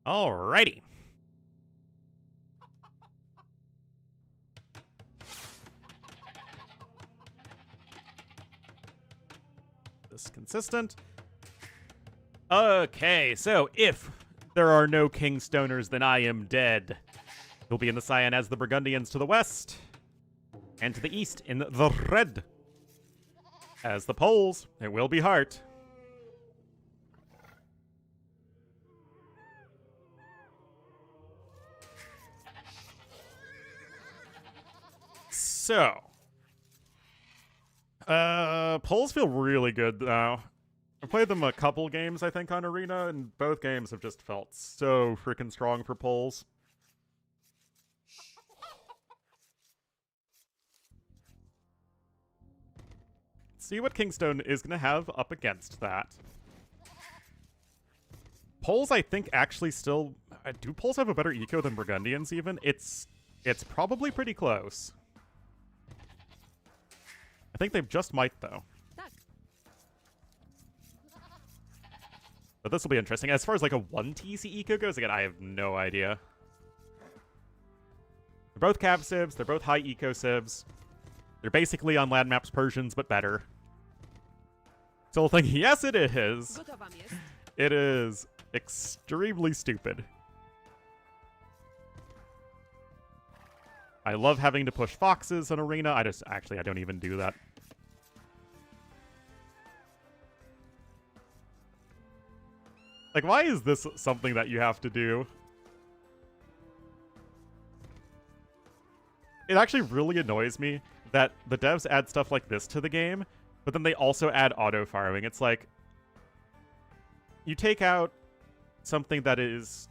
Alrighty. This is consistent. Okay, so if there are no Kingstoners, then I am dead. You'll be in the cyan as the Burgundians to the west, and to the east in the red. As the Poles, it will be Hearttt. So, Poles feel really good though. I played them a couple games, I think, on Arena, and both games have just felt so freaking strong for Poles. See what Kingstone is going to have up against that. Poles, I think, actually still... do Poles have a better eco than Burgundians, even? It's probably pretty close. I think they just might, though. But this will be interesting. As far as, like, a 1 TC eco goes, again, I have no idea. They're both cav civs. They're both high eco civs. They're basically on land maps Persians, but better. Still think, yes, it is. It is extremely stupid. I love having to push foxes in Arena. I don't even do that. Like, why is this something that you have to do? It actually really annoys me that the devs add stuff like this to the game, but then they also add auto-firing. It's like, you take out something that is,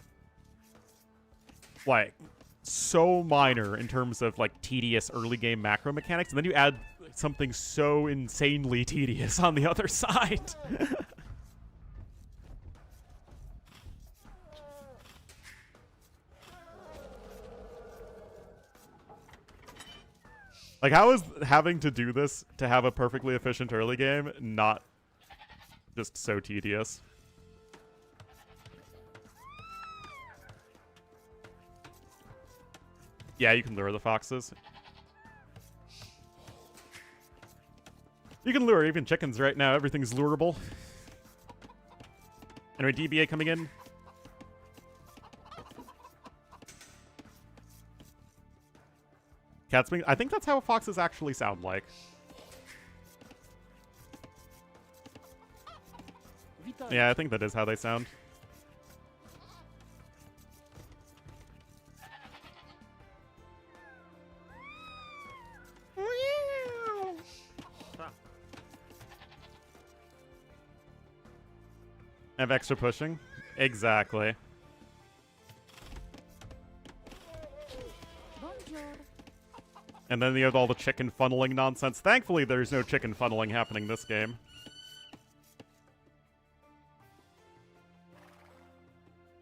like, so minor in terms of, like, tedious early game macro mechanics, and then you add something so insanely tedious on the other side. Like, how is having to do this to have a perfectly efficient early game not just so tedious? Yeah, you can lure the foxes. You can lure even chickens right now. Everything's lureable. Anyway, DBA coming in. Cats being... I think that's how foxes actually sound like. Yeah, I think that is how they sound. Have extra pushing? Exactly. And then you have all the chicken funneling nonsense. Thankfully, there's no chicken funneling happening this game.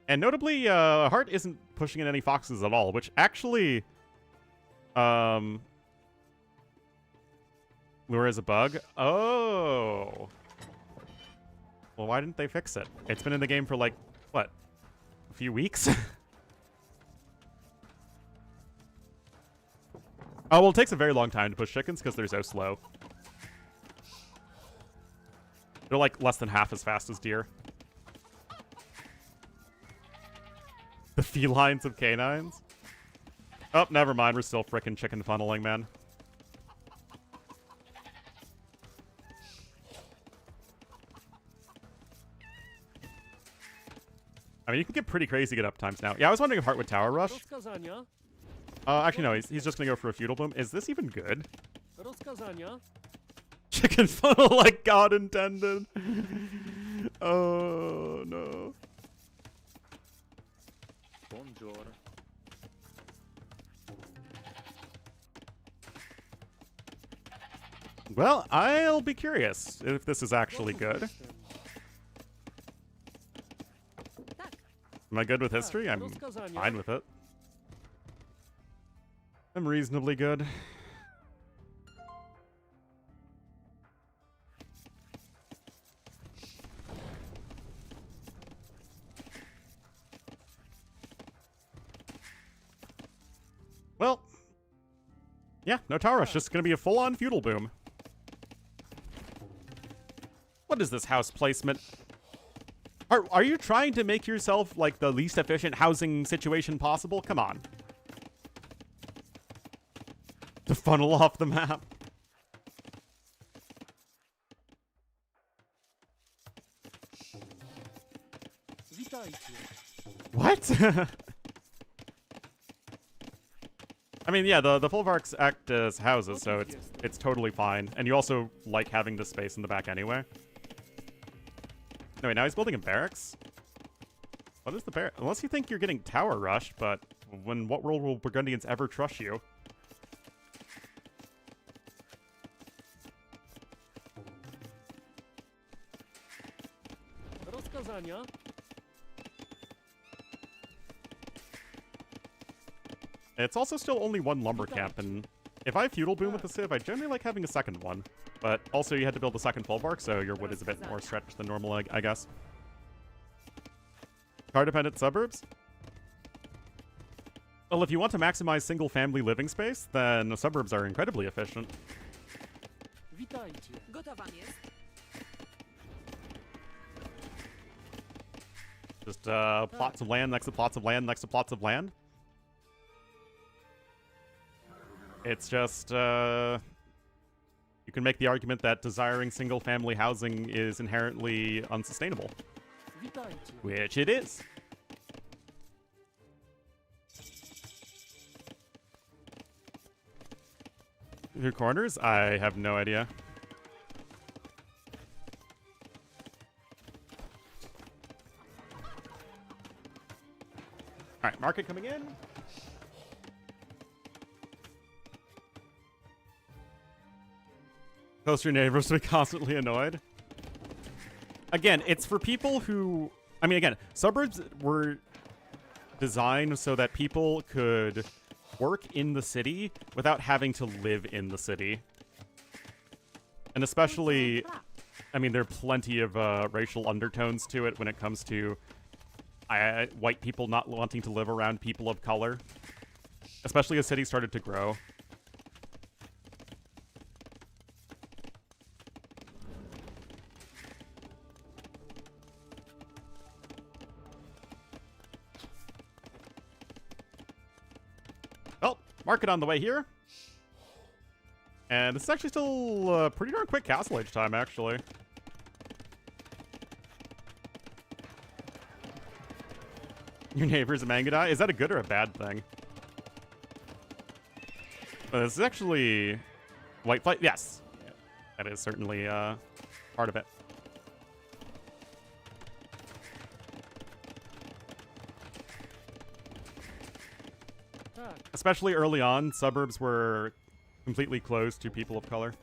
And notably, Hearttt isn't pushing in any foxes at all, which actually... lure is a bug? Oh. Well, why didn't they fix it? It's been in the game for, like, what? A few weeks? Oh, well, it takes a very long time to push chickens because they're so slow. They're like less than half as fast as deer. The felines of canines? Oh, never mind. We're still frickin' chicken funneling, man. I mean, you can get pretty crazy get up times now. Yeah, I was wondering if Hearttt would tower rush. Actually, no. He's just gonna go for a feudal boom. Is this even good? Chicken funnel like God intended. Oh, no. Bonjour. Well, I'll be curious if this is actually good. Am I good with history? I'm fine with it. I'm reasonably good. Well, yeah, no tower rush. Just gonna be a full-on feudal boom. What is this house placement? Are you trying to make yourself like the least efficient housing situation possible? Come on. To funnel off the map. What? I mean, yeah, the Folvarks act as houses, so it's totally fine. And you also like having the space in the back anyway. No, wait, now he's building a barracks? What is the barracks? Unless you think you're getting tower rushed, but when what world will Burgundians ever trust you? It's also still only one lumber camp, and if I feudal boom with the Civ, I generally like having a second one. But also you had to build a second Folvark, so your wood is a bit more stretched than normal, I guess. Car-dependent suburbs? Well, if you want to maximize single-family living space, then the suburbs are incredibly efficient. Just plots of land next to plots of land next to plots of land. It's just, you can make the argument that desiring single-family housing is inherently unsustainable. Which it is. Your corners? I have no idea. Alright, market coming in. Post your neighbors to be constantly annoyed. Again, it's for people who... I mean, again, suburbs were designed so that people could work in the city without having to live in the city. And especially... I mean, there are plenty of racial undertones to it when it comes to white people not wanting to live around people of color. Especially as cities started to grow. Well, market on the way here. And this is actually still pretty darn quick castle age time, actually. Your neighbor's a Mangadai? Is that a good or a bad thing? This is actually... White flight? Yes. Yeah, that is certainly part of it. Especially early on, suburbs were completely closed to people of color.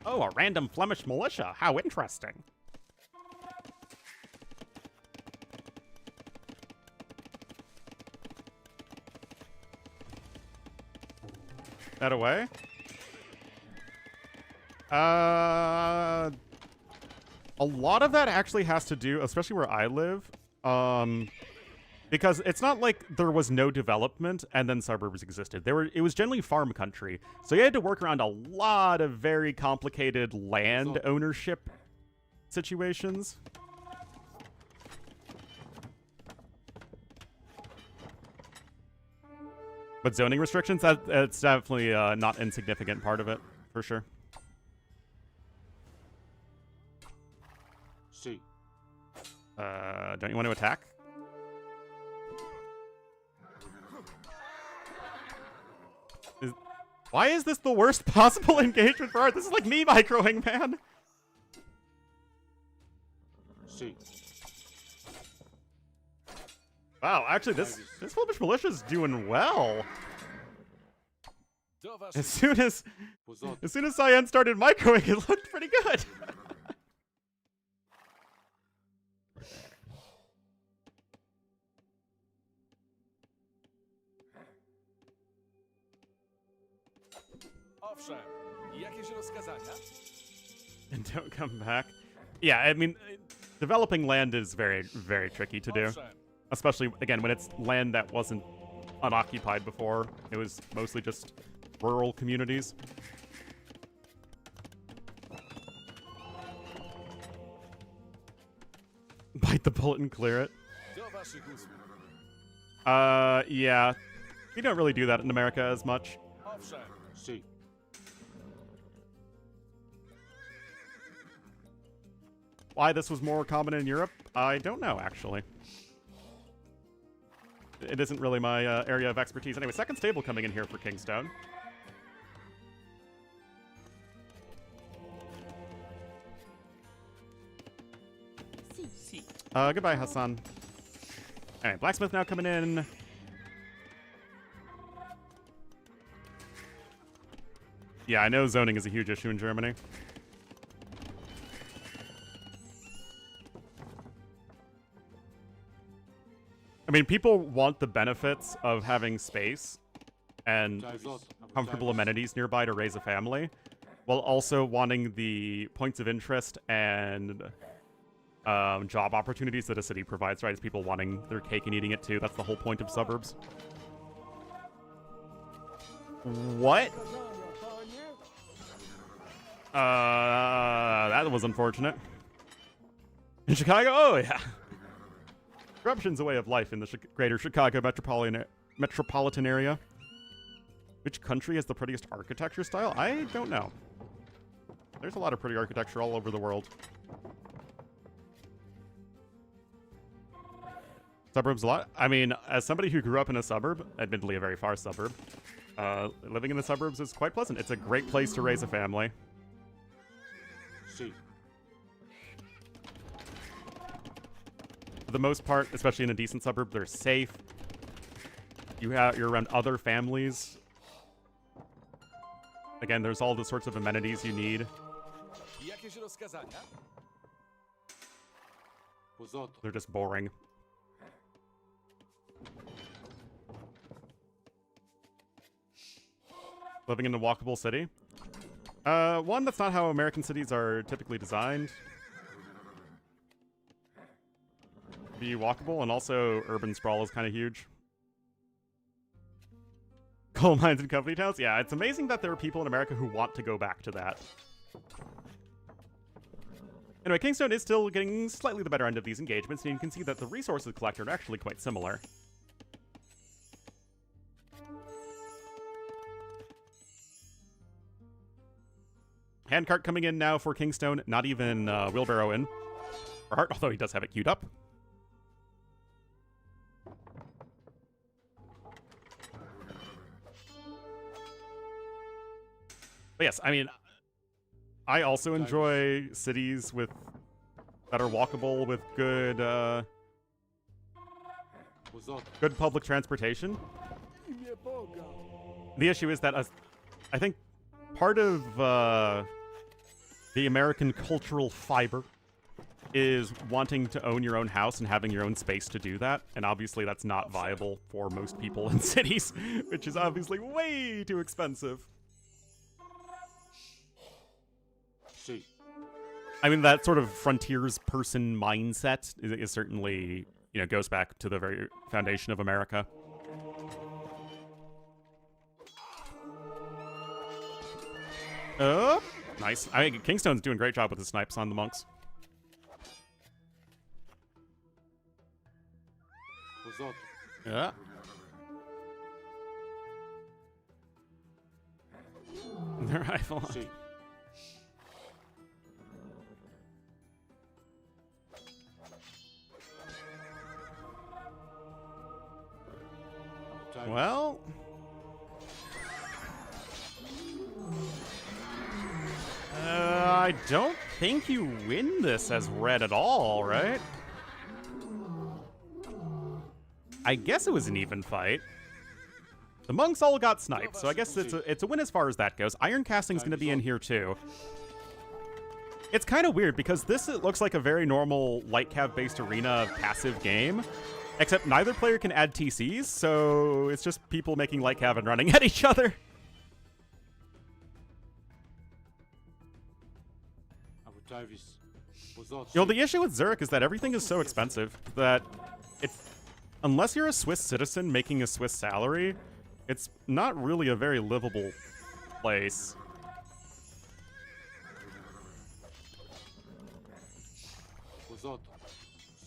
Oh, a random Flemish militia. How interesting. That away? A lot of that actually has to do, especially where I live, Because it's not like there was no development and then suburbs existed. It was generally farm country. So you had to work around a lot of very complicated land ownership situations. But zoning restrictions, that's definitely a not insignificant part of it, for sure. See. Don't you want to attack? Why is this the worst possible engagement for art? This is like me microing, man. See. Wow, actually, this Flemish militia's doing well. Do As soon as Pozot. Cyan started microing, it looked pretty good. Owszem. Jakieś rozkazania? And don't come back. Yeah, I mean, developing land is very, very tricky to do. Owszem. Especially, again, when it's land that wasn't unoccupied before. It was mostly just rural communities. Bite the bullet and clear it. Do waszych usług. Yeah. We don't really do that in America as much. Owszem. See. Why this was more common in Europe, I don't know, actually. It isn't really my area of expertise. Anyway, second stable coming in here for Kingstone. Goodbye, Hassan. Alright, blacksmith now coming in. Yeah, I know zoning is a huge issue in Germany. I mean, people want the benefits of having space and comfortable amenities nearby to raise a family, while also wanting the points of interest and job opportunities that a city provides, right? It's people wanting their cake and eating it too. That's the whole point of suburbs. What? That was unfortunate. In Chicago? Oh, yeah. Corruption's a way of life in the greater Chicago metropolitan area. Which country has the prettiest architecture style? I don't know. There's a lot of pretty architecture all over the world. Suburbs a lot? I mean, as somebody who grew up in a suburb, admittedly a very far suburb, living in the suburbs is quite pleasant. It's a great place to raise a family. See. For the most part, especially in a decent suburb, they're safe. You're around other families. Again, there's all the sorts of amenities you need. Jakieś rozkazania? Pozot. They're just boring. Living in a walkable city? One, that's not how American cities are typically designed. Be walkable, and also urban sprawl is kind of huge. Coal mines and company towns? Yeah, it's amazing that there are people in America who want to go back to that. Anyway, Kingstone is still getting slightly the better end of these engagements, and you can see that the resources collected are actually quite similar. Handcart coming in now for Kingstone, not even wheelbarrow in. For Hearttt, although he does have it queued up. But yes, I mean, I also enjoy cities that are walkable with good good public transportation. The issue is that I think part of the American cultural fiber is wanting to own your own house and having your own space to do that. And obviously that's not viable for most people in cities, which is obviously way too expensive. I mean, that sort of frontiers person mindset is certainly, you know, goes back to the very foundation of America. Nice. I think Kingstone's doing a great job with his snipes on the monks. Os outros. Yeah. The rifle. Sim. Time. Well, I don't think you win this as red at all, right? I guess it was an even fight. The monks all got sniped, so I guess it's a win as far as that goes. Iron Casting's going to be in here too. It's kind of weird because it looks like a very normal light cav based arena passive game, except neither player can add TCs, so it's just people making light cav and running at each other. Abu-Tavis. Os outros. You know, the issue with Zurich is that everything is so expensive that unless you're a Swiss citizen making a Swiss salary, it's not really a very livable place. Os outros.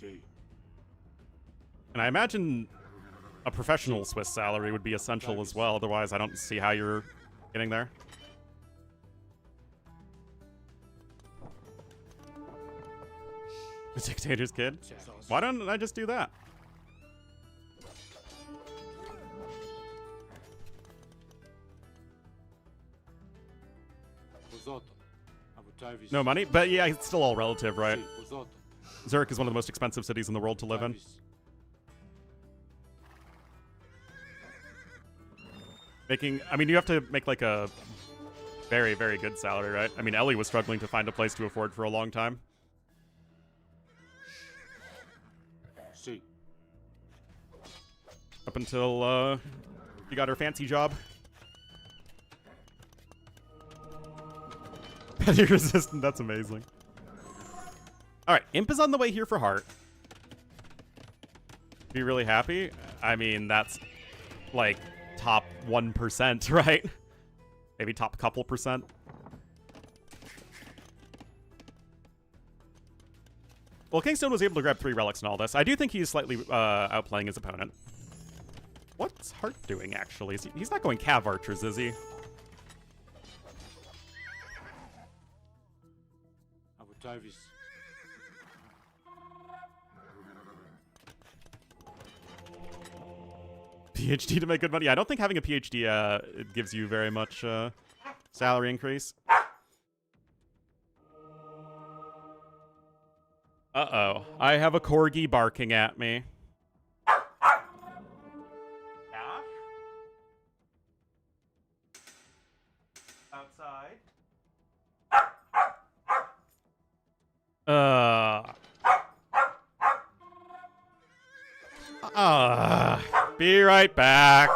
Sim. And I imagine a professional Swiss salary would be essential as well, otherwise I don't see how you're getting there. The dictator's kid? Why don't I just do that? Os outros. Abu-Tavis. No money? But yeah, it's still all relative, right? Sim. Os outros. Zurich is one of the most expensive cities in the world to live in. Tavis. I mean, you have to make like a very, very good salary, right? I mean, Ellie was struggling to find a place to afford for a long time. Sim. Up until, she got her fancy job. Petty resistant, that's amazing. Alright, Imp is on the way here for Heartt. Be really happy? I mean, that's like top 1%, right? Maybe top couple percent. Well, Kingstone was able to grab 3 relics and all this. I do think he's slightly outplaying his opponent. What's Heartt doing, actually? He's not going Cav Archers, is he? Abu-Tavis. PhD to make good money. I don't think having a PhD it gives you very much salary increase. Uh-oh. I have a Corgi barking at me. Outside. Be right back.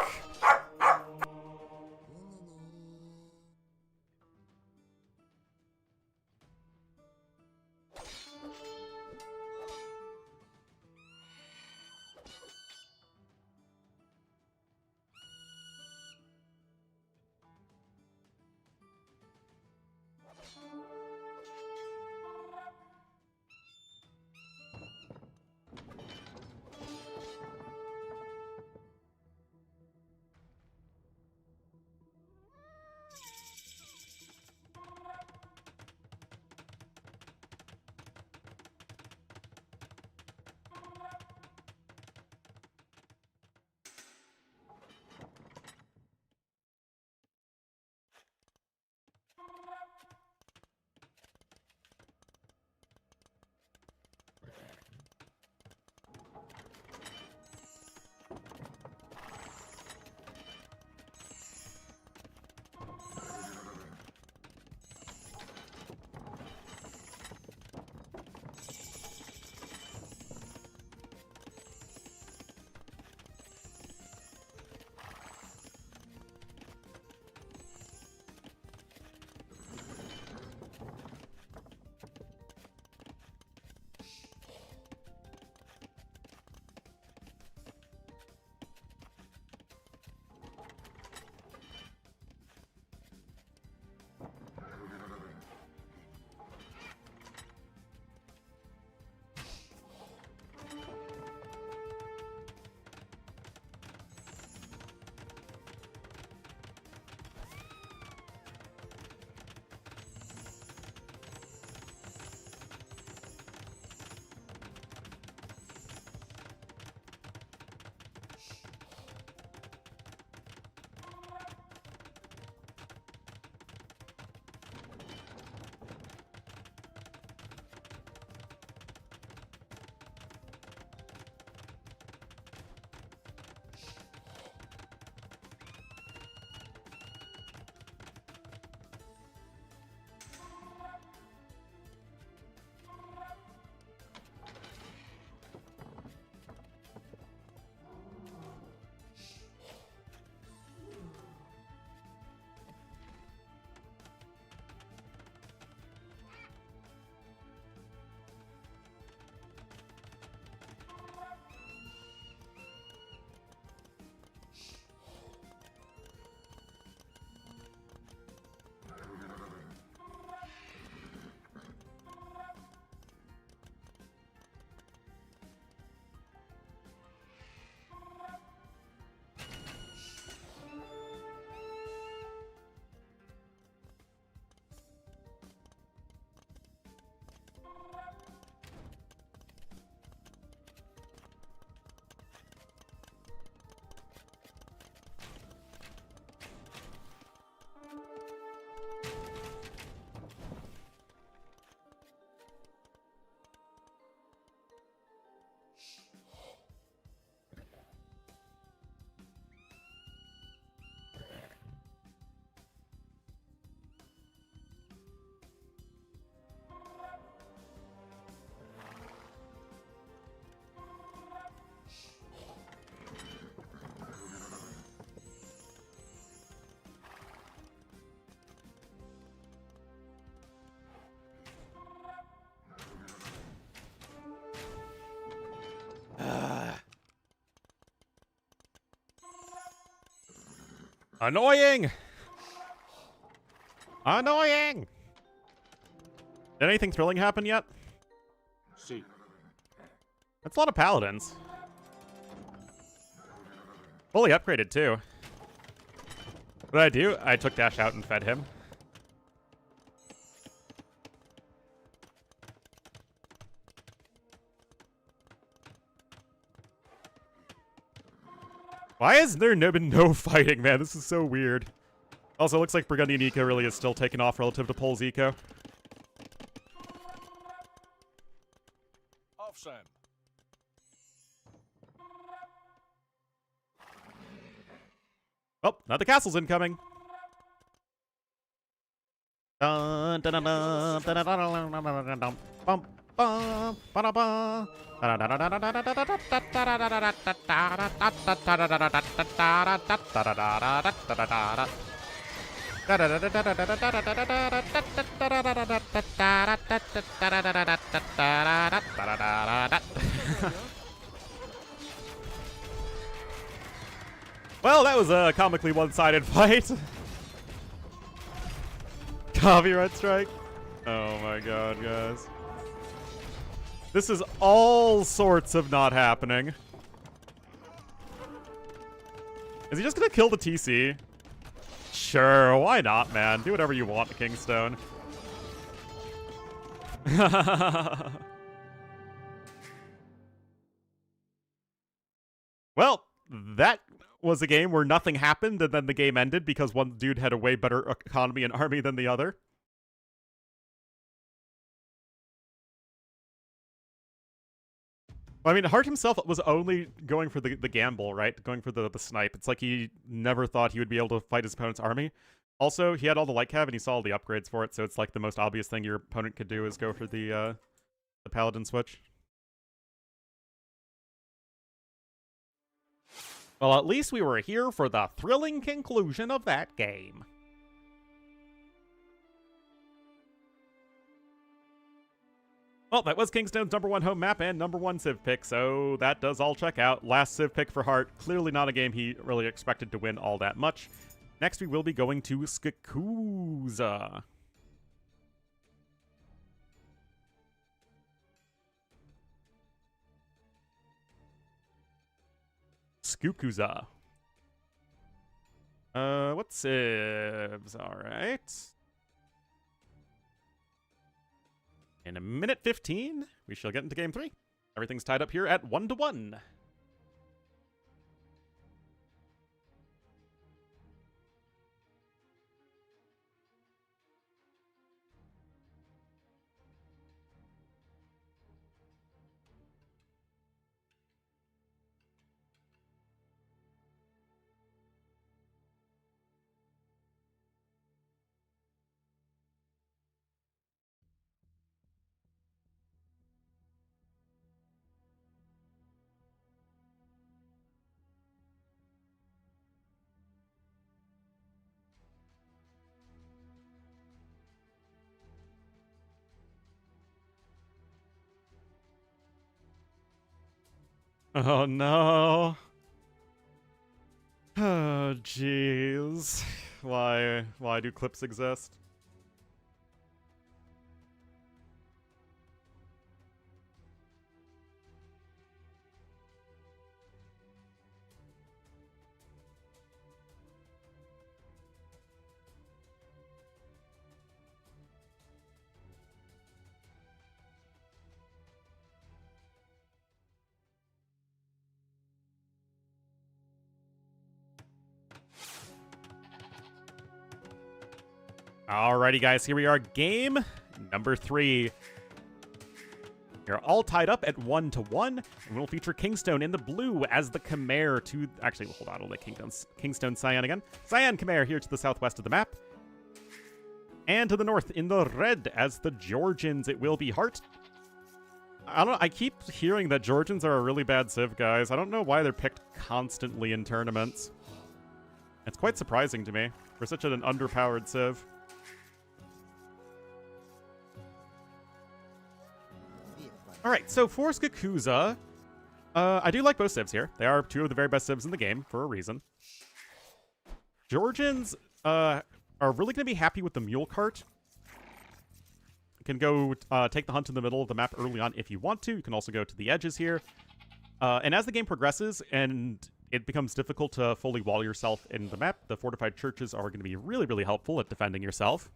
Annoying! Annoying! Did anything thrilling happen yet? See. That's a lot of paladins. Fully upgraded, too. What did I do? I took Dash out and fed him. Why has there been no fighting, man? This is so weird. Also, it looks like Burgundian Eco really is still taking off relative to Pole's Eco. Owszem. Oh, now the castle's incoming. Dun, dun, dun, dun, dun, dun, dun, dun, dun, dun, dun, bum, bum, ba-da-ba. Well, that was a comically one-sided fight. Copyright strike. Oh my god, guys. This is all sorts of not happening. Is he just gonna kill the TC? Sure, why not, man? Do whatever you want, Kingstone. Well, that was a game where nothing happened and then the game ended because one dude had a way better economy and army than the other. I mean, Hearttt himself was only going for the gamble, right? Going for the snipe. It's like he never thought he would be able to fight his opponent's army. Also, he had all the light cav and he saw all the upgrades for it, so it's like the most obvious thing your opponent could do is go for the paladin switch. Well, at least we were here for the thrilling conclusion of that game. Well, that was Kingstone's #1 home map and #1 Civ pick, so that does all check out. Last Civ pick for Hearttt. Clearly not a game he really expected to win all that much. Next, we will be going to Skakuza. Skukuza. What civs? Alright. In a minute 15, we shall get into game 3. Everything's tied up here at 1-1. Oh no. Oh jeez. Why do clips exist? Alrighty, guys, here we are. Game number 3. You're all tied up at 1-1, and we'll feature Kingstone in the blue as the Khmer to... Actually, hold on, we'll let Kingstone Cyan again. Cyan Khmer here to the southwest of the map. And to the north in the red as the Georgians, it will be Hearttt. I don't know, I keep hearing that Georgians are a really bad civ, guys. I don't know why they're picked constantly in tournaments. It's quite surprising to me for such an underpowered civ. Alright, so for Skakuza, I do like both civs here. They are two of the very best civs in the game, for a reason. Georgians are really going to be happy with the mule cart. You can go take the hunt in the middle of the map early on if you want to. You can also go to the edges here. And as the game progresses and it becomes difficult to fully wall yourself in the map, the fortified churches are going to be really, really helpful at defending yourself.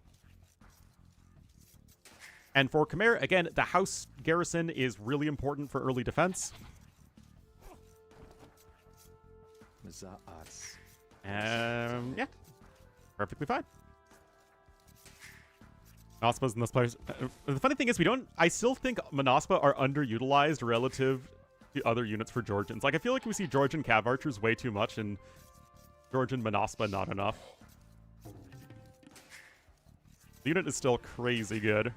And for Khmer, again, the house garrison is really important for early defense. Yeah, perfectly fine. Manaspas and those players. The funny thing is, I still think Manaspa are underutilized relative to other units for Georgians. Like, I feel like we see Georgian cav archers way too much and Georgian Manaspa not enough. The unit is still crazy good.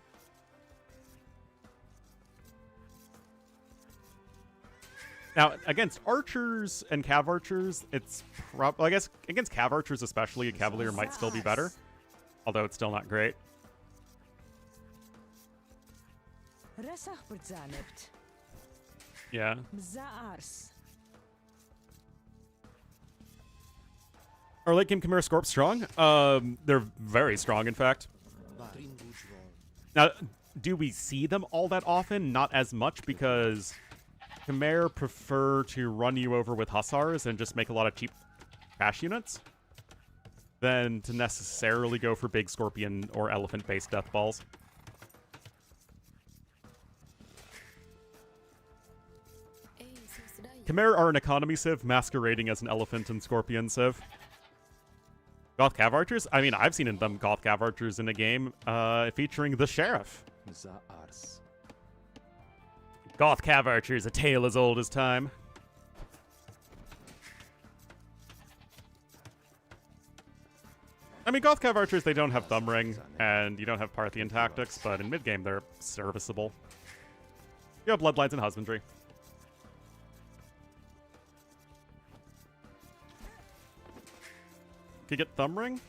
Now, against archers and cav archers, it's I guess against cav archers especially, a cavalier might still be better. Although it's still not great. Yeah. Are late game Khmer Scorp strong? They're very strong, in fact. Now, do we see them all that often? Not as much, because Khmer prefer to run you over with hussars and just make a lot of cheap trash units than to necessarily go for big scorpion or elephant-based death balls. Khmer are an economy civ masquerading as an elephant and scorpion civ. Goth Cav Archers? I mean, I've seen them Goth Cav Archers in a game featuring the Sheriff. Goth Cav Archers, a tale as old as time. I mean, Goth Cav Archers, they don't have Thumb Ring, and you don't have Parthian tactics, but in mid-game, they're serviceable. You have Bloodlines and Husbandry. Can you get Thumb Ring?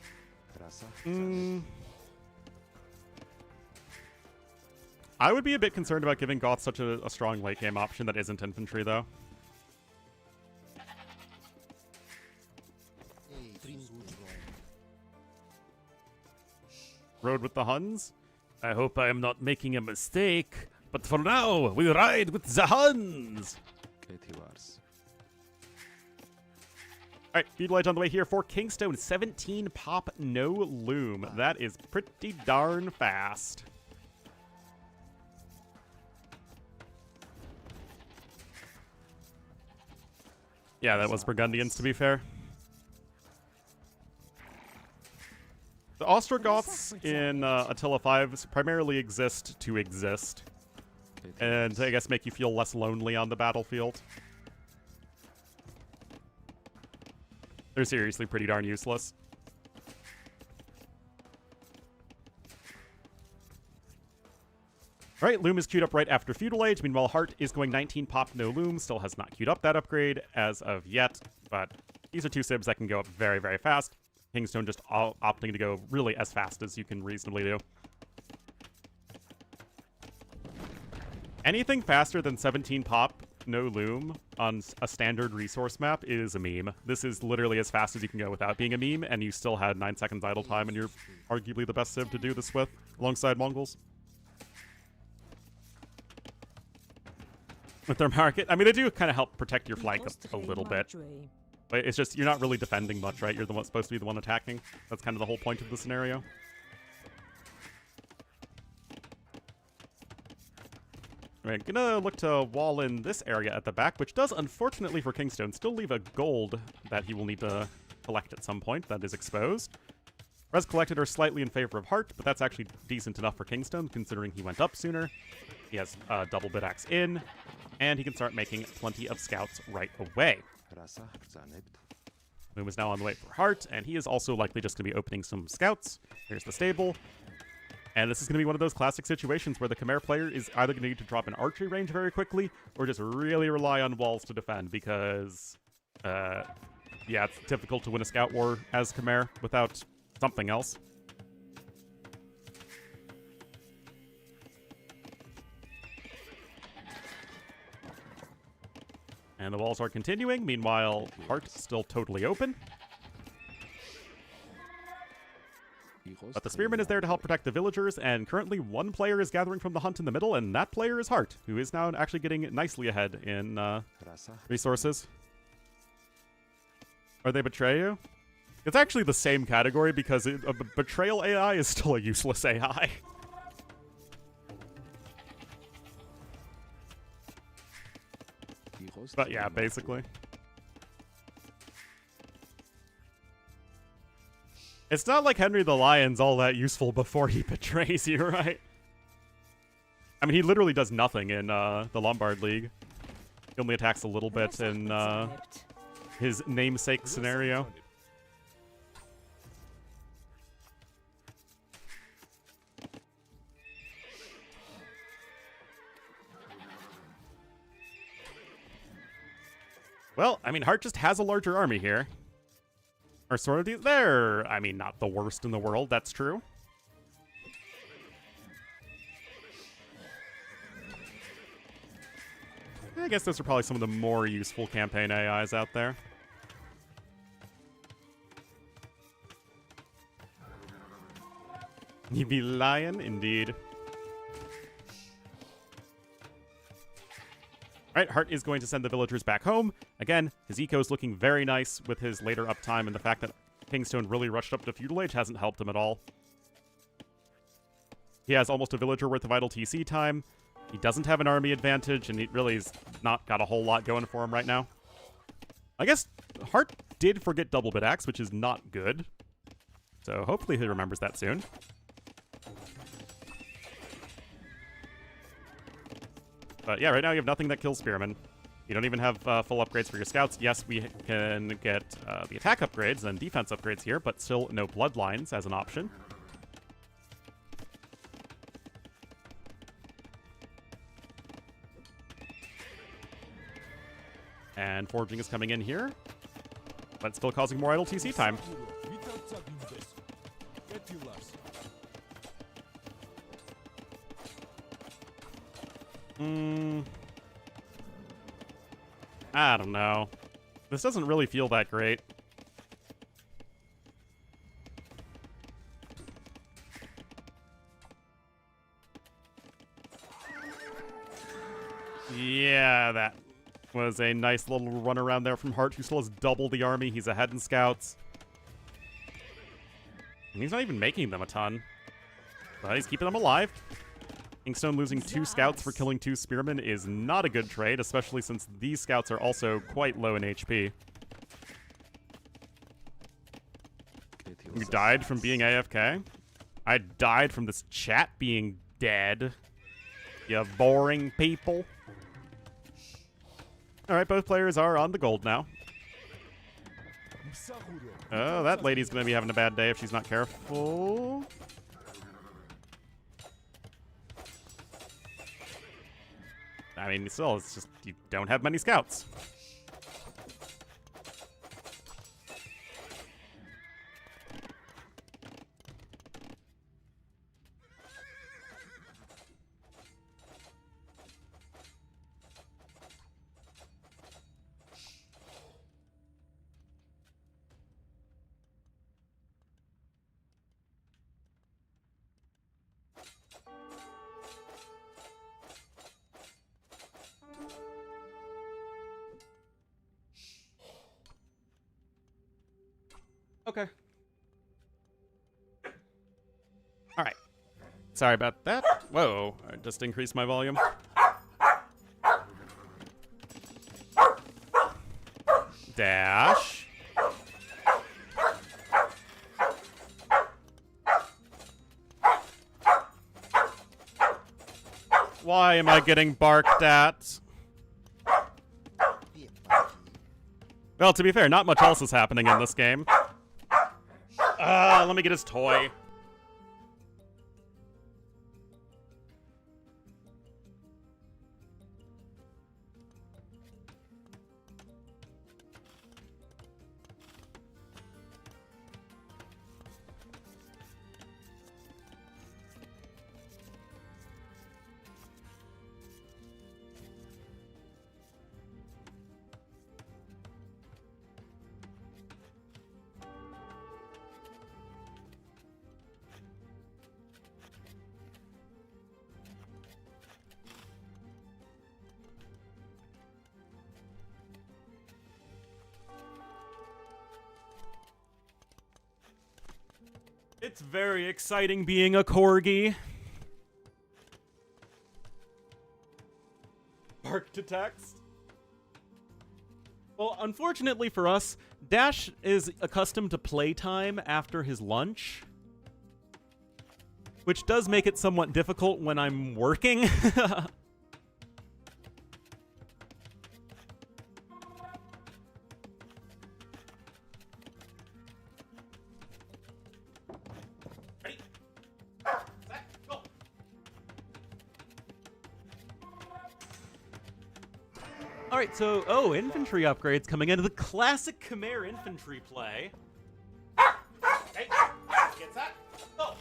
I would be a bit concerned about giving Goth such a strong late-game option that isn't infantry, though. Road with the Huns? I hope I am not making a mistake, but for now, we ride with the Huns! Alright, Feudal Age on the way here for Kingstone. 17 pop, no loom. That is pretty darn fast. Yeah, that was Burgundians, to be fair. The Ostrogoths in Attila V primarily exist to exist. And I guess make you feel less lonely on the battlefield. They're seriously pretty darn useless. Alright, Loom is queued up right after Feudal Age. Meanwhile, Hearttt is going 19 pop, no Loom. Still has not queued up that upgrade as of yet. But these are two civs that can go up very, very fast. Kingstone just opting to go really as fast as you can reasonably do. Anything faster than 17 pop, no Loom on a standard resource map is a meme. This is literally as fast as you can go without being a meme, and you still had 9 seconds idle time, and you're arguably the best civ to do this with, alongside Mongols. With their market, I mean, they do kind of help protect your flank a little bit. But it's just, you're not really defending much, right? You're the one supposed to be the one attacking. That's kind of the whole point of the scenario. We're gonna look to wall in this area at the back, which does, unfortunately for Kingstone, still leave a gold that he will need to collect at some point that is exposed. Res collected are slightly in favor of Hearttt, but that's actually decent enough for Kingstone, considering he went up sooner. He has double bit axe in, and he can start making plenty of scouts right away. Moon is now on the way for Hearttt, and he is also likely just going to be opening some scouts. Here's the stable. And this is going to be one of those classic situations where the Khmer player is either going to need to drop an archery range very quickly, or just really rely on walls to defend, because, yeah, it's difficult to win a scout war as Khmer without something else. And the walls are continuing. Meanwhile, Hearttt still totally open. But the Spearman is there to help protect the villagers, and currently one player is gathering from the hunt in the middle, and that player is Hearttt, who is now actually getting nicely ahead in resources. Or they betray you? It's actually the same category because a betrayal AI is still a useless AI. But yeah, basically. It's not like Henry the Lion's all that useful before he betrays you, right? I mean, he literally does nothing in the Lombard League. He only attacks a little bit in his namesake scenario. Well, I mean, Hearttt just has a larger army here. Or sort of they're, I mean, not the worst in the world, that's true. I guess those are probably some of the more useful campaign AIs out there. You be lying, indeed. Alright, Hearttt is going to send the villagers back home. Again, his eco is looking very nice with his later uptime, and the fact that Kingstone really rushed up to Feudal Age hasn't helped him at all. He has almost a villager worth of vital TC time. He doesn't have an army advantage, and he really has not got a whole lot going for him right now. I guess Hearttt did forget Double Bit Axe, which is not good. So hopefully he remembers that soon. But yeah, right now you have nothing that kills Spearmen. You don't even have full upgrades for your scouts. Yes, we can get the attack upgrades and defense upgrades here, but still no bloodlines as an option. And foraging is coming in here, but still causing more idle TC time. I don't know. This doesn't really feel that great. Yeah, that was a nice little run around there from Hearttt, who still has double the army. He's ahead in scouts. And he's not even making them a ton. But he's keeping them alive. Kingstone losing 2 scouts for killing 2 spearmen is not a good trade, especially since these scouts are also quite low in HP. You died from being AFK? I died from this chat being dead. You boring people. Alright, both players are on the gold now. Oh, that lady's gonna be having a bad day if she's not careful. I mean, still, it's just, you don't have many scouts. Okay. All right. Sorry about that. Whoa, I just increased my volume. Dash. Why am I getting barked at? Well, to be fair, not much else is happening in this game. Let me get his toy. It's very exciting being a Corgi. Bark to text. Well, unfortunately for us, Dash is accustomed to playtime after his lunch, which does make it somewhat difficult when I'm working. Alright, so, infantry upgrades coming into the classic Khmer infantry play. Hey, get that? Go!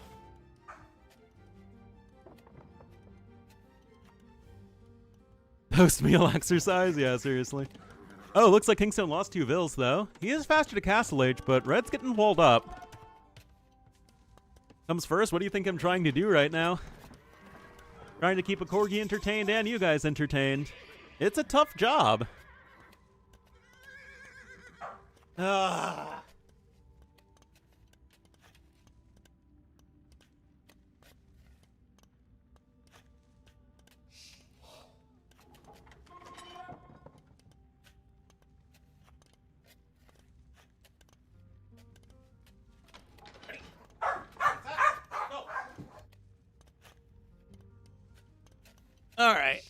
Post-meal exercise? Yeah, seriously. Oh, looks like Kingstone lost 2 vills, though. He is faster to Castle Age, but Red's getting walled up. Comes first, what do you think I'm trying to do right now? Trying to keep a Corgi entertained and you guys entertained. It's a tough job. Ah. All right.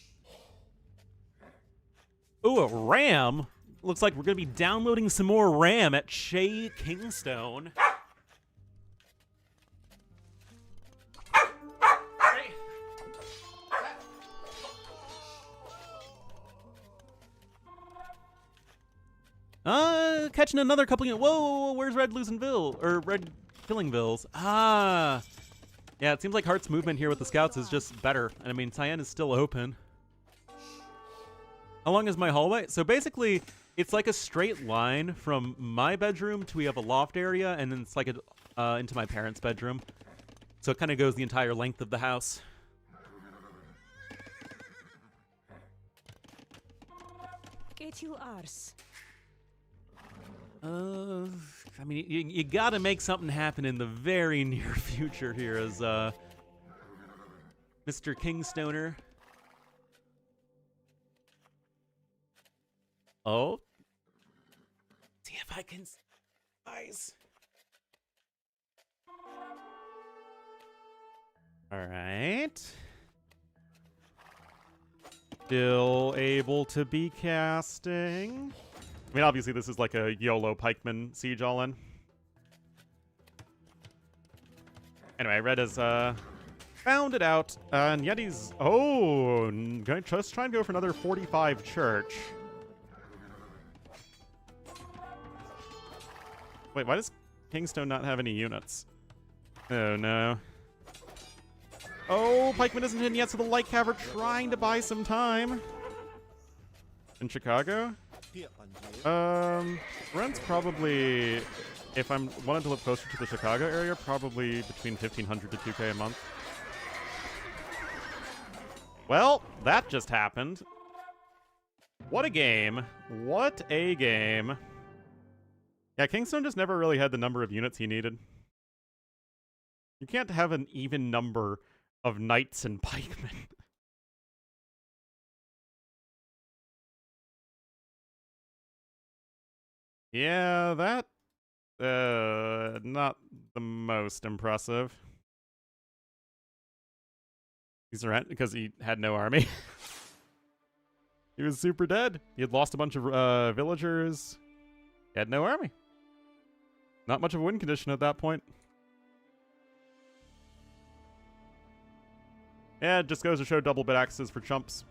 Ooh, a RAM? Looks like we're going to be downloading some more RAM at Shea Kingstone. Catching another couple units. Whoa, where's Red losing Vill? Or Red killing Vills? Ah. Yeah, it seems like Heartt's movement here with the scouts is just better. And I mean, Tyann is still open. How long is my hallway? So basically, it's like a straight line from my bedroom to we have a loft area, and then it's like into my parents' bedroom. So it kind of goes the entire length of the house. Get you arse. I mean, you gotta make something happen in the very near future here as, Mr. Kingstoner. Oh. See if I can... Nice. Alright. Still able to be casting. I mean, obviously this is like a YOLO Pikeman siege all-in. Anyway, Red has, found it out, and yet he's... Oh, going to just try and go for another 45 church. Wait, why does Kingstone not have any units? Oh, no. Oh, Pikeman isn't in yet, so the Light Cav are trying to buy some time. In Chicago? Rent's probably, if I'm wanting to live closer to the Chicago area, probably between 1,500 to 2K a month. Well, that just happened. What a game. What a game. Yeah, Kingstone just never really had the number of units he needed. You can't have an even number of knights and pikemen. Yeah, that, not the most impressive. He's right, because he had no army. He was super dead. He had lost a bunch of villagers. He had no army. Not much of a win condition at that point. Yeah, it just goes to show double bit axes for chumps.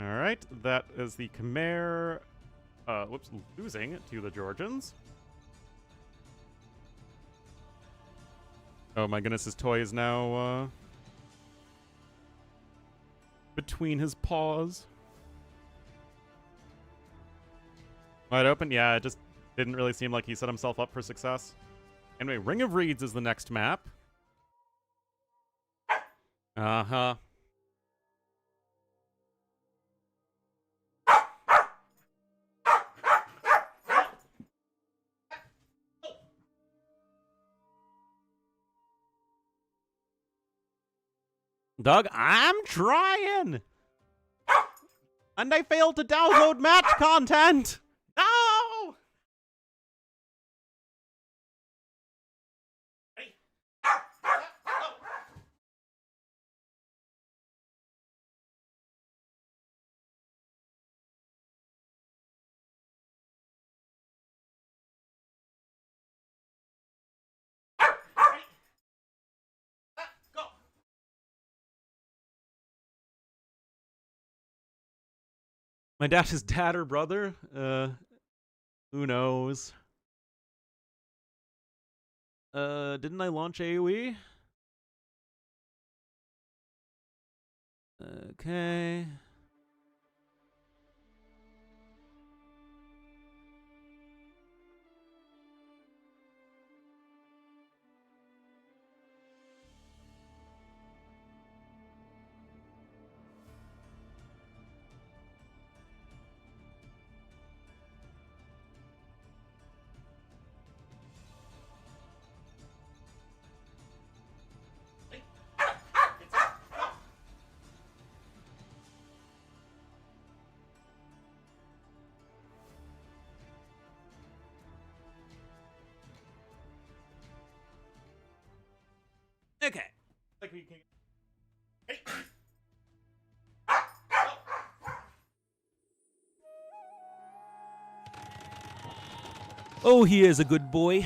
Alright, that is the Khmer, whoops, losing to the Georgians. Oh my goodness, his toy is now, between his paws. Wide open? Yeah, it just didn't really seem like he set himself up for success. Anyway, Ring of Reeds is the next map. Uh-huh. Doug, I'm trying! And I failed to download match content! No! My dad is dad or brother? Who knows? Didn't I launch AoE? Okay. Okay. Like we can. Hey. Oh, he is a good boy.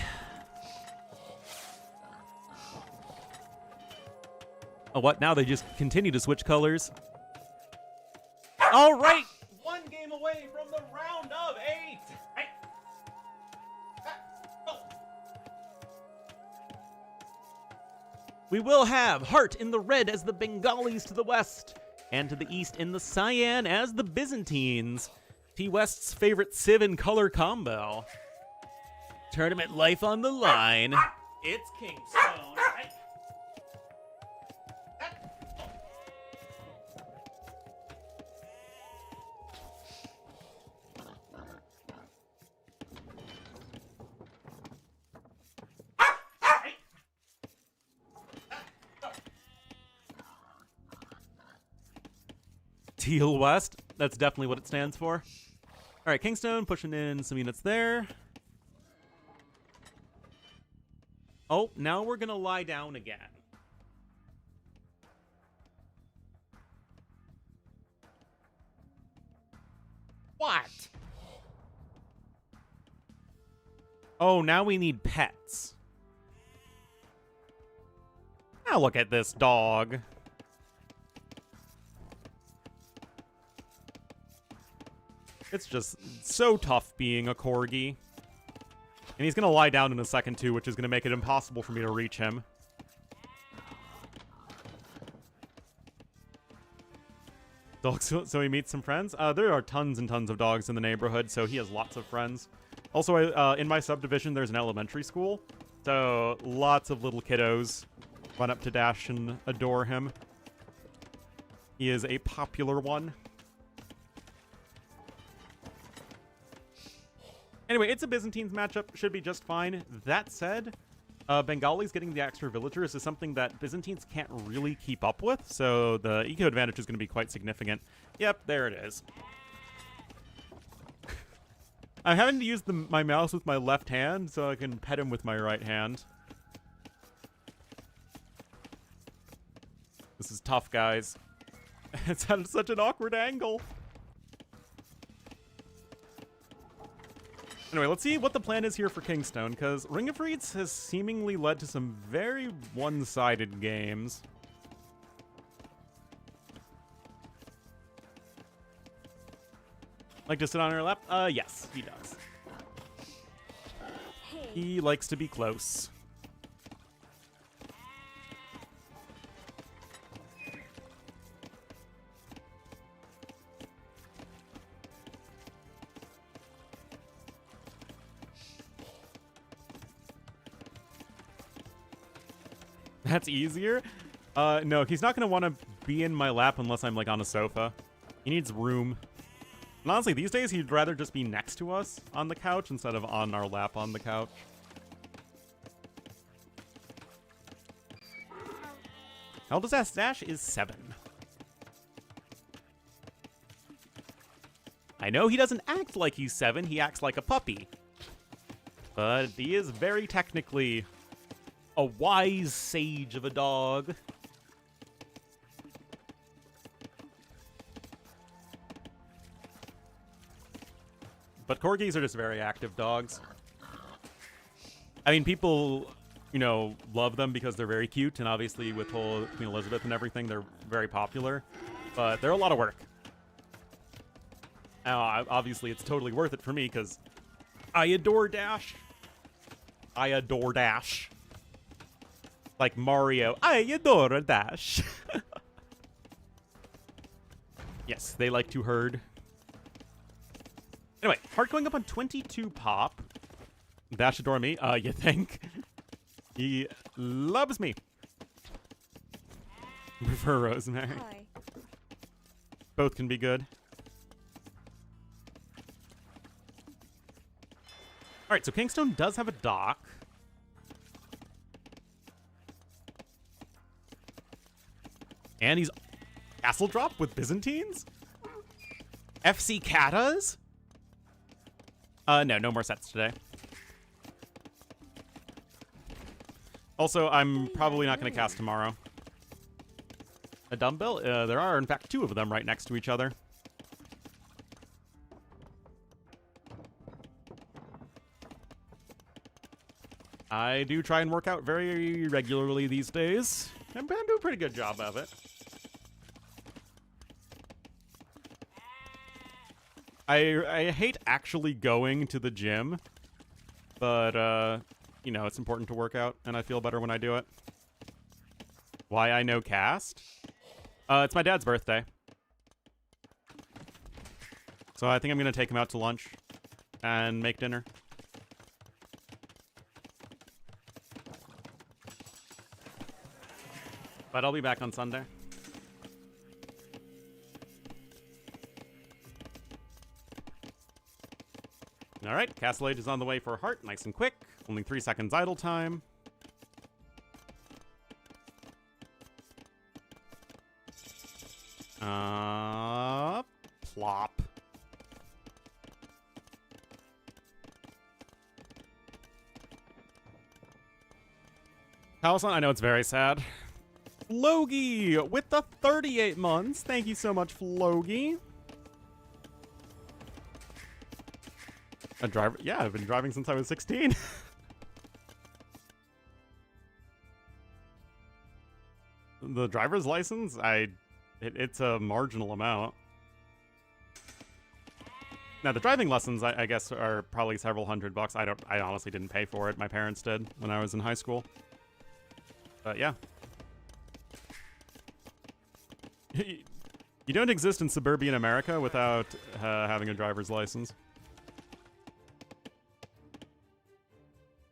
Oh, what? Now they just continue to switch colors. All right, one game away from the round of 8. Hey. Go. We will have Hearttt in the red as the Bengalis to the west, and to the east in the cyan as the Byzantines. T-West's favorite Civ and color combo. Tournament life on the line. It's Kingstone. Hey. Teal West. That's definitely what it stands for. All right, Kingstone pushing in some units there. Oh, now we're going to lie down again. What? Oh, now we need pets. Now look at this dog. It's just so tough being a Corgi. And he's going to lie down in a second, too, which is going to make it impossible for me to reach him. Dogs, so he meets some friends? There are tons and tons of dogs in the neighborhood, so he has lots of friends. Also, in my subdivision, there's an elementary school. So lots of little kiddos run up to Dash and adore him. He is a popular one. Anyway, it's a Byzantines matchup. Should be just fine. That said, Bengalis getting the extra villagers is something that Byzantines can't really keep up with, so the eco advantage is going to be quite significant. Yep, there it is. I'm having to use my mouse with my left hand so I can pet him with my right hand. This is tough, guys. It's at such an awkward angle. Anyway, let's see what the plan is here for Kingstone, because Ring of Reeds has seemingly led to some very one-sided games. Like to sit on her lap? Yes, he does. He likes to be close. That's easier? No, he's not going to want to be in my lap unless I'm, like, on a sofa. He needs room. And honestly, these days, he'd rather just be next to us on the couch instead of on our lap on the couch. How old is that? Dash is 7. I know he doesn't act like he's 7, he acts like a puppy. But he is very technically a wise sage of a dog. But corgis are just very active dogs. I mean, people, you know, love them because they're very cute, and obviously with whole Queen Elizabeth and everything, they're very popular. But they're a lot of work. Now, obviously, it's totally worth it for me because I adore Dash. I adore Dash. Like Mario, I adore Dash. Yes, they like to herd. Anyway, Hearttt going up on 22 pop. Dash adore me, you think? He loves me. Prefer Rosemary. Hi. Both can be good. Alright, so Kingstone does have a dock. And he's castle drop with Byzantines? FC Katas? No more sets today. Also, I'm probably not going to cast tomorrow. A dumbbell? There are, in fact, 2 of them right next to each other. I do try and work out very regularly these days. I'm doing a pretty good job of it. I hate actually going to the gym, but, you know, it's important to work out, and I feel better when I do it. Why I know cast? It's my dad's birthday. So I think I'm going to take him out to lunch and make dinner. But I'll be back on Sunday. All right, Castle Age is on the way for Hearttt, nice and quick. Only 3 seconds idle time. Plop. Palisson, I know it's very sad. Flogi with the 38 months. Thank you so much, Flogi. A driver? Yeah, I've been driving since I was 16. The driver's license? It's a marginal amount. Now, the driving lessons, I guess, are probably several $100. I honestly didn't pay for it. My parents did when I was in high school. But yeah. You don't exist in suburban America without having a driver's license.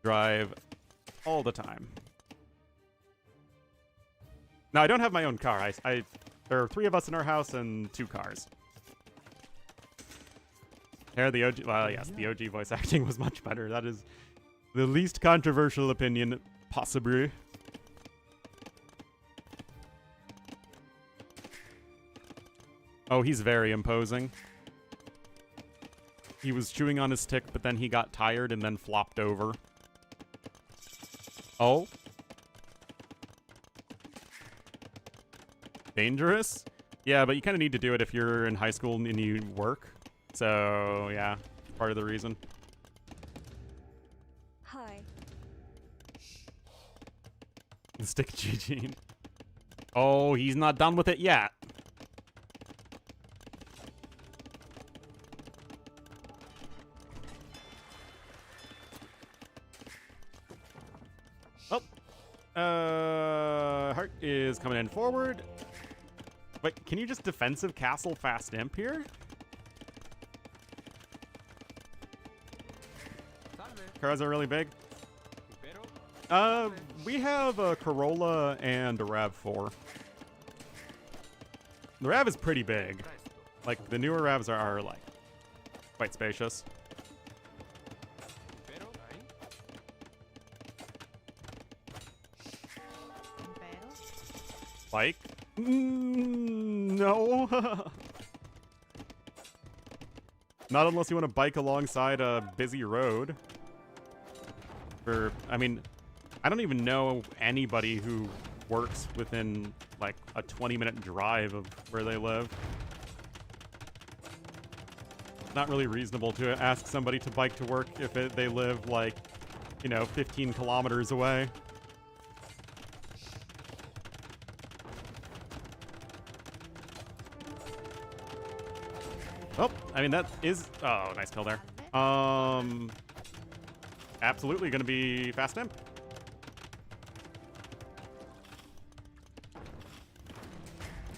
Drive all the time. Now, I don't have my own car. There are 3 of us in our house and 2 cars. Here, the OG... Well, yes, the OG voice acting was much better. That is the least controversial opinion, possibly. Oh, he's very imposing. He was chewing on his stick, but then he got tired and then flopped over. Oh. Dangerous? Yeah, but you kind of need to do it if you're in high school and you work. So, yeah, part of the reason. Hi. Stick Eugene. Oh, he's not done with it yet. Oh. Hearttt is coming in forward. Wait, can you just defensive castle fast imp here? Cars are really big. We have a Corolla and a RAV4. The RAV is pretty big. Like, the newer RAVs are like, quite spacious. Bike? No. Not unless you want to bike alongside a busy road. I mean, I don't even know anybody who works within like a 20-minute drive of where they live. Not really reasonable to ask somebody to bike to work if they live like, 15 kilometers away. Oh, I mean, that is... Oh, nice kill there. Absolutely going to be fast imp.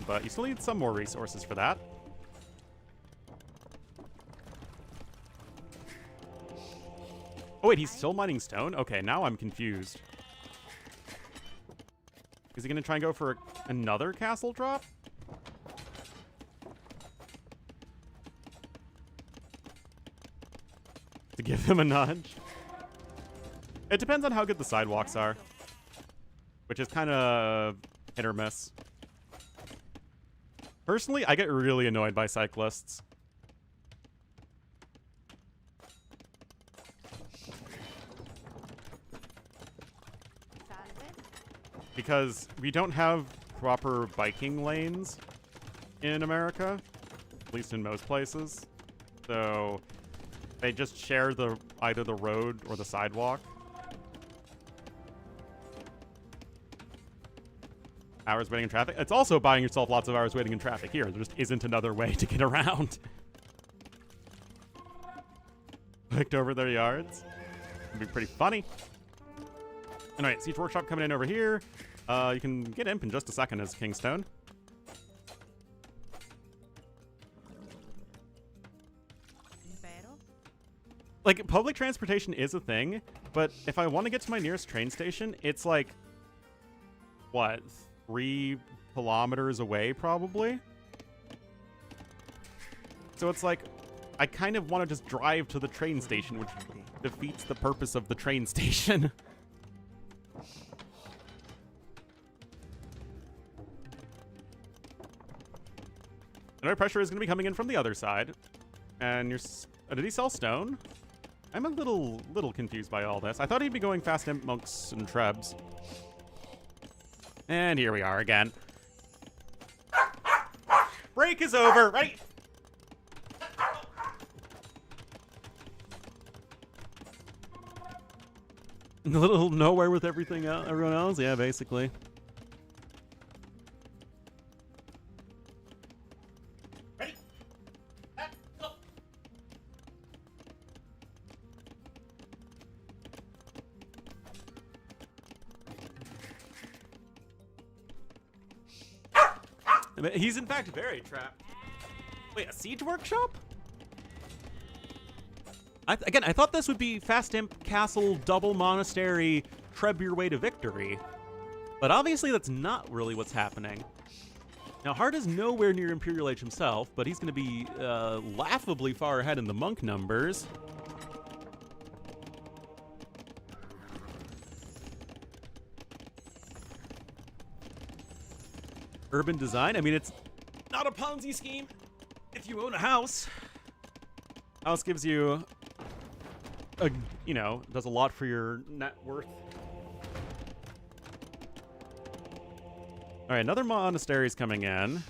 But you still need some more resources for that. Oh, wait, he's still mining stone? Okay, now I'm confused. Is he going to try and go for another castle drop? To give him a nudge? It depends on how good the sidewalks are. Which is kind of hit or miss. Personally, I get really annoyed by cyclists. Because we don't have proper biking lanes in America, at least in most places. So they just share either the road or the sidewalk. Hours waiting in traffic. It's also buying yourself lots of hours waiting in traffic here. There just isn't another way to get around. Picked over their yards. It'd be pretty funny. Anyway, Siege Workshop coming in over here. You can get Imp in just a second as Kingstone. Like, public transportation is a thing, but if I want to get to my nearest train station, it's like, what, 3 kilometers away, probably? So it's like, I kind of want to just drive to the train station, which defeats the purpose of the train station. Another pressure is going to be coming in from the other side. And did he sell stone? I'm a little confused by all this. I thought he'd be going fast imp monks and trebs. And here we are again. Break is over, right? A little nowhere with everything else, everyone else? Yeah, basically. Ready? Go. He's in fact very trapped. Wait, a siege workshop? Again, I thought this would be Fast Imp, Castle, Double Monastery, Treb your way to victory. But obviously that's not really what's happening. Now, Hearttt is nowhere near Imperial Age himself, but he's going to be laughably far ahead in the monk numbers. Urban design, I mean, it's not a Ponzi scheme if you own a house. House gives you does a lot for your net worth. All right, another monastery is coming in.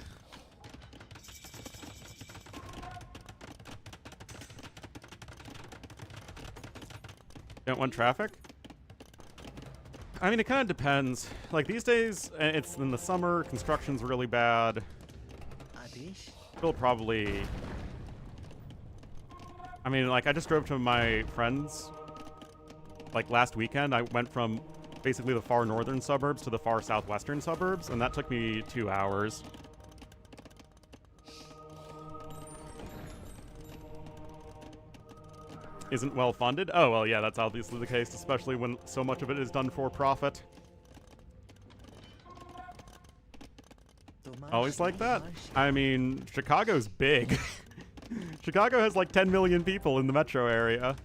Don't want traffic? I mean, it kind of depends. Like, these days, it's in the summer, construction's really bad. It'll probably... I mean, like, I just drove to my friend's, like, last weekend. I went from basically the far northern suburbs to the far southwestern suburbs, and that took me 2 hours. Isn't well funded? Oh, well, yeah, that's obviously the case, especially when so much of it is done for profit. Always like that? I mean, Chicago's big. Chicago has like 10 million people in the metro area.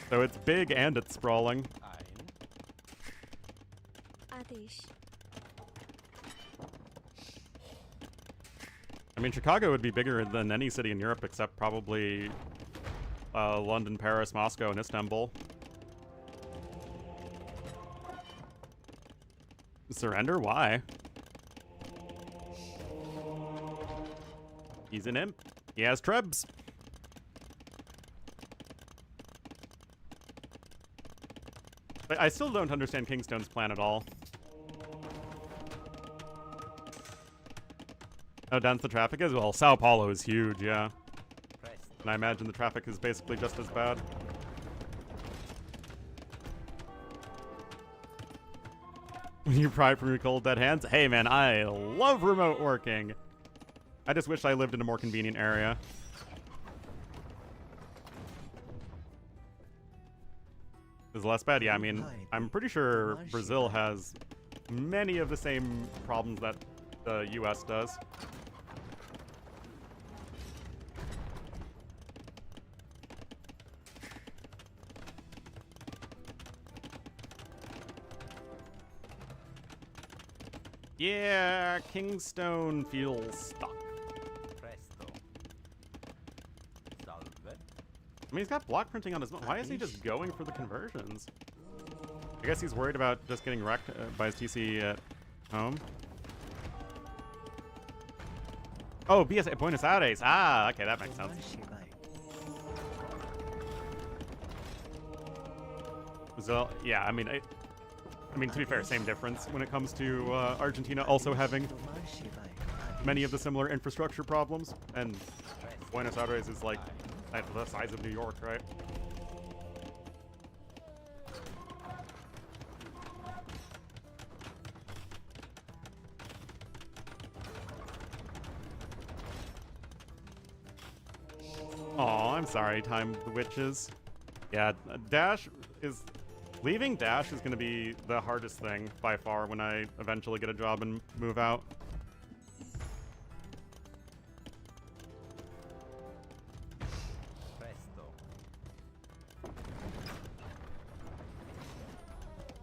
So it's big and it's sprawling. wish. I mean, Chicago would be bigger than any city in Europe except probably London, Paris, Moscow, and Istanbul. Surrender? Why? He's an imp. He has trebs. But I still don't understand Kingstone's plan at all. How dense the traffic is? Well, Sao Paulo is huge, yeah. And I imagine the traffic is basically just as bad. You pry from your cold dead hands? Hey man, I love remote working. I just wish I lived in a more convenient area. Is less bad? Yeah, I mean, I'm pretty sure Brazil has many of the same problems that the US does. Yeah, Kingstone feels stuck. I mean, he's got block printing on his... Why isn't he just going for the conversions? I guess he's worried about just getting wrecked by his TC at home. Oh, Buenos Aires. Ah, okay, that makes sense. So, yeah, I mean, to be fair, same difference when it comes to Argentina also having many of the similar infrastructure problems, and Buenos Aires is like the size of New York, right? Aw, I'm sorry, Time the Witches. Yeah, leaving Dash is going to be the hardest thing by far when I eventually get a job and move out.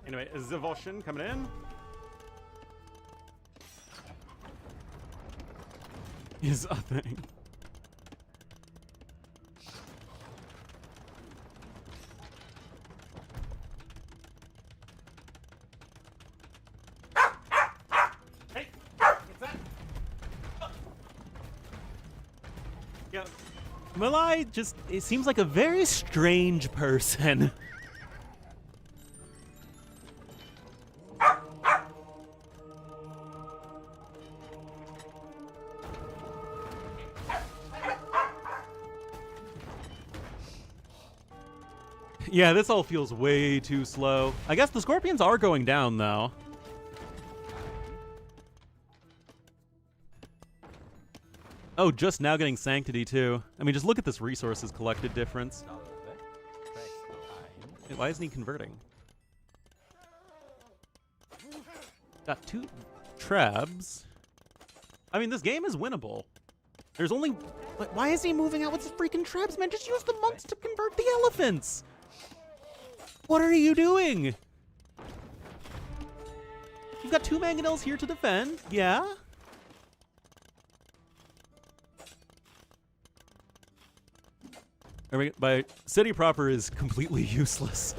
Anyway, is Zavoshin coming in? Is a thing. Hey, what's that? Yeah. Malai it seems like a very strange person. Yeah, this all feels way too slow. I guess the Scorpions are going down, though. Oh, just now getting Sanctity, too. I mean, just look at this resources collected difference. Hey, why isn't he converting? Got 2 Trebs. I mean, this game is winnable. There's only... Why is he moving out with his freaking Trebs, man? Just use the monks to convert the elephants! What are you doing? You've got 2 Mangonels here to defend, yeah? By city proper is completely useless.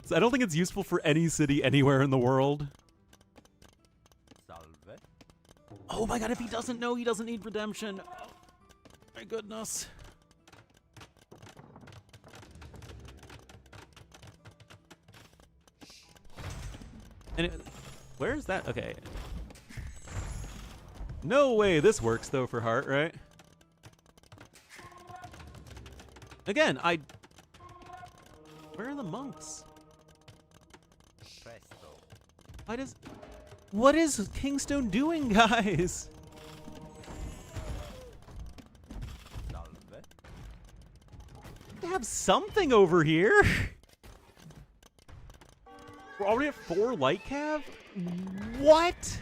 So I don't think it's useful for any city anywhere in the world. Oh my god, if he doesn't know, he doesn't need redemption. Oh, my goodness. And where's that? Okay. No way this works, though, for Hearttt, right? Again, where are the monks? What is Kingstone doing, guys? They have something over here. We're already at 4 light cav? What?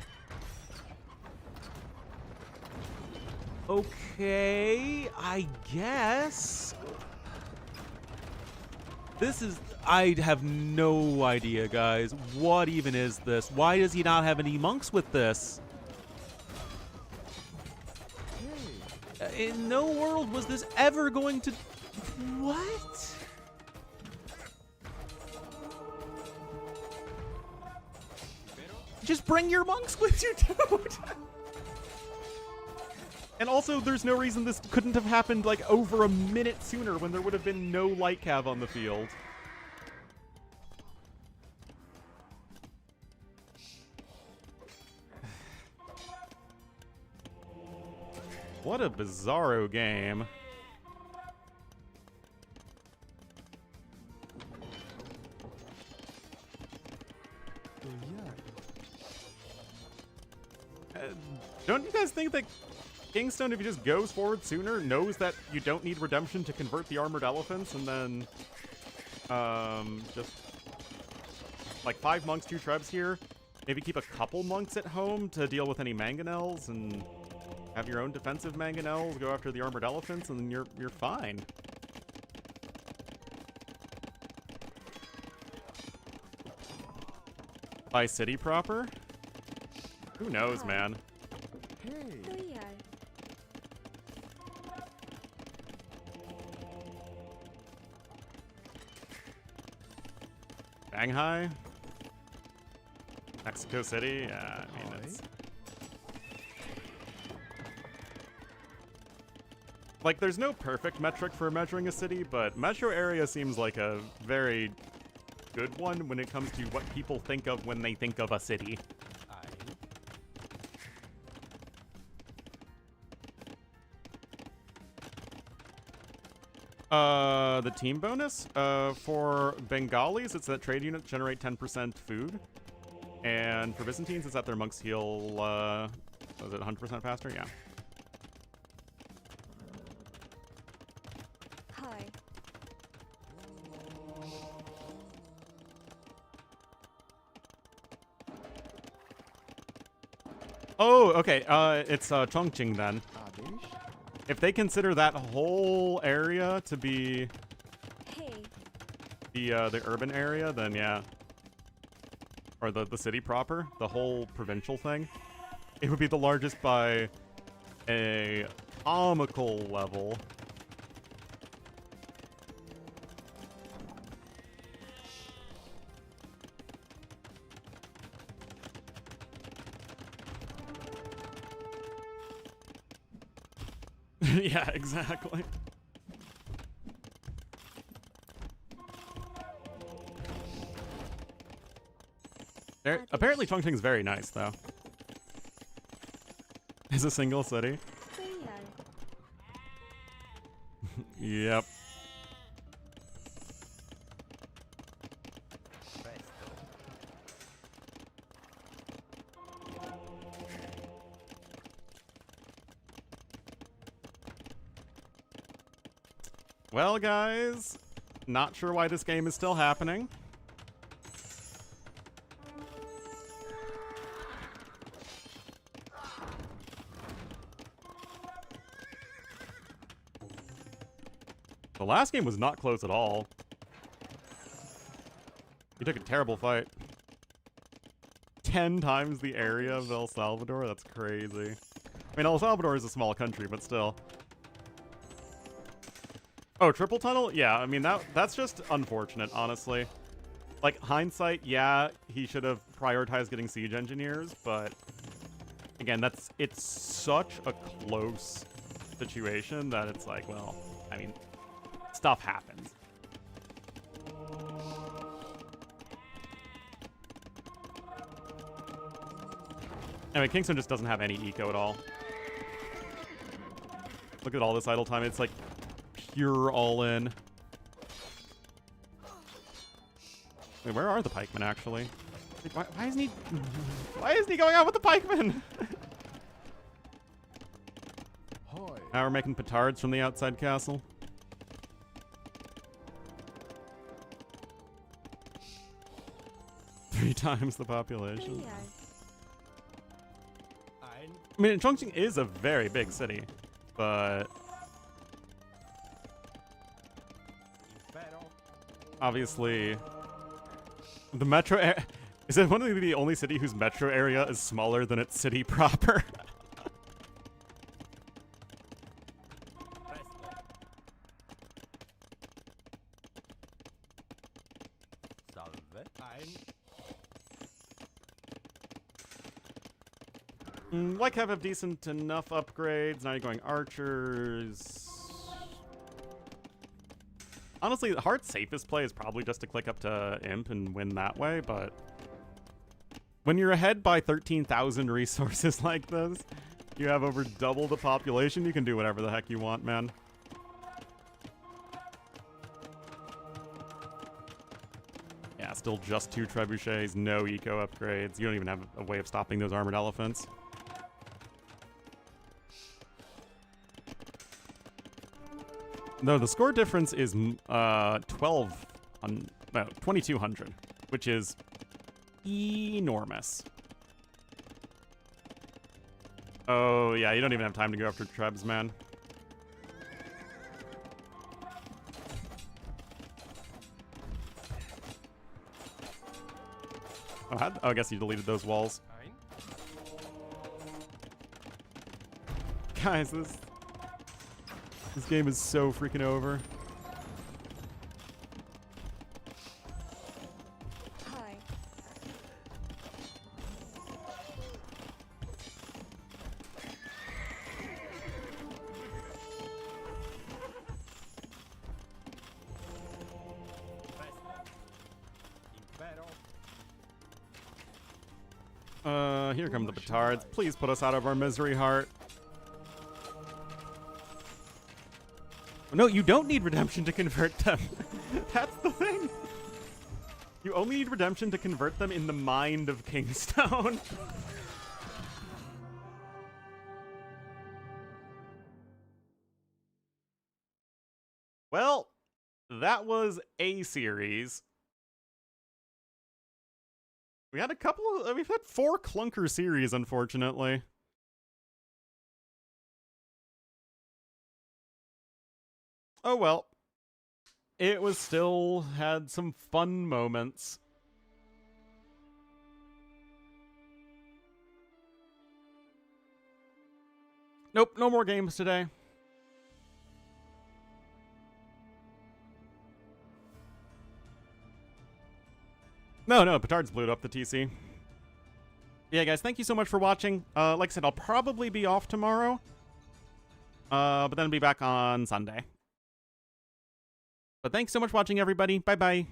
Okay, I guess. This is... I have no idea, guys. What even is this? Why does he not have any monks with this? In no world was this ever going to... What? Just bring your monks with you, dude! And also, there's no reason this couldn't have happened, like, over a minute sooner when there would have been no light cav on the field. What a bizarro game. Don't you guys think that Kingstone, if he just goes forward sooner, knows that you don't need redemption to convert the armored elephants, and then just like 5 monks, 2 trebs here, maybe keep a couple monks at home to deal with any mangonels, and have your own defensive mangonels, go after the armored elephants, and then you're fine. By city proper? Who knows, man? Shanghai? Mexico City? Yeah, I mean, it's... Like, there's no perfect metric for measuring a city, but metro area seems like a very good one when it comes to what people think of when they think of a city. The team bonus? For Bengalis, it's that trade units generate 10% food. And for Byzantines, it's that their monks heal, was it 100% faster? Yeah. Hi. Oh, okay, it's, Chongqing then. If they consider that whole area to be the urban area, then yeah. Or the city proper, the whole provincial thing. It would be the largest by a comical level. Yeah, exactly. Apparently Chongqing's very nice, though. It's a single city. Yep. Well, guys, not sure why this game is still happening. The last game was not close at all. He took a terrible fight. 10 times the area of El Salvador? That's crazy. I mean, El Salvador is a small country, but still. Oh, triple tunnel? Yeah, I mean, that's just unfortunate, honestly. Like, hindsight, yeah, he should have prioritized getting siege engineers, but again, it's such a close situation that it's like, well, I mean, stuff happens. Anyway, Kingstone just doesn't have any eco at all. Look at all this idle time. It's like pure all-in. Wait, where are the pikemen, actually? Like, why isn't he... Why isn't he going out with the pikemen? Now we're making petards from the outside castle. Three times the population. I mean, Chongqing is a very big city, but... obviously, the metro... Is it one of the only city whose metro area is smaller than its city proper? Like have decent enough upgrades. Now you're going archers. Honestly, Heartt's safest play is probably just to click up to Imp and win that way, but when you're ahead by 13,000 resources like this, you have over double the population, you can do whatever the heck you want, man. Yeah, still just 2 trebuchets, no eco upgrades. You don't even have a way of stopping those armored elephants. No, the score difference is 2,200, which is enormous. Oh, yeah, you don't even have time to go after Trebs, man. Oh, I guess you deleted those walls. Guys, this game is so freaking over. Hi. Here come the petards. Please put us out of our misery, Heartt. No, you don't need redemption to convert them. That's the thing. You only need redemption to convert them in the mind of Kingstone. Well, that was a series. We had we've had 4 clunker series, unfortunately. Oh well. It was still had some fun moments. Nope, no more games today. No, petards blew up the TC. Yeah, guys, thank you so much for watching. Like I said, I'll probably be off tomorrow. But then I'll be back on Sunday. But thanks so much for watching, everybody. Bye-bye.